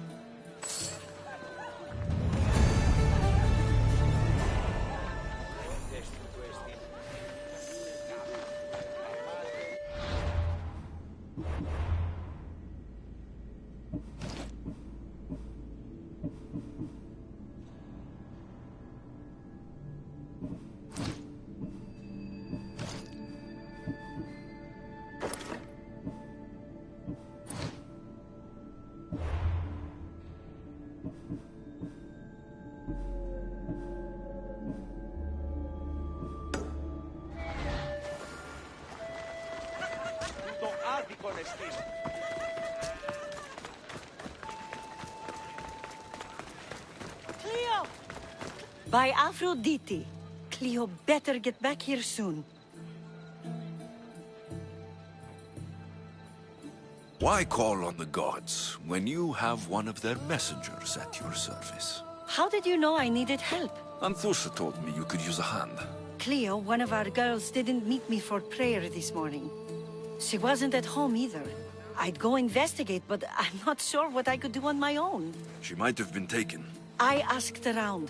Το άδικον εστί. Cleo! By Aphrodite. Cleo better get back here soon. Why call on the gods when you have one of their messengers at your service? How did you know I needed help? Anthusa told me you could use a hand. Cleo, one of our girls, didn't meet me for prayer this morning. She wasn't at home either. I'd go investigate, but I'm not sure what I could do on my own. She might have been taken. I asked around.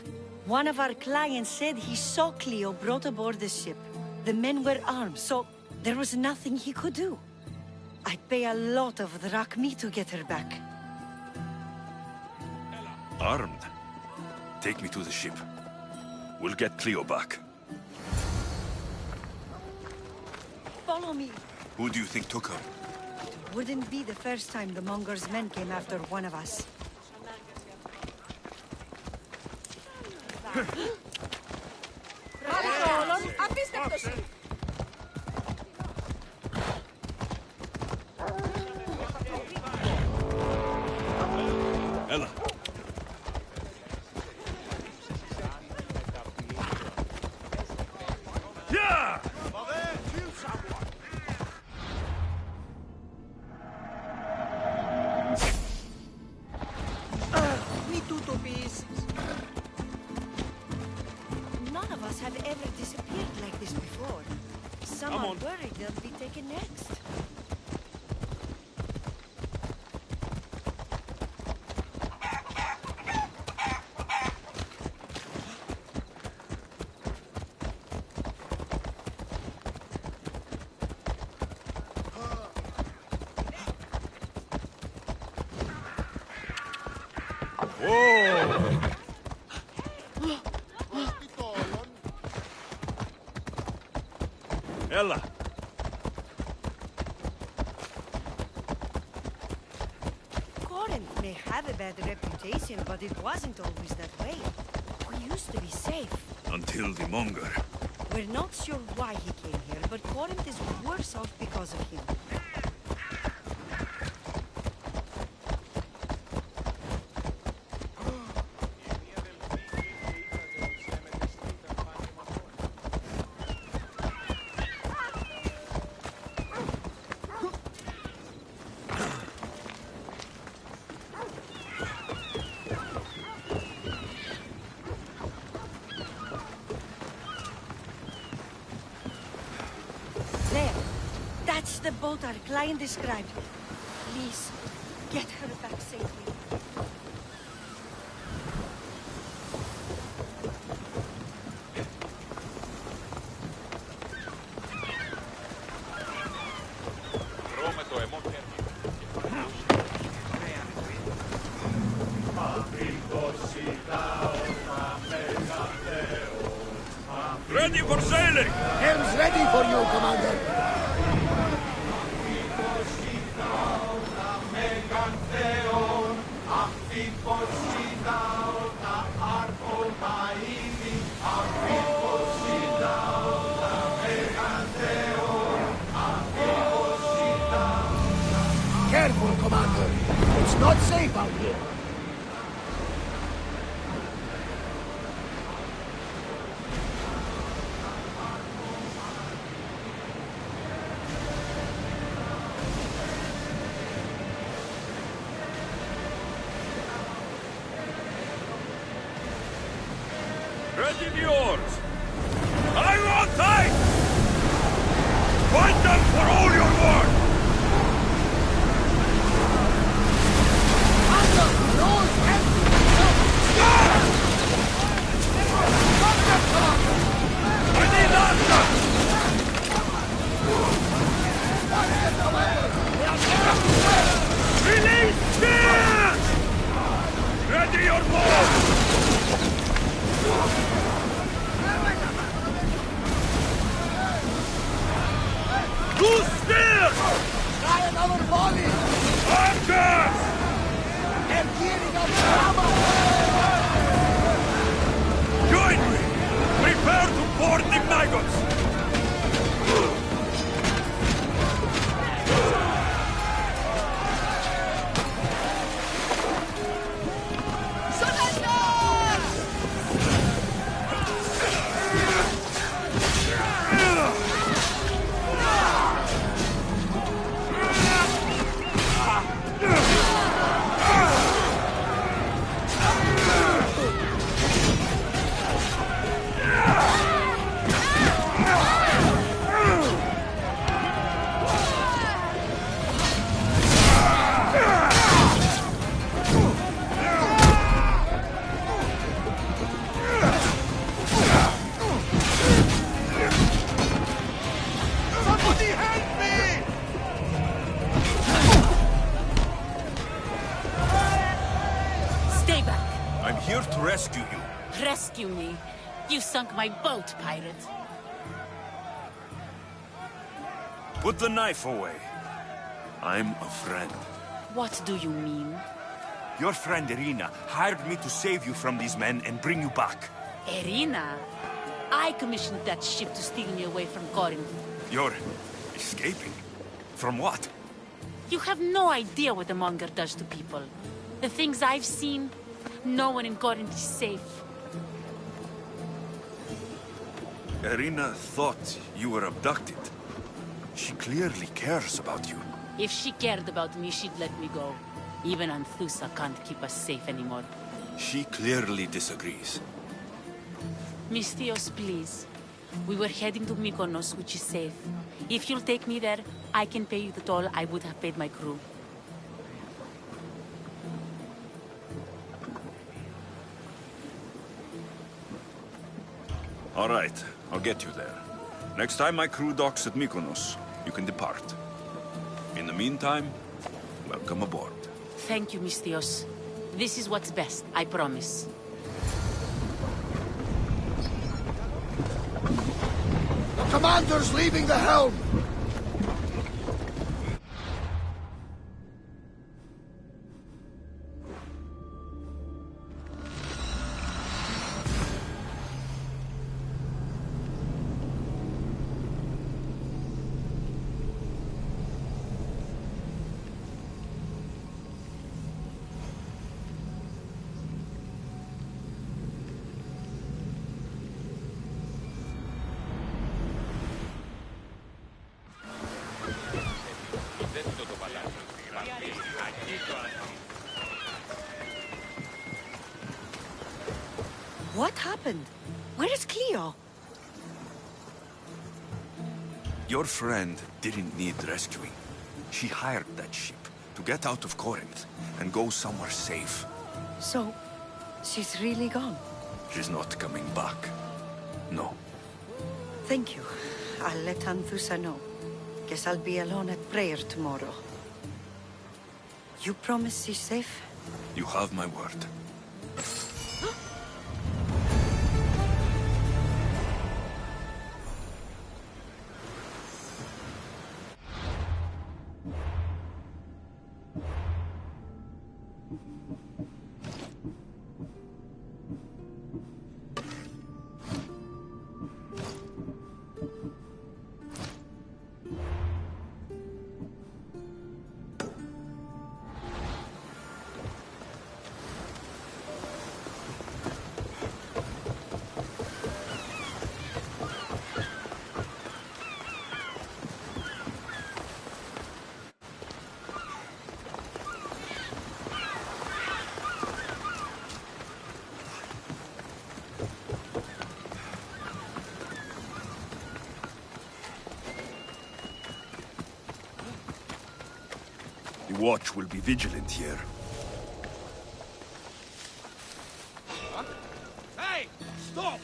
One of our clients said he saw Cleo brought aboard the ship. The men were armed, so there was nothing he could do. I'd pay a lot of drachmi to get her back. Armed? Take me to the ship. We'll get Cleo back. Follow me. Who do you think took her? Wouldn't be the first time the Monger's men came after one of us. Απίστευτος! Ella. Yeah! Μη τούτο πεις. None of us have ever disappeared like this before. Some are worried they'll be taken next. Ella. Corinth may have a bad reputation, but it wasn't always that way. We used to be safe. Until the Monger. We're not sure why he came here, but Corinth is worse off because of him. There. That's the boat our client described. Please, get her back safely. Τρώμε το αιμό και Ready for sailing! Helm's ready for you, Commander. Careful, Commander. It's not safe out here. Ready the oars! I want tight! Fight them for all your worth! I need answers! Release spears! Ready your bow! Loose spears! Try another volley! Archers! They're gearing up for hammer! Stay back. I'm here to rescue you. Rescue me. You sunk my boat, pirate. Put the knife away. I'm a friend. What do you mean? Your friend Irina hired me to save you from these men and bring you back. Irina? I commissioned that ship to steal me away from Corinth. You're escaping? From what? You have no idea what the Monger does to people. The things I've seen, no one in Corinth is safe. Irina thought you were abducted. She clearly cares about you. If she cared about me, she'd let me go. Even Anthusa can't keep us safe anymore. She clearly disagrees. Misthios, please. We were heading to Mykonos, which is safe. If you'll take me there, I can pay you the toll I would have paid my crew. All right, I'll get you there. Next time my crew docks at Mykonos, you can depart. In the meantime, welcome aboard. Thank you, Misthios. This is what's best, I promise. The commander's leaving the helm! What happened? Where is Cleo? Your friend didn't need rescuing. She hired that ship to get out of Corinth and go somewhere safe. So, she's really gone? She's not coming back. No. Thank you. I'll let Anthusa know. Guess I'll be alone at prayer tomorrow. You promise she's safe? You have my word. The watch will be vigilant here. Huh? Hey! Stop!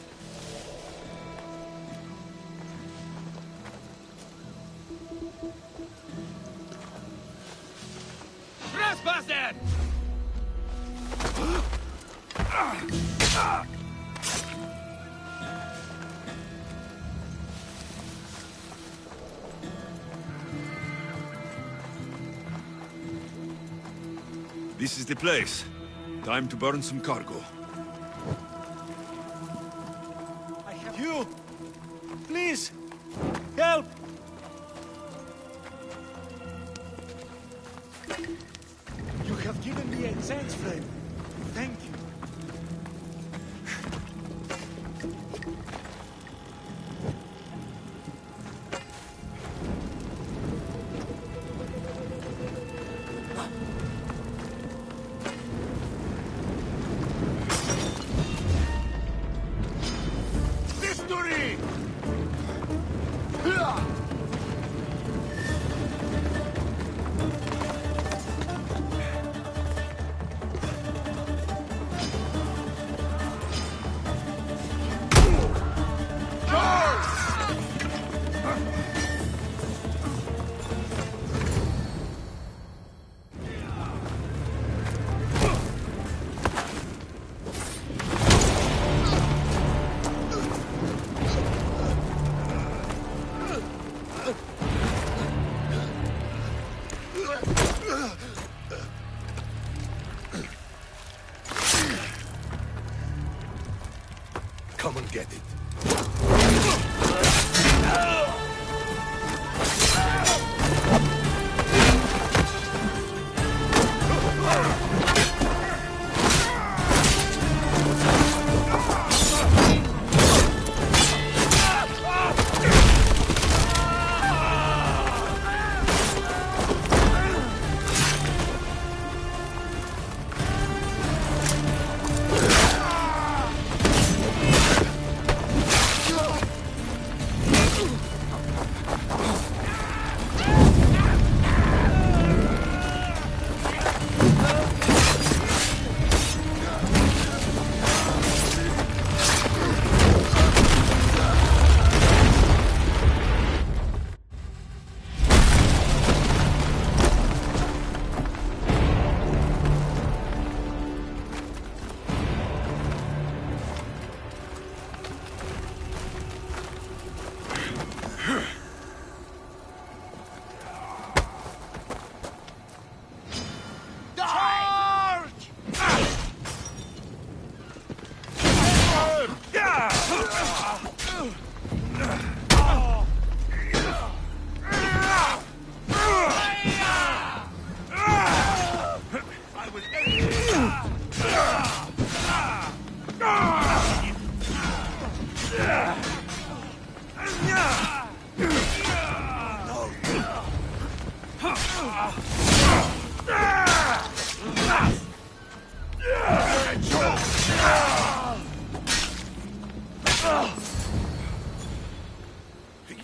Trespasser! This is the place. Time to burn some cargo. You! Please! Help! You have given me a chance, friend. Thank you. Victory! get it.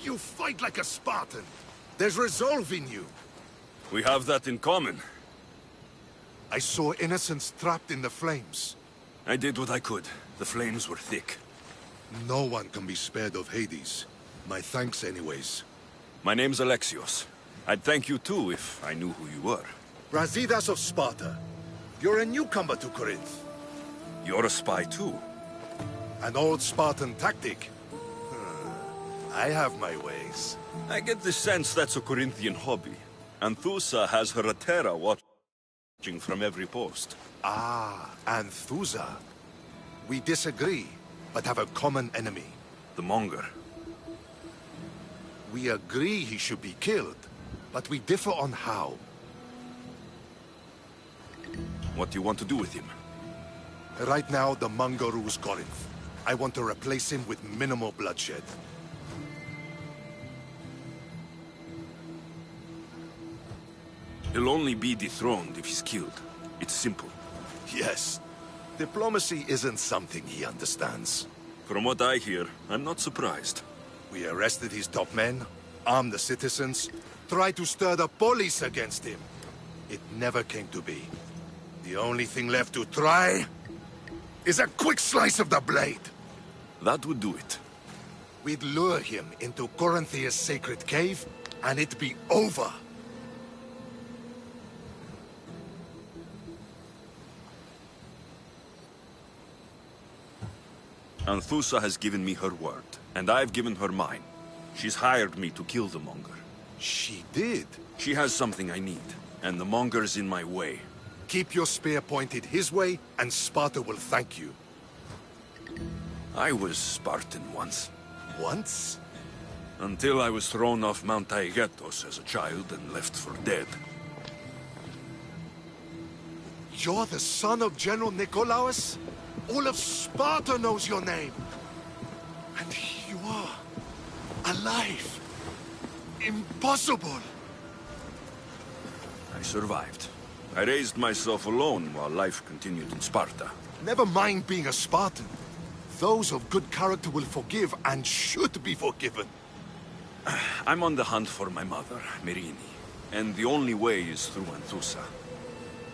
You fight like a Spartan. There's resolve in you. We have that in common. I saw innocents trapped in the flames. I did what I could. The flames were thick. No one can be spared of Hades. My thanks anyways. My name's Alexios. I'd thank you too if I knew who you were. Brasidas of Sparta. You're a newcomer to Corinth. You're a spy too. An old Spartan tactic. I have my ways. I get the sense that's a Corinthian hobby. Anthusa has her Atera watching from every post. Ah, Anthusa. We disagree, but have a common enemy. The Monger. We agree he should be killed, but we differ on how. What do you want to do with him? Right now, the Monger rules Corinth. I want to replace him with minimal bloodshed. He'll only be dethroned if he's killed. It's simple. Yes. Diplomacy isn't something he understands. From what I hear, I'm not surprised. We arrested his top men, armed the citizens, tried to stir the police against him. It never came to be. The only thing left to try is a quick slice of the blade. That would do it. We'd lure him into Corinthia's sacred cave, and it'd be over. Anthusa has given me her word, and I've given her mine. She's hired me to kill the Monger. She did? She has something I need, and the Monger's in my way. Keep your spear pointed his way, and Sparta will thank you. I was Spartan once. Once? Until I was thrown off Mount Taygetos as a child and left for dead. You're the son of General Nikolaos? All of Sparta knows your name. And here you are, alive. Impossible. I survived. I raised myself alone while life continued in Sparta. Never mind being a Spartan. Those of good character will forgive and should be forgiven. I'm on the hunt for my mother, Merini. And the only way is through Anthusa.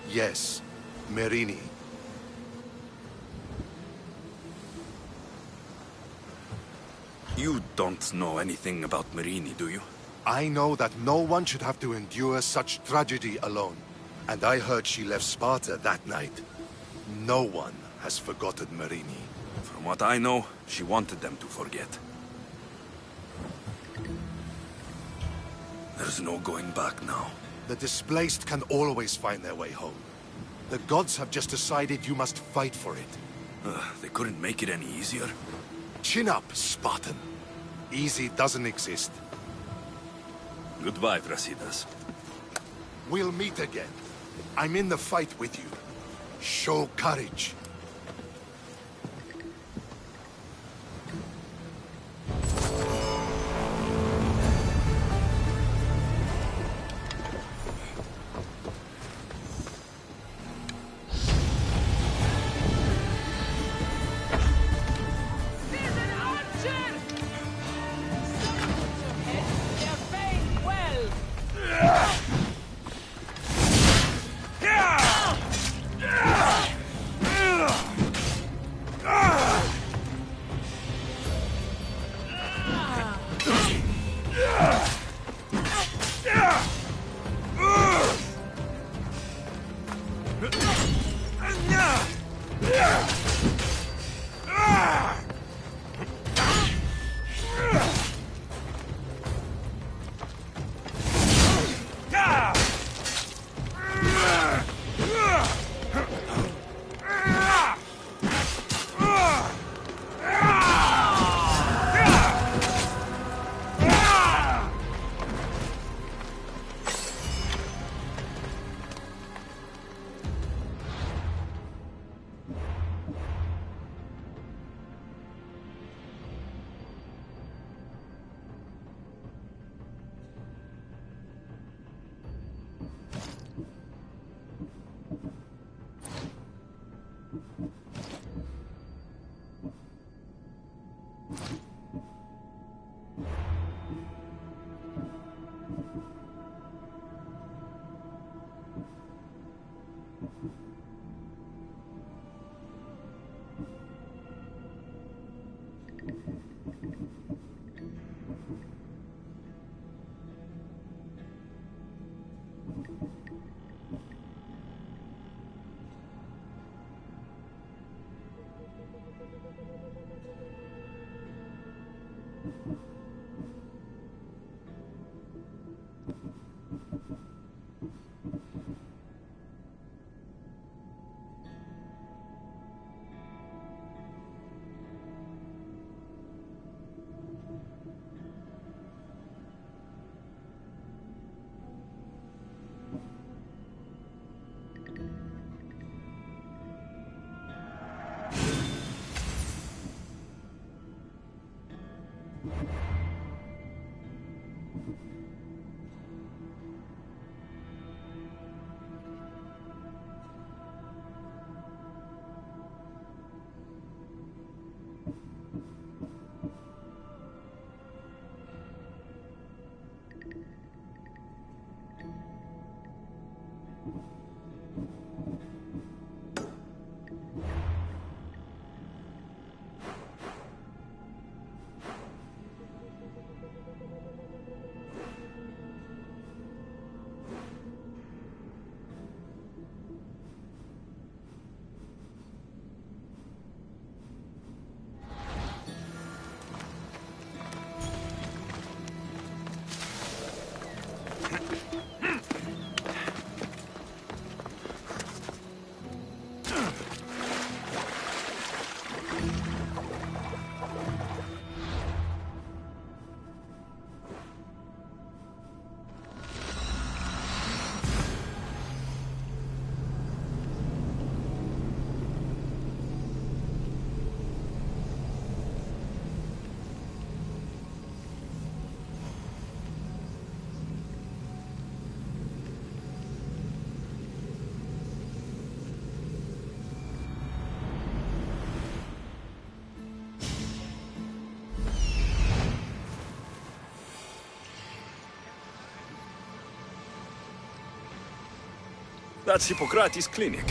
Yes, Merini. You don't know anything about Merini, do you? I know that no one should have to endure such tragedy alone. And I heard she left Sparta that night. No one has forgotten Merini. From what I know, she wanted them to forget. There's no going back now. The displaced can always find their way home. The gods have just decided you must fight for it. They couldn't make it any easier. Chin up, Spartan. Easy doesn't exist. Goodbye, Brasidas. We'll meet again. I'm in the fight with you. Show courage. That's Hippocrates' clinic.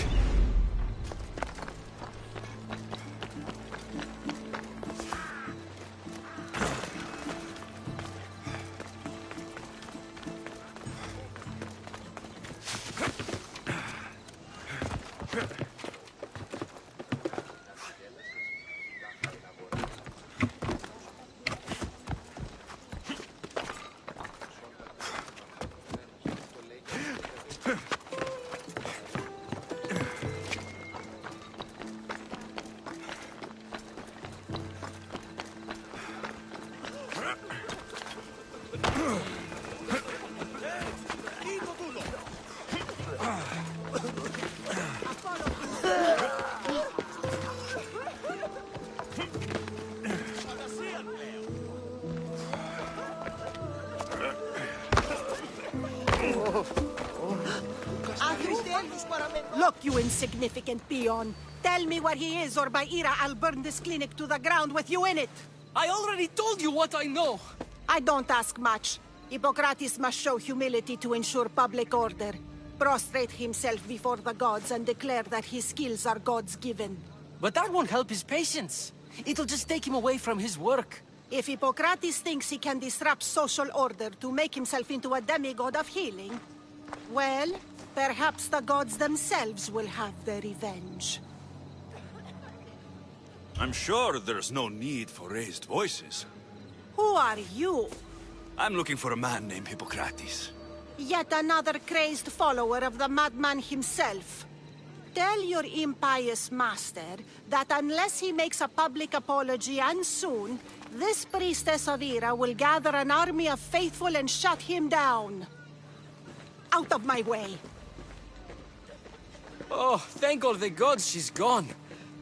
you insignificant peon. Tell me where he is, or by Ira, I'll burn this clinic to the ground with you in it. I already told you what I know. I don't ask much. Hippocrates must show humility to ensure public order. Prostrate himself before the gods and declare that his skills are God's given. But that won't help his patients. It'll just take him away from his work. If Hippocrates thinks he can disrupt social order to make himself into a demigod of healing, well, perhaps the gods themselves will have their revenge. I'm sure there's no need for raised voices. Who are you? I'm looking for a man named Hippocrates. Yet another crazed follower of the madman himself. Tell your impious master that unless he makes a public apology, and soon, this priestess of Ira will gather an army of faithful and shut him down. Out of my way! Oh, thank all the gods she's gone.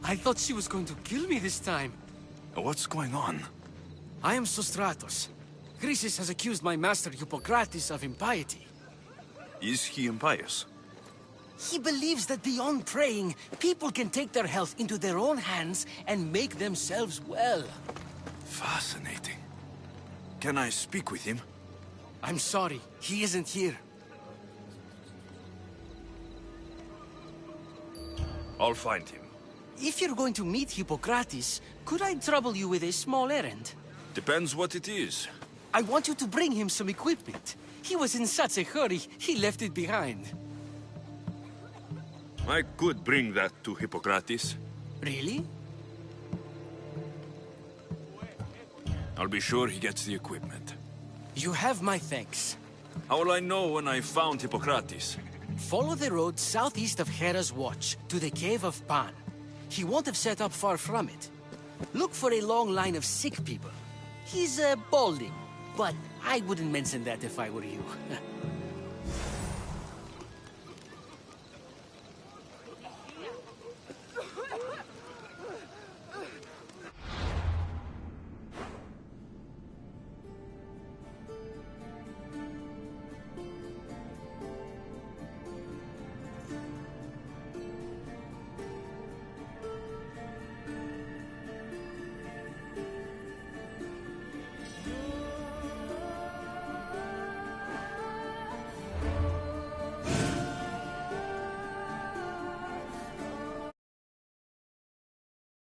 I thought she was going to kill me this time. What's going on? I am Sostratos. Chrysis has accused my master Hippocrates of impiety. Is he impious? He believes that beyond praying, people can take their health into their own hands and make themselves well. Fascinating. Can I speak with him? I'm sorry, he isn't here. I'll find him. If you're going to meet Hippocrates, could I trouble you with a small errand? Depends what it is. I want you to bring him some equipment. He was in such a hurry, he left it behind. I could bring that to Hippocrates. Really? I'll be sure he gets the equipment. You have my thanks. How will I know when I found Hippocrates? Follow the road southeast of Hera's Watch to the Cave of Pan. He won't have set up far from it. Look for a long line of sick people. He's balding, but I wouldn't mention that if I were you.